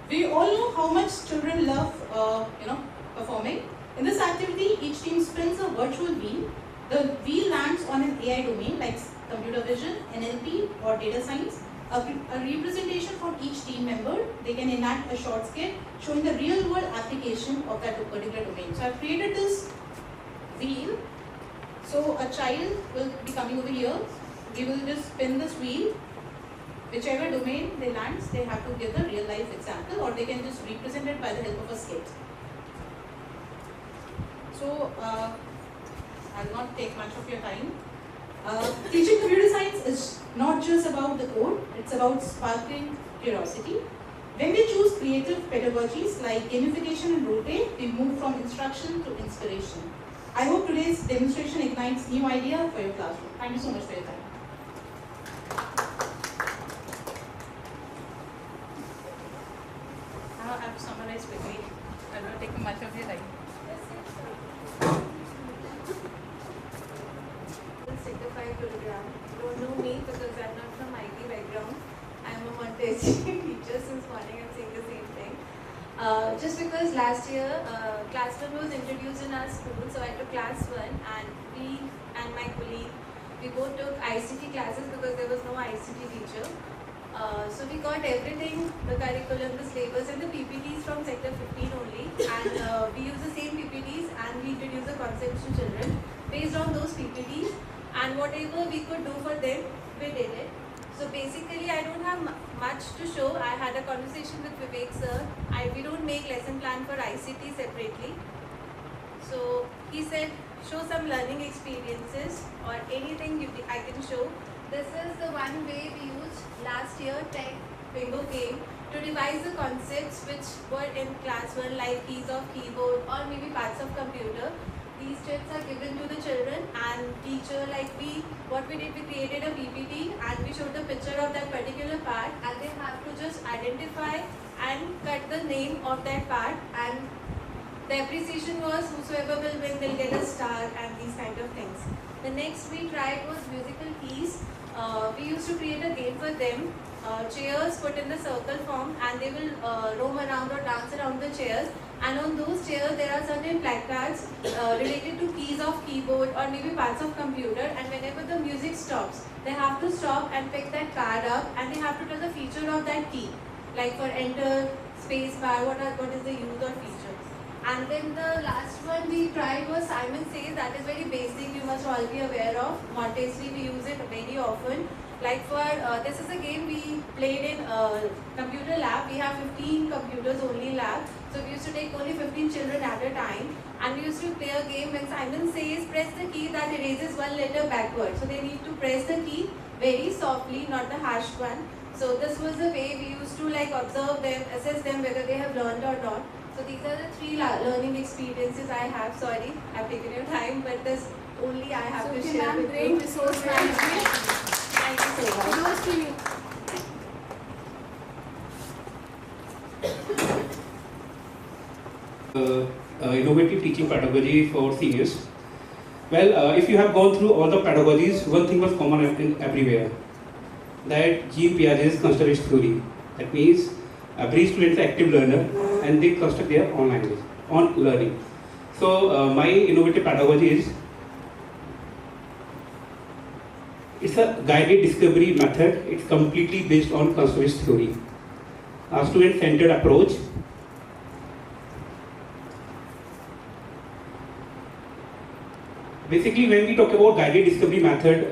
We all know how much children love, performing. In this activity, each team spins a virtual wheel. The wheel lands on an AI domain like computer vision, NLP, or data science. A representation from each team member. They can enact a short skit showing the real-world application of that particular domain. So I've created this wheel. So a child will be coming over here. We will just spin this wheel. Whichever domain they land, they have to give the real life example, or they can just represent it by the help of a skit. So I'll not take much of your time. Teaching computer science is not just about the code, it's about sparking curiosity. When we choose creative pedagogies like gamification and role-play, we move from instruction to inspiration. I hope today's demonstration ignites new idea for your classroom. Thank you so much for your time. ICT teacher since morning. I'm saying the same thing. Just because last year class 1 was introduced in our school, so I took class 1 and we and my colleague, we both took ICT classes because there was no ICT teacher. So we got everything, the curriculum, the syllabus and the PPTs from sector 15 only, and we use the same PPTs and we introduce the concepts to children based on those PPTs, and whatever we could do for them, we did it. So basically I don't have much to show. I had a conversation with Vivek sir. We don't make lesson plan for ICT separately. So he said show some learning experiences or anything I can show. This is the one way we used last year tech bingo game to revise the concepts which were in class 1, like keys of keyboard or maybe parts of computer. These tips are given to the children, and teacher, like what we did, we created a PPT and we showed the picture of that particular part, and they have to just identify and cut the name of that part, and the appreciation was whosoever will win will get a star and these kind of things. The next we tried was musical keys. We used to create a game for them. Chairs put in the circle form and they will roam around or dance around the chairs, and on those chairs there are certain placards related to keys of keyboard or maybe parts of computer, and whenever the music stops they have to stop and pick that card up and they have to tell the feature of that key, like for enter, space bar, what is the use or feature. And then the last one we tried was Simon Says. That is very basic, you must all be aware of. Montessori, we use it very often. Like for, this is a game we played in computer lab. We have 15 computers only lab. So we used to take only 15 children at a time. And we used to play a game when Simon says, press the key that erases one letter backward. So they need to press the key very softly, not the harsh one. So this was the way we used to like observe them, assess them whether they have learned or not. So these are the 3 learning experiences I have. Sorry, I've taken your time, but this only I have to share with you. Great resource management. Thank you so much. Kudos to you. Innovative teaching pedagogy for seniors. Well, if you have gone through all the pedagogies, one thing was common in everywhere. That Jean Piaget's constructivist theory. That means every student is an active learner and they construct their own language, on learning. So my innovative pedagogy is, it's a guided discovery method. It's completely based on constructivist theory. A student-centered approach. Basically, when we talk about guided discovery method,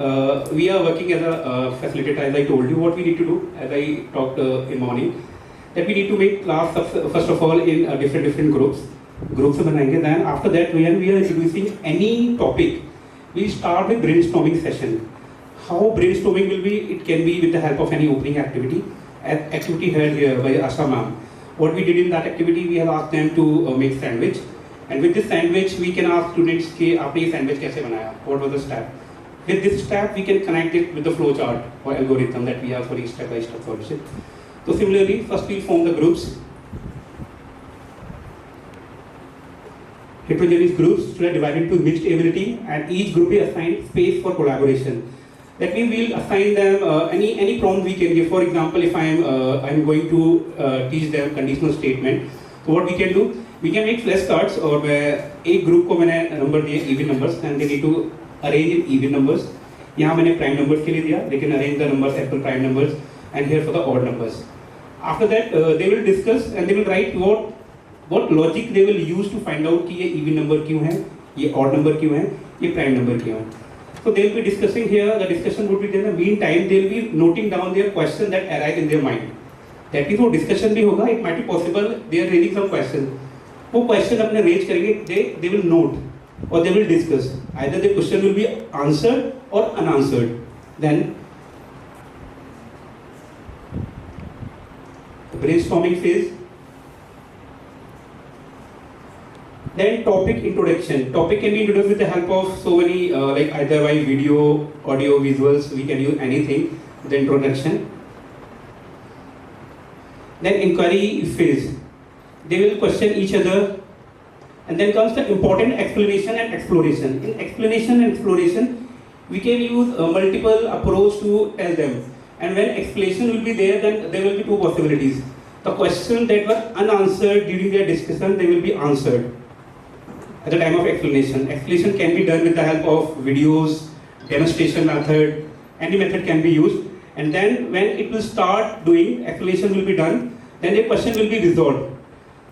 we are working as a facilitator, as I told you. What we need to do, as I talked in morning, that we need to make class first of all in different groups. Then after that, when we are introducing any topic, we start with brainstorming session. How brainstorming will be? It can be with the help of any opening activity. Activity held here by Asha ma'am. What we did in that activity, we have asked them to make sandwich. And with this sandwich, we can ask students, कि आपने ये sandwich कैसे बनाया? What was the step? With this step, we can connect it with the flow chart or algorithm that we have for each step-by-step solution. So similarly, first we form the groups. Heterogeneous groups which are divided into mixed ability, and each group is assigned space for collaboration. That means we will assign them any prompt we can give. For example, if I'm going to teach them conditional statement, so what we can do, we can make flashcards or where एक group को मैंने number दिए even numbers and they need to arrange in even numbers. यहाँ मैंने prime numbers के लिए दिया, they can arrange the numbers as per prime numbers, and here for the odd numbers. After that, they will discuss and they will write what logic they will use to find out कि ये even number क्यों है, ये odd number क्यों है, ये prime number क्यों है. So they will be discussing here. The discussion would be there. In the meantime, they will be noting down their question that arise in their mind. That is, वो discussion भी होगा. It might be possible they are raising some question. वो question अपने raise करेंगे. They will note or they will discuss. Either the question will be answered or unanswered. Then brainstorming phase. Then topic introduction. Topic can be introduced with the help of so many like either by video, audio, visuals. We can use anything. The introduction. Then inquiry phase. They will question each other, and then comes the important explanation and exploration. In explanation and exploration, we can use a multiple approach to tell them. And when explanation will be there, then there will be two possibilities. The questions that were unanswered during their discussion, they will be answered at the time of explanation. Explanation can be done with the help of videos, demonstration method, any method can be used. And then when it will start doing, explanation will be done, then the question will be resolved.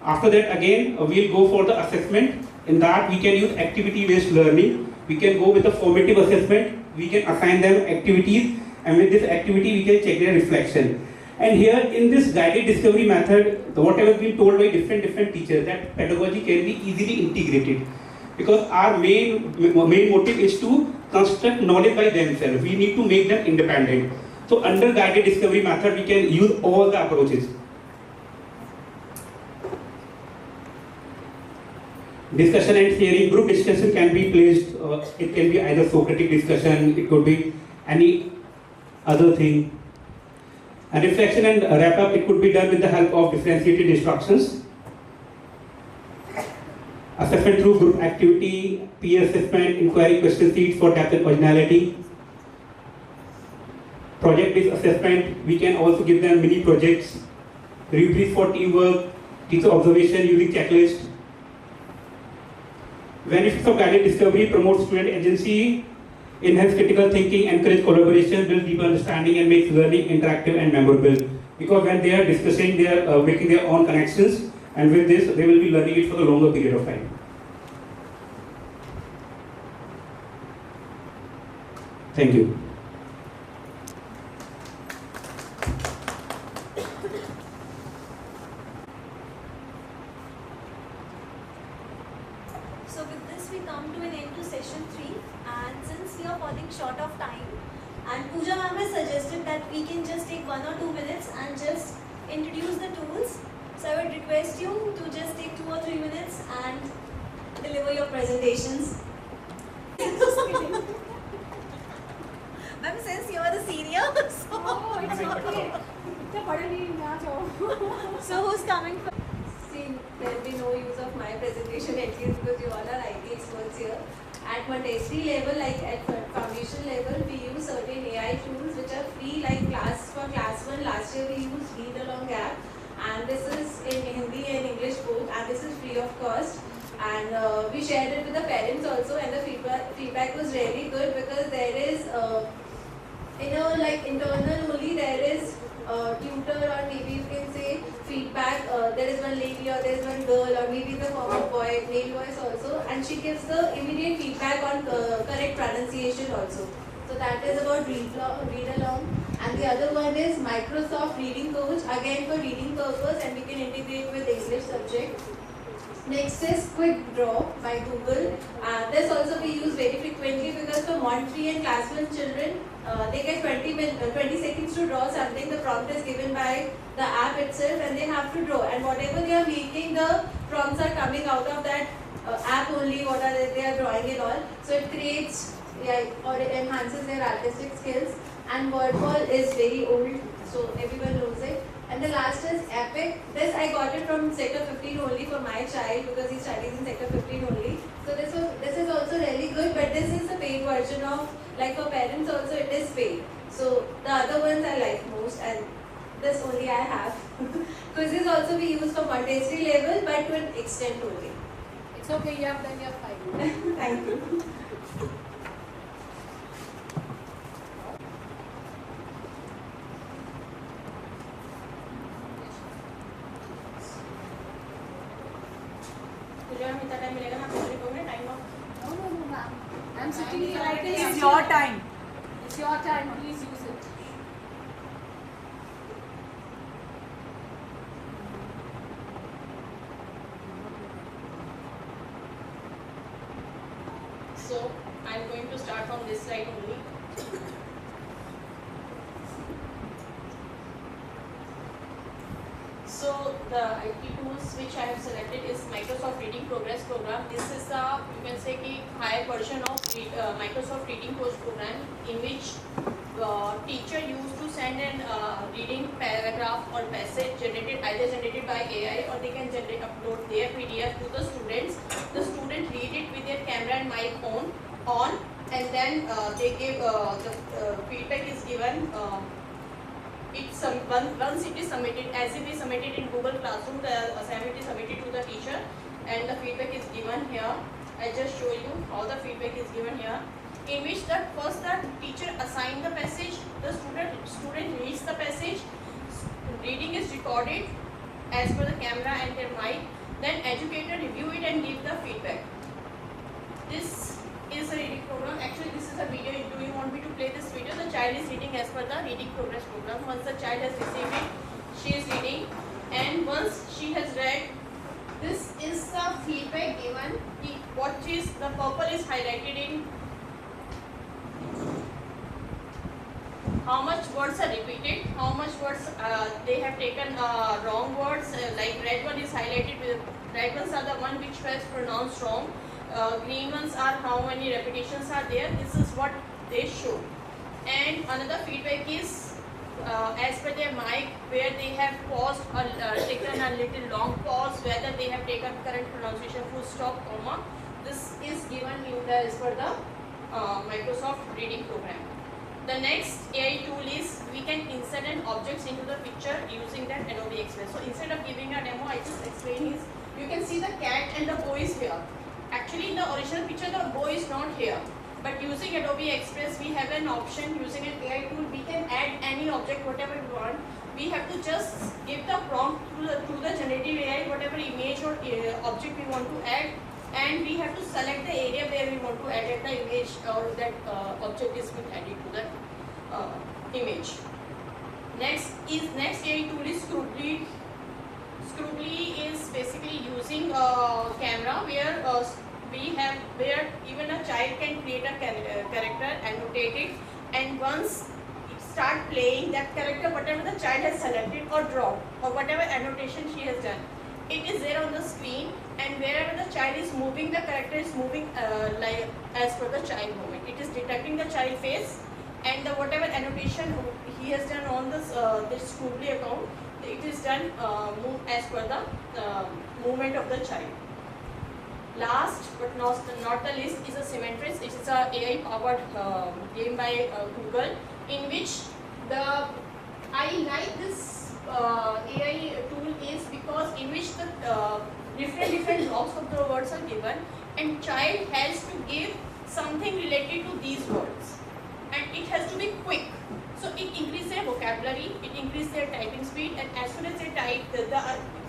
After that again, we'll go for the assessment. In that we can use activity-based learning. We can go with a formative assessment. We can assign them activities, and with this activity we can check their reflection. And here in this guided discovery method, whatever has been told by different teachers, that pedagogy can be easily integrated. Because our main motive is to construct knowledge by themselves. We need to make them independent. So under guided discovery method, we can use all the approaches. Discussion and sharing, group discussion can be placed, it can be either Socratic discussion, it could be any other thing. And reflection and wrap up, it could be done with the help of differentiated instructions. Assessment through group activity, peer assessment, inquiry question sheets for depth and originality. Project-based assessment, we can also give them mini projects. Rubrics for teamwork, teacher observation using checklist. Benefits of guided discovery: promote student agency, enhance critical thinking, encourage collaboration, build deeper understanding, and makes learning interactive and memorable. Because when they are discussing, they are making their own connections, and with this, they will be learning it for a longer period of time. Thank you. So with this we come to an end to session 3, and since we are falling short of time, and Pooja ma'am has suggested that we can just take 1 or 2 minutes and just introduce the tools. So I would request you to just take 2 or 3 minutes and deliver your presentations. Ma'am, since you are the senior, so it's okay. So who's coming first? See, there will be no use of my presentation at least because you all are IT experts here. At Montessori level, like at foundation level, we use certain AI tools which are free, like for class 1 last year we used Read Along app, and this is in Hindi and English both, and this is free of cost. And we shared it with the parents also, and the feedback was really good because there is like internal only there is tutor, or maybe you can say feedback. There is one lady or there is one girl or maybe the form of boy, male voice also, and she gives the immediate feedback on correct pronunciation also. So that is about read along. And the other one is Microsoft Reading Coach, again for reading purpose, and we can integrate with English subject. Next is Quick Draw by Google. This also we use very frequently because for Mont 3 and Class 1 children, they get 20 seconds to draw something. The prompt is given by the app itself and they have to draw. And whatever they are making, the prompts are coming out of that app only, what are they are drawing and all. So it creates, or it enhances their artistic skills. And Wordball is very old, so everyone knows it. And the last is Epic. This I got it from Sector 15 only for my child because he studies in Sector 15 only. So this is also really good, but this is the paid version of, like for parents also it is paid. So the other ones I like most, and this only I have. Quizzes also we use for Montessori level, but to an extent only. It's okay, you have done your fine. Thank you. No, ma'am. I'm sitting here. It's your time. It's your time. Please use it. So I'm going to start from this slide only. So the IT tools which I have selected is Microsoft Reading Progress program. This is a, you can say, higher version of Microsoft Reading Course program, in which teacher used to send an reading paragraph or passage either generated by AI, or they can upload their PDF to the students. The student read it with their camera and mic on, and then they give the feedback is given once it is submitted, as it is submitted in Google Classroom, the assignment is submitted to the teacher and the feedback is given here. I just show you how the feedback is given here, in which first the teacher assigns the passage, the student reads the passage, reading is recorded as per the camera and their mic, then educator review it and give the feedback. This is a reading program. Actually, this is a video. Do you want me to play this video? The child is reading as per the reading progress program. Once the child has received it, she is reading, and once she has read, this is the feedback given. What is the purple is highlighted in how much words are repeated, how much words they have taken wrong words. Like red one is highlighted with red ones are the one which was pronounced wrong. Green ones are how many repetitions are there. This is what they show. And another feedback is as per their mic, where they have paused or taken a little long pause, whether they have taken correct pronunciation, full stop, comma. This is given in the as per the Microsoft reading program. The next AI tool is we can insert an objects into the picture using that Adobe Express. So instead of giving a demo, I just explain is you can see the cat and the boy is here. Actually, in the original picture, the boy is not here. But using Adobe Express, we have an option using an AI tool. We can add any object, whatever we want. We have to just give the prompt to the generative AI, whatever image or object we want to add, and we have to select the area where we want to edit the image or that object is being added to the image. Next AI tool is Scrutely. Scrutely is basically using a camera where even a child can create a character, annotate it, and once it start playing that character, whatever the child has selected or drawn or whatever annotation she has done, it is there on the screen, and wherever the child is moving, the character is moving like as per the child movement. It is detecting the child face, and whatever annotation he has done on this Scrutely account, it is done as per the movement of the child. Last but not the least is a Symmetris. It is a AI powered game by Google, in which I like this AI tool is because in which the different blocks of the words are given, and child has to give something related to these words, and it has to be quick. So it increases their vocabulary, it increases their typing speed, and as soon as they type, the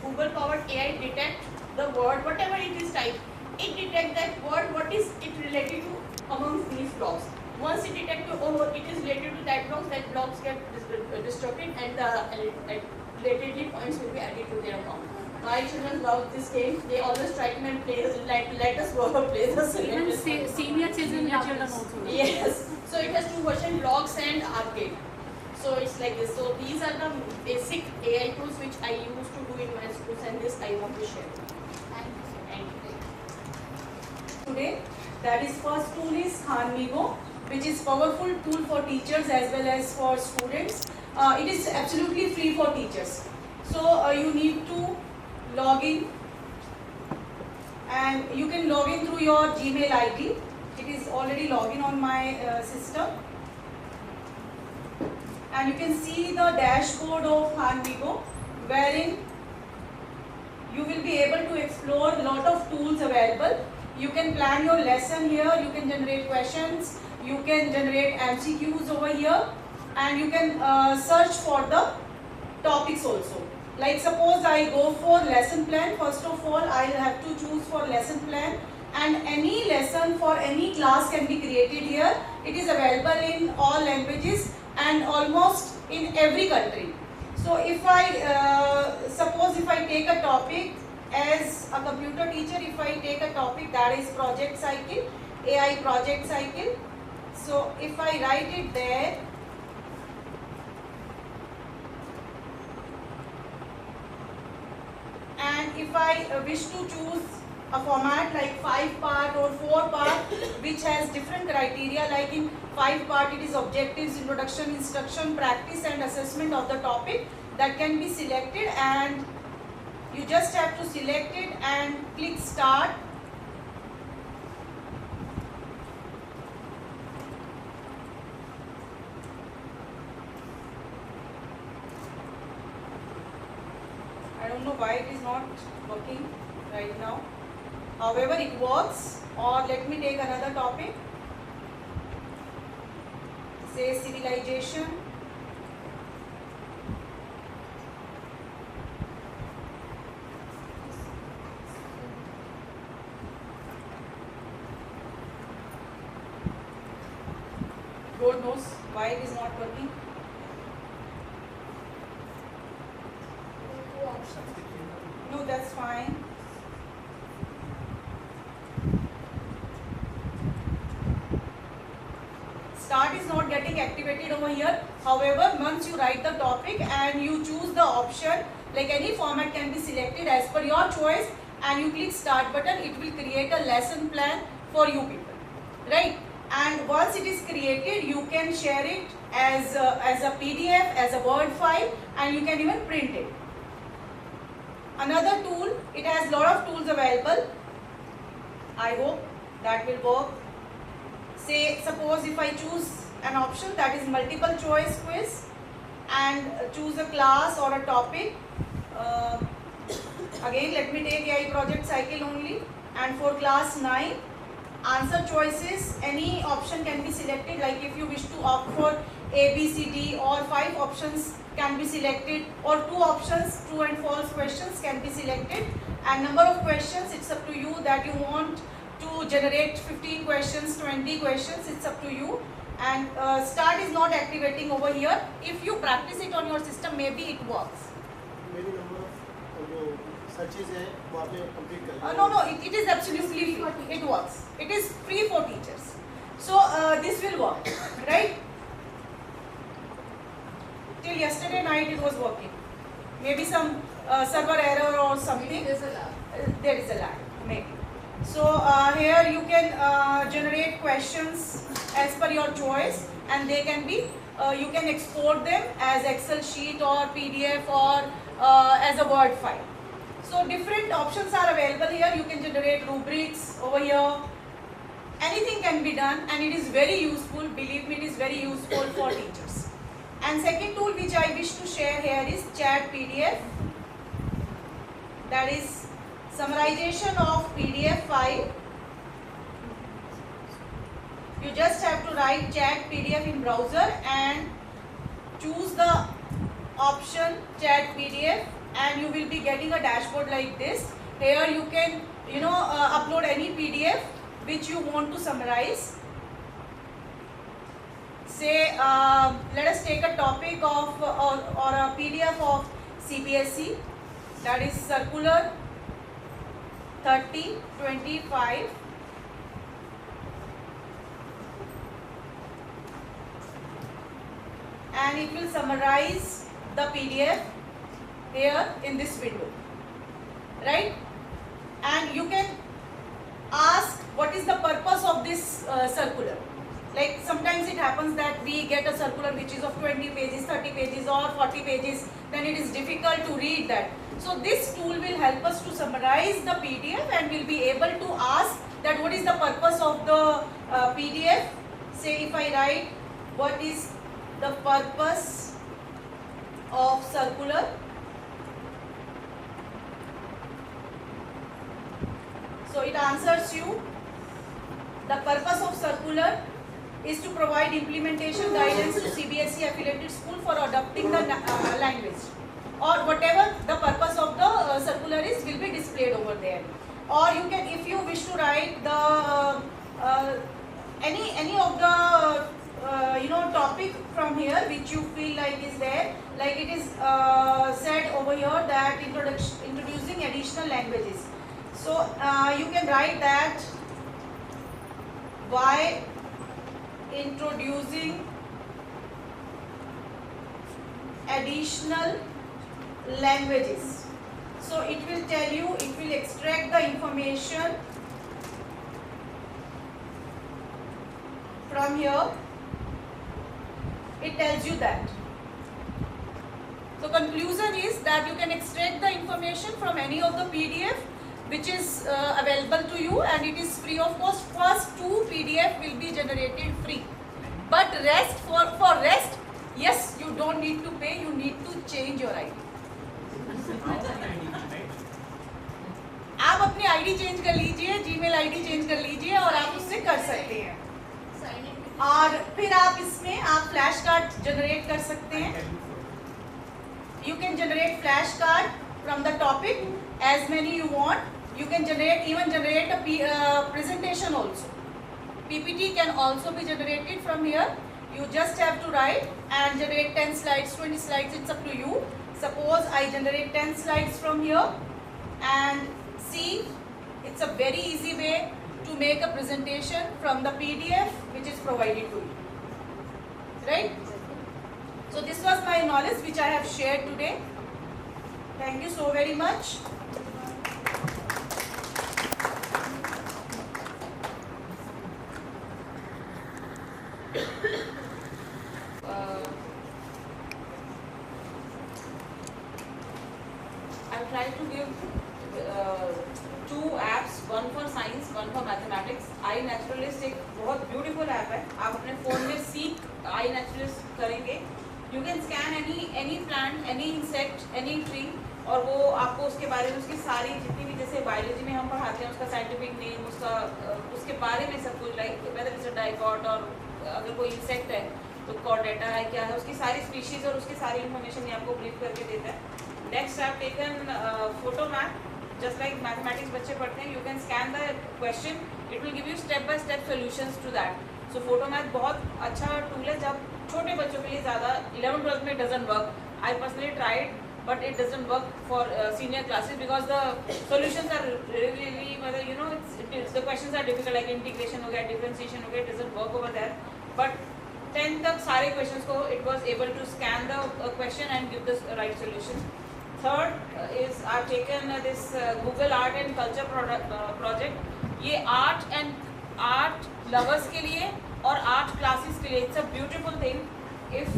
Google powered AI detect the word, whatever it is typed, it detects that word, what is it related to amongst these blocks. Once it detects, oh, it is related to that blocks get destructed, and the related points will be added to their account. My children love this game. They always try to play, let us go play the Even senior children also. Yes. So it has two versions, blocks and arcade. So it's like this. So these are the basic AI tools which I used to do in my schools, and this I want to share. Thank you. Today, that is first tool is Khanmigo, which is powerful tool for teachers as well as for students. It is absolutely free for teachers. So you need to log in, and you can log in through your Gmail ID. It is already logged in on my system, and you can see the dashboard of Khanmigo, wherein you will be able to explore a lot of tools available. You can plan your lesson here, you can generate questions, you can generate MCQs over here, and you can search for the topics also. Like suppose I go for lesson plan, first of all I will have to choose for lesson plan, and any lesson for any class can be created here. It is available in all languages and almost in every country. So if I suppose if I take a topic as a computer teacher, if I take a topic that is project cycle, AI project cycle, so if I write it there, and if I wish to choose a format like 5-part or 4-part, which has different criteria, like in 5-part it is objectives, introduction, instruction, practice and assessment of the topic, that can be selected, and you just have to select it and click start. don't know why it is not working right now. However, it works. Or let me take another topic. Say civilization. God knows why it is not working. No, that's fine. Start is not getting activated over here. However, once you write the topic and you choose the option, like any format can be selected as per your choice, and you click start button, it will create a lesson plan for you people, right? And once it is created, you can share it as a PDF, as a Word file, and you can even print it. Another tool, it has lot of tools available. I hope that will work. Say, suppose if I choose an option that is multiple choice quiz and choose a class or a topic. Again, let me take AI project cycle only, and for class 9, answer choices, any option can be selected. Like if you wish to opt for A, B, C, D, or 5 options can be selected, or 2 options, true and false questions can be selected, and number of questions, it's up to you that you want to generate 15 questions, 20 questions, it's up to you. And start is not activating over here. If you practice it on your system, maybe it works. Many number of searches है वो आपने complete कर लिया. No, it is absolutely free. It works. It is free for teachers. So this will work, right? Till yesterday night it was working. Maybe some server error or something. There is a lag, maybe. So here you can generate questions as per your choice, and they can be, you can export them as Excel sheet or PDF or as a Word file. So different options are available here. You can generate rubrics over here. Anything can be done, and it is very useful. Believe me, it is very useful for teachers. And second tool which I wish to share here is Chat PDF. That is summarization of PDF file. You just have to write Chat PDF in browser and choose the option Chat PDF, and you will be getting a dashboard like this. Here you can, upload any PDF which you want to summarize. Say, let us take a topic of or a PDF of CBSE, that is circular 3025. And it will summarize the PDF here in this window, right? And you can ask what is the purpose of this circular. Like sometimes it happens that we get a circular which is of 20 pages, 30 pages or 40 pages, then it is difficult to read that. So this tool will help us to summarize the PDF, and we'll be able to ask that what is the purpose of the PDF. Say if I write what is the purpose of circular. So it answers you. The purpose of circular is to provide implementation guidance to CBSE affiliated school for adopting the language, or whatever the purpose of the circular is will be displayed over there. Or you can, if you wish to write the any of the topic from here which you feel like is there, like it is said over here that introducing additional languages. So you can write that why introducing additional languages. So it will tell you, it will extract the information from here. It tells you that. So conclusion is that you can extract the information from any of the PDF which is available to you, and it is free of cost. First 2 PDF will be generated free, but rest for rest, yes, you don't need to pay, you need to change your ID. आप अपनी ID change कर लीजिए, Gmail ID change कर लीजिए और आप उससे कर सकते हैं। और फिर आप इसमें आप फ्लैश कार्ड जनरेट कर सकते हैं। You can generate flashcard from the topic as many you want. You can even generate a presentation also. PPT can also be generated from here. You just have to write and generate 10 slides, 20 slides, it's up to you. Suppose I generate 10 slides from here and see, it's a very easy way to make a presentation from the PDF which is provided to you. Right? So this was my knowledge which I have shared today. Thank you so very much. I'll try to give two apps, one for science, one for mathematics. iNaturalist एक बहुत beautiful app है. आप अपने phone में seek iNaturalist करेंगे. You can scan any plant, any insect, any tree और वो आपको उसके बारे में उसकी सारी जितनी भी जैसे बायोलॉजी में हम पढ़ाते हैं उसका साइंटिफिक नेम उसके बारे में सब कुछ like whether it's a dicot और अगर कोई इंसेक्ट है तो कॉर्डेटा है क्या है उसकी सारी स्पीशीज और उसकी सारी इन्फॉर्मेशन ये आपको ब्रीफ करके देता है. नेक्स्ट आप taken photo map just like mathematics बच्चे पढ़ते हैं. You can scan the question, it will give you step by step solutions to that. So photo map बहुत अच्छा टूल है जब छोटे बच्चों के लिए ज़्यादा 11th-12th में doesn't work. I personally tried but it doesn't work for senior classes because the solutions are really whether you know it's the questions are difficult like integration हो गया, differentiation हो गया, it doesn't work over there. But 10th तक सारे questions को it was able to scan the question and give the right solution. Third is I've taken this Google Art and Culture project. ये art lovers के लिए और art classes के लिए it's a beautiful thing. If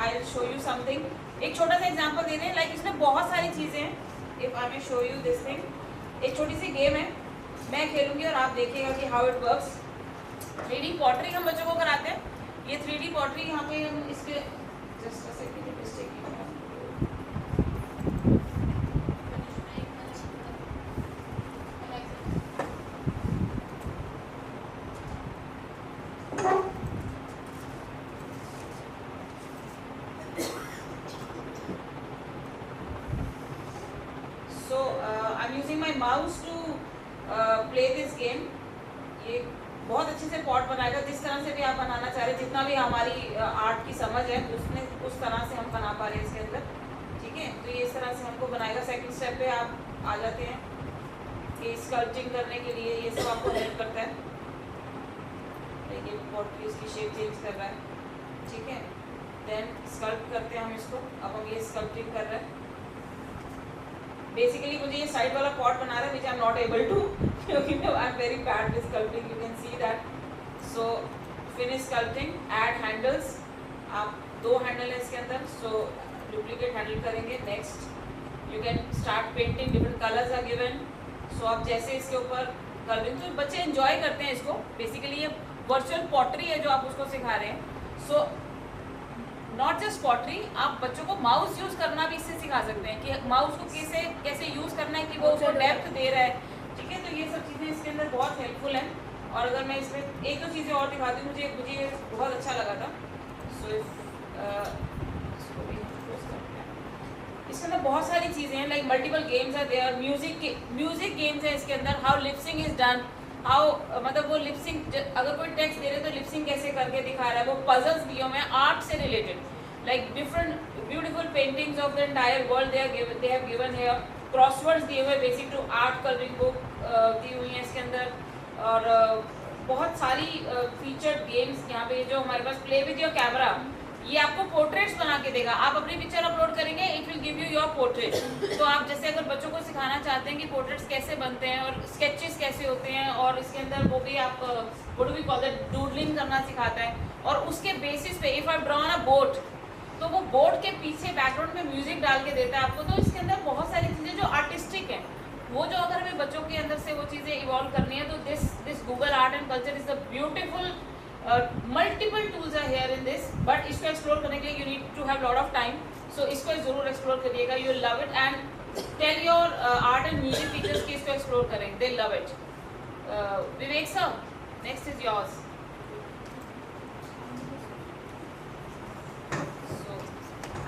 I'll show you something. एक छोटा सा example दे रहे हैं लाइक इसमें बहुत सारी चीज़ें हैं. If I may show you this thing, एक छोटी सी गेम है, मैं खेलूंगी और आप देखिएगा कि how it works. 3D pottery हम बच्चों को कराते हैं. ये 3D पॉटरी यहाँ पे हम इसके just a second mouse to play this game. ये बहुत अच्छे से पॉट बनाएगा जिस तरह से भी आप बनाना चाह रहे हैं, जितना भी हमारी आर्ट की समझ है उसमें उस तरह से हम बना पा रहे हैं इसके अंदर. ठीक है, तो ये इस तरह से हमको बनाएगा. सेकंड स्टेप पे आप आ जाते हैं कि स्कल्पटिंग करने के लिए ये सब आपको हेल्प करता है. देखिए पॉटरी उसकी शेप चेंज कर रहा है. ठीक है, देन स्कल्प करते हैं हम इसको. अब हम ये स्कल्पटिंग कर रहे हैं. बेसिकली मुझे ये साइड वाला पॉट बना रहा है which I am not able to क्योंकि I am very bad with sculpting. You can see that. So finish sculpting. Add handles. आप 2 हैंडल है इसके अंदर, सो डुप्लीकेट हैंडल करेंगे. Next you can start painting. Different colours are given. So आप जैसे इसके ऊपर कलरिंग, तो बच्चे एंजॉय करते हैं इसको. बेसिकली ये वर्चुअल पॉटरी है जो आप उसको सिखा रहे हैं. सो नॉट जस्ट पॉटरी, आप बच्चों को माउस यूज़ करना भी इससे सिखा सकते हैं कि माउस को कैसे यूज़ करना है कि वो उसको डेप्थ दे रहा है. ठीक है, तो ये सब चीज़ें इसके अंदर बहुत हेल्पफुल हैं. और अगर मैं इसमें 1-2 चीज़ें और दिखाती हूँ, मुझे बहुत अच्छा लगा था. सो इसके अंदर बहुत सारी चीज़ें हैं लाइक मल्टीपल गेम्स है देयर. म्यूजिक गेम्स है इसके अंदर. How lipsyncing is done, how मतलब वो लिपसिंग अगर कोई टेक्स्ट दे रहे तो लिपसिंग कैसे करके दिखा रहा है. वो पजल्स दिए हुए हैं आर्ट से related like different beautiful paintings of the entire world they have given here. Crosswords दिए हुए basic to art colouring book दी हुई हैं इसके अंदर. और बहुत सारी फीचर्ड गेम्स यहाँ पे जो हमारे पास प्ले विद योर कैमरा, ये आपको पोर्ट्रेट्स बना के देगा. आप अपनी पिक्चर अपलोड करेंगे, it will give you your portrait. तो आप जैसे अगर बच्चों को सिखाना चाहते हैं कि पोर्ट्रेट्स कैसे बनते हैं और स्केचेस कैसे होते हैं, और इसके अंदर वो भी आप what do we call that doodling करना सिखाता है. और उसके बेसिस पे if I drawn a boat, तो वो बोट के पीछे बैकग्राउंड में म्यूजिक डाल के देता है आपको. तो इसके अंदर बहुत सारी चीज़ें जो आर्टिस्टिक हैं, वो जो अगर हमें बच्चों के अंदर से वो चीज़ें इवॉल्व करनी है, तो this Google art and culture is the beautiful. Multiple tools are here in this, but इसको एक्सप्लोर करने के लिए you need to have lot of time. So इसको ज़रूर एक्सप्लोर करिएगा, you love it and tell your art and music teachers कि इसको explore करें, they love it. Vivek sir, next is yours. So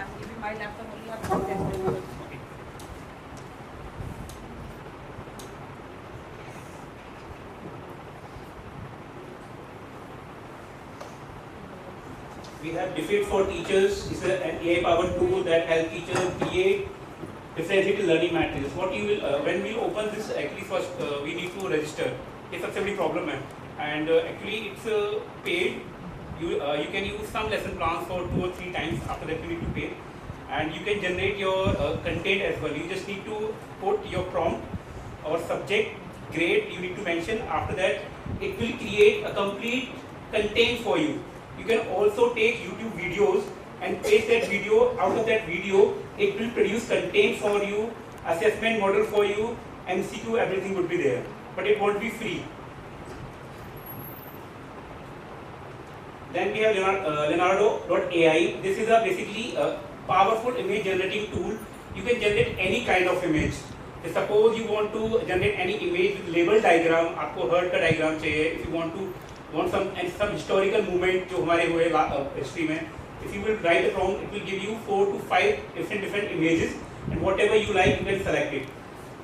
I'm giving my laptop only up to 10 minutes. We have Defeat for Teachers. It's an AI-powered tool that helps teachers create differentiated learning materials. What you will, when we open this, actually first we need to register. It's a very problem, and actually it's paid. You can use some lesson plans for 2 or 3 times. After that, you need to pay, and you can generate your content as well. You just need to put your prompt or subject, grade. You need to mention. After that, it will create a complete content for you. You can also take YouTube videos and paste that video. Out of that video, it will produce content for you, assessment model for you, MCQ, everything would be there. But it won't be free. Then we have Leonardo.ai. This is basically a powerful image generating tool. You can generate any kind of image. Suppose you want to generate any image with label diagram, आपको herd का diagram चाहिए. If you want some historical movement जो हमारे हुए history में, if you will write a prompt, it will give you 4 to 5 different images, and whatever you like, you can select it.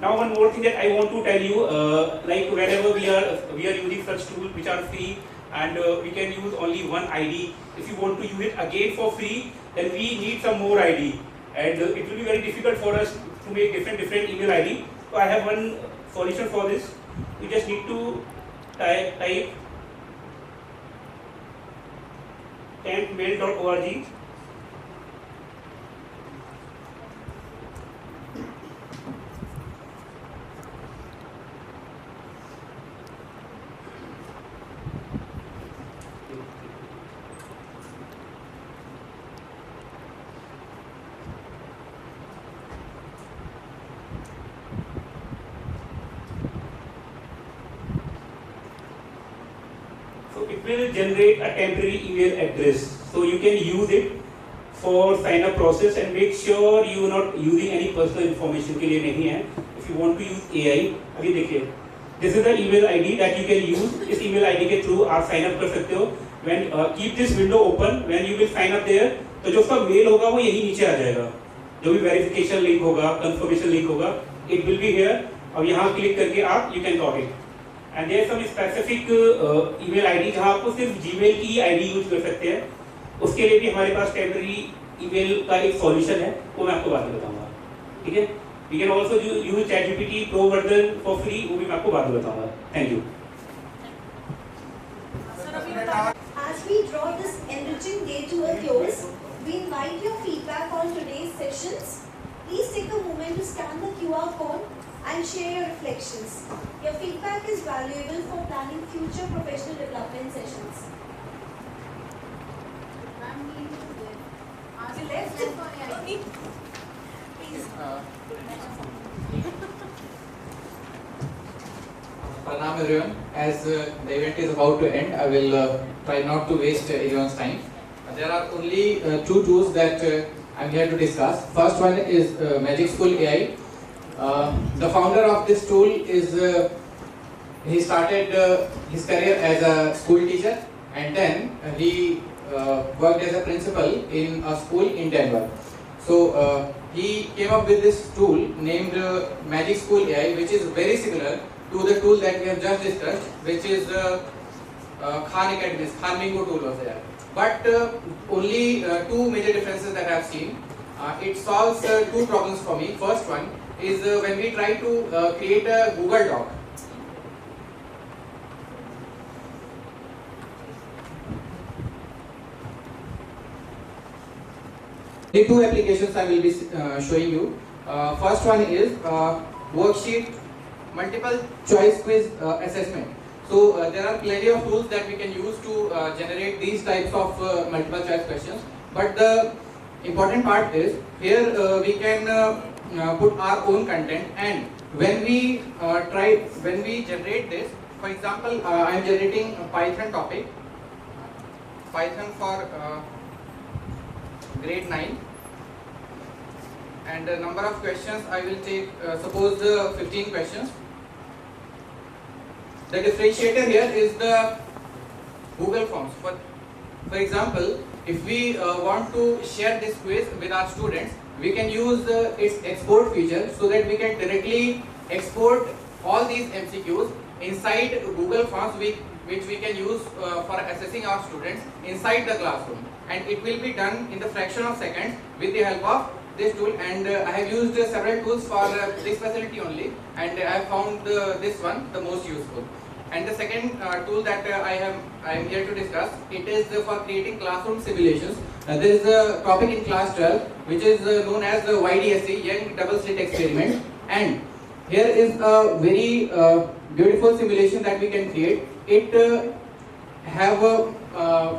Now one more thing that I want to tell you, like whenever we are using such tools which are free, and we can use only one ID. If you want to use it again for free, then we need some more ID, and it will be very difficult for us to make different email ID. So I have one solution for this. You just need to type tempmail.org. So it will generate a temporary email address. So you can use it for sign up process, and make sure you are not using any personal information के लिए नहीं है. If you want to use AI, अभी देखिए, this is the email ID that you can use. इस email ID के through आप sign up कर सकते हो. When keep this window open, when you will sign up there, तो जो उसका mail होगा वो यही नीचे आ जाएगा. जो भी verification link होगा, confirmation link होगा, it will be here. अब यहाँ click करके आप you can got it. And there is some specific email ID जहाँ आपको सिर्फ Gmail की ID यूज कर सकते हैं. उसके लिए भी हमारे पास टेम्पररी ईमेल का एक सॉल्यूशन है, वो मैं आपको बाद में बताऊंगा. ठीक है? We can also use ChatGPT Pro version for free, वो भी मैं आपको बाद में बताऊंगा. Thank you. As we draw this enriching day to a close, we invite your feedback on today's sessions. Please take a moment to scan the QR code and share your reflections. Your feedback is valuable for planning future professional development sessions. Pranam everyone. As the event is about to end, I will try not to waste everyone's time. There are only 2 tools that I am here to discuss. First one is Magic School AI. The founder of this tool is he started his career as a school teacher, and then he worked as a principal in a school in Denver. So he came up with this tool named Magic School AI, which is very similar to the tool that we have just discussed, which is Khan Academy's Khan Bingo tool was there. But only 2 major differences that I have seen. It solves 2 problems for me. First one is when we try to create a Google Doc. The 2 applications I will be showing you. First one is worksheet multiple choice quiz assessment. So there are plenty of tools that we can use to generate these types of multiple choice questions. But the important part is here we can put our own content, and when we generate this, for example, I am generating a Python topic, Python for grade 9. and the number of questions I will take, suppose 15 questions. The differentiator here is the Google Forms. For example, if we want to share this quiz with our students, we can use its export feature so that we can directly export all these MCQs inside Google Forms which we can use for assessing our students inside the classroom, and it will be done in the fraction of seconds with the help of this tool. And I have used several tools for this facility only, and I have found this one the most useful. And the second tool that I am here to discuss, it is for creating classroom simulations. There is a topic in class 12 which is known as the YDSE, Young Double Slit Experiment, and here is a very beautiful simulation that we can create. It have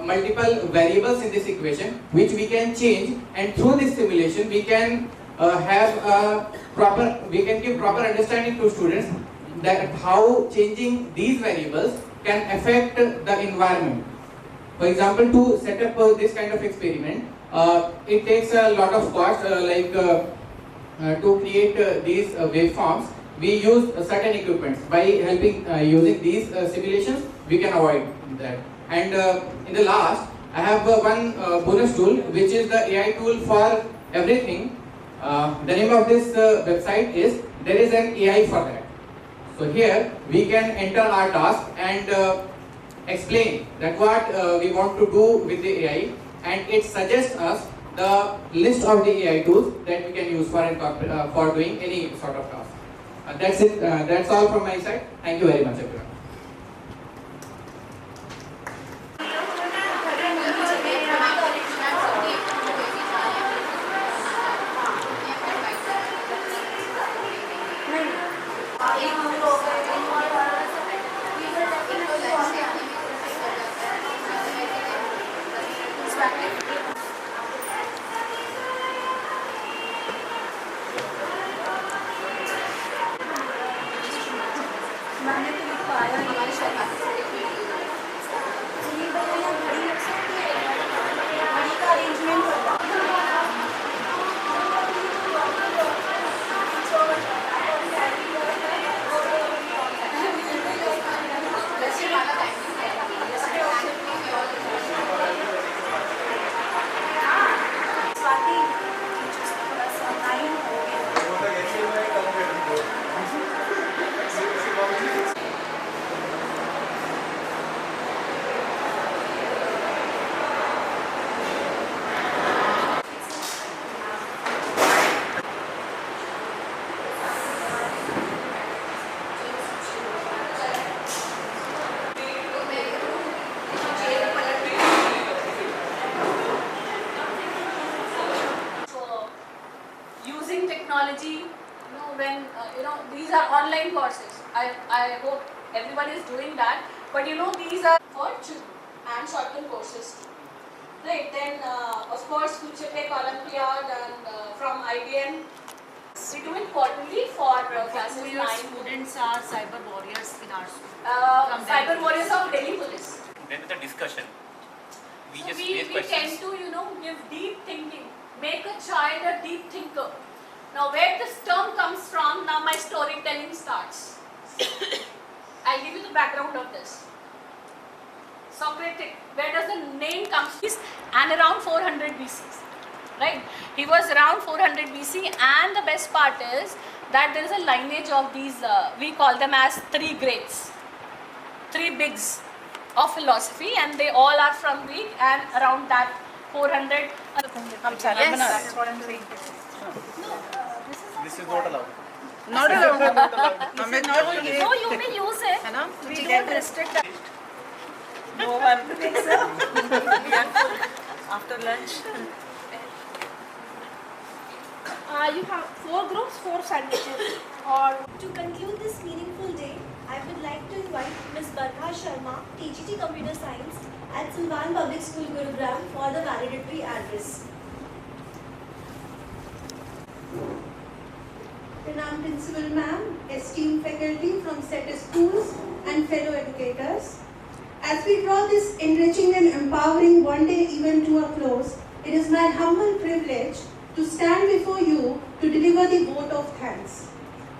multiple variables in this equation which we can change, and through this simulation we can give proper understanding to students that how changing these variables can affect the environment. For example, to set up this kind of experiment, it takes a lot of cost, to create these waveforms. We use certain equipment. By helping using these simulations, we can avoid that. And in the last, I have one bonus tool, which is the AI tool for everything. The name of this website is There Is an AI for That. So here we can enter our task and explain that what we want to do with the AI, and it suggests us the list of the AI tools that we can use for doing any sort of task. That's it. That's all from my side. Thank you very much, everyone. Technology, when these are online courses. I hope everyone is doing that. But these are for children and short-term courses too. Right? Then of course Future Tech Olympiad and from IBM. We do it quarterly for classes 9. Students are cyber warriors in our school. Cyber warriors of Delhi Police. Then with the discussion, we tend to give deep thinking, make a child a deep thinker. Now where this term comes from, now my storytelling starts. I'll give you the background of this. Socrates, where does the name come from? And around 400 BC, right? He was around 400 BC, and the best part is that there is a lineage of these, we call them as three greats, three bigs of philosophy, and they all are from Greek, and around that 400. Yes, that's what I'm saying. This is not allowed. Not allowed. No, you may use it. We don't restrict that. No one thinks so. After lunch. You have 4 groups, 4 sandwiches. Or to conclude this meaningful day, I would like to invite Ms. Barkha Sharma, TGT Computer Science at Silvan Public School, Gurugram for the valedictory address. Pranam Principal Ma'am, esteemed faculty from SET schools and fellow educators. As we draw this enriching and empowering one-day event to a close, it is my humble privilege to stand before you to deliver the vote of thanks.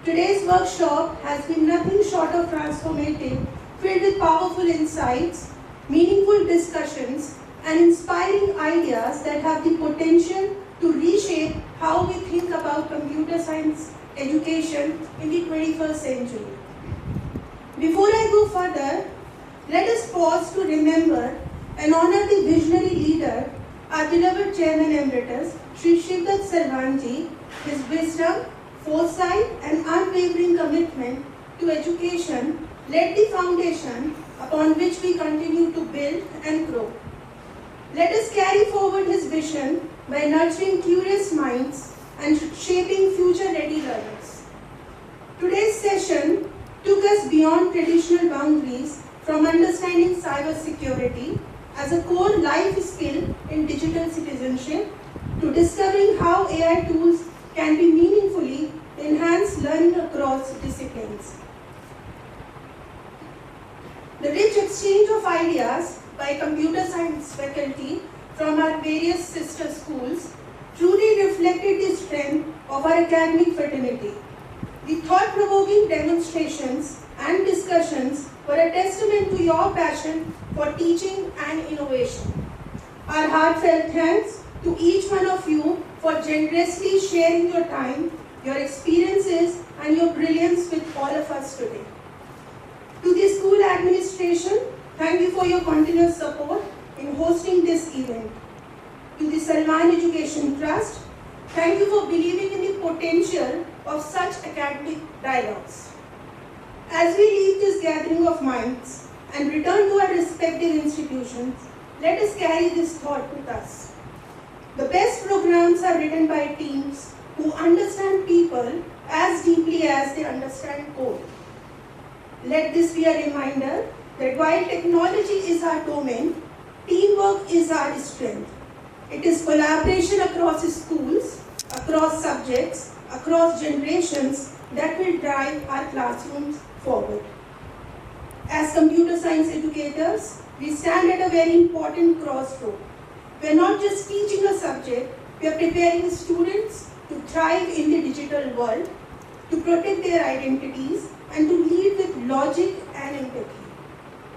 Today's workshop has been nothing short of transformative, filled with powerful insights, meaningful discussions, and inspiring ideas that have the potential to reshape how we think about computer science education in the 21st century. Before I go further, let us pause to remember and honor the visionary leader, our beloved Chairman Emeritus, Sri Shivdat Sarvanji. His wisdom, foresight, and unwavering commitment to education laid the foundation upon which we continue to build and grow. Let us carry forward his vision by nurturing curious minds and shaping future-ready learners. Today's session took us beyond traditional boundaries, from understanding cybersecurity as a core life skill in digital citizenship to discovering how AI tools can be meaningfully enhance learning across disciplines. The rich exchange of ideas by computer science faculty from our various sister schools truly reflected the strength of our academic fraternity. The thought-provoking demonstrations and discussions were a testament to your passion for teaching and innovation. Our heartfelt thanks to each one of you for generously sharing your time, your experiences, and your brilliance with all of us today. To the school administration, thank you for your continuous support in hosting this event. To the Salman Education Trust, thank you for believing in the potential of such academic dialogues. As we leave this gathering of minds and return to our respective institutions, let us carry this thought with us. The best programs are written by teams who understand people as deeply as they understand code. Let this be a reminder that while technology is our domain, teamwork is our strength. It is collaboration across schools, across subjects, across generations that will drive our classrooms forward. As computer science educators, we stand at a very important crossroad. We are not just teaching a subject, we are preparing students to thrive in the digital world, to protect their identities, and to lead with logic and empathy.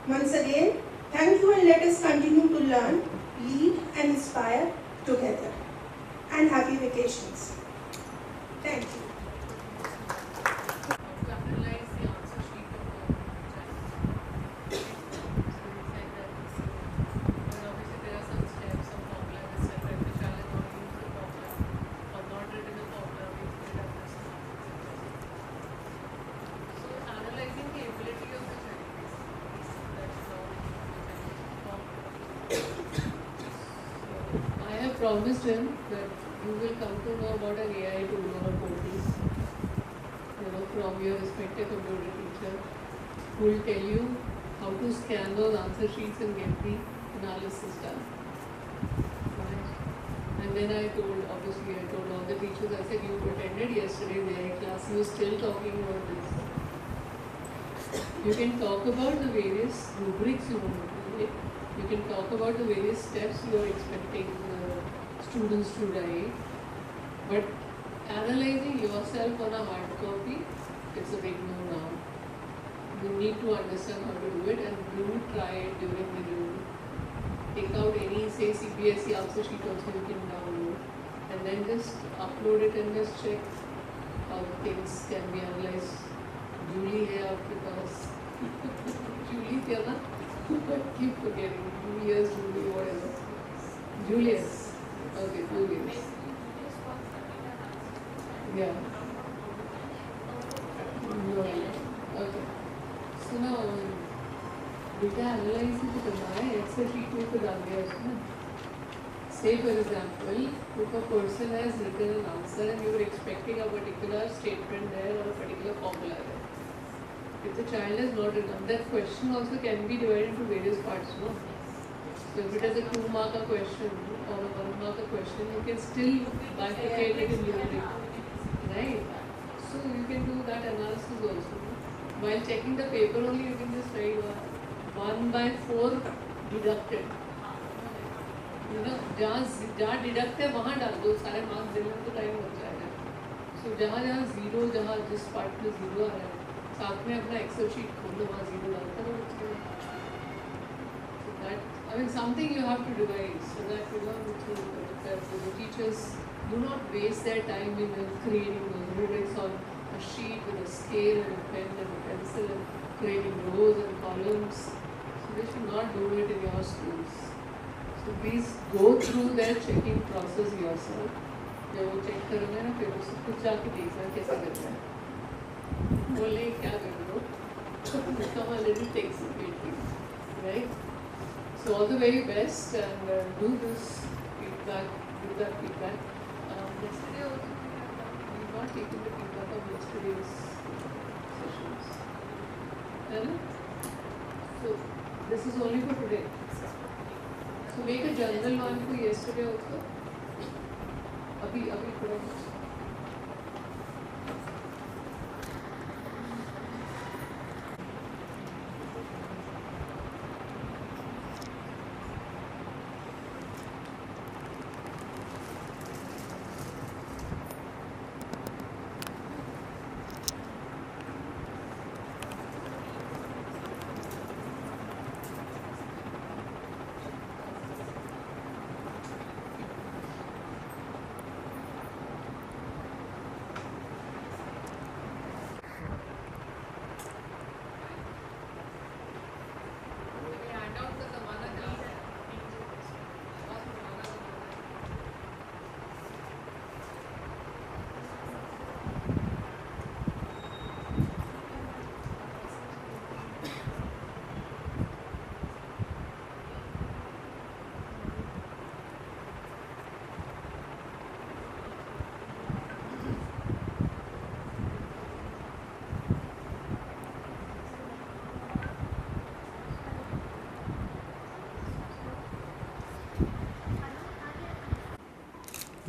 Once again, thank you, and let us continue to learn, lead, and inspire together. And happy vacations. Thank you. Promised him that you will come to know about an AI tool or a portal, from your respective computer teacher, who will tell you how to scan those answer sheets and get the analysis done. Right? And then I told all the teachers, I said, you attended yesterday's AI class, you are still talking about this. You can talk about the various rubrics you want to create. You can talk about the various steps you are expecting students to write, but analyzing yourself on a hard copy, it's a big no now. You need to understand how to do it, and do try it during the room. Take out any, say, CPSE answer sheet also you can download, and then just upload it and just check how things can be analyzed. Julie here आपके पास Julie क्या ना? Keep forgetting. Julius, Julie, whatever. Julius. Okay, Julius. Yeah. Okay. So now, data analysis to करना है, Excel sheet में तो डाल दिया उसने. Say for example, if a person has written an answer and you were expecting a particular statement there or a particular formula there. If the child has not written, that question also can be divided into various parts, no? So if it is a 2-mark question or a 1-mark question, you can still bifurcate it in numeric, right? So you can do that analysis also. While checking the paper only, you can just write 1/4 deducted. You know, जहाँ deduct है वहाँ डाल दो, सारे marks देने में तो time लग जाएगा. So जहाँ जीरो, जहाँ जिस पार्ट में जीरो आ रहा है, साथ में अपना एक्सेल शीट खोल लो, वहाँ जीरो डालते रहो. So that, I mean, something you have to devise so that you know that the teachers do not waste their time in creating those rubrics on a sheet with a scale and a pen and a pencil and creating rows and columns. So they should not do it in your schools. So please go through their checking process yourself. जब वो check करोगे ना फिर उसको खुद जाके देखना कैसे करना है. बोले क्या कर लो, come a little takes a bit, right? So all the very best and do this feedback, give that feedback. Yesterday also we got taken the feedback of yesterday's sessions. So this is only for today. So make a general one for yesterday also. अभी थोड़ा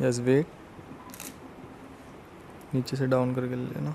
yes wait नीचे से down करके ले लेना.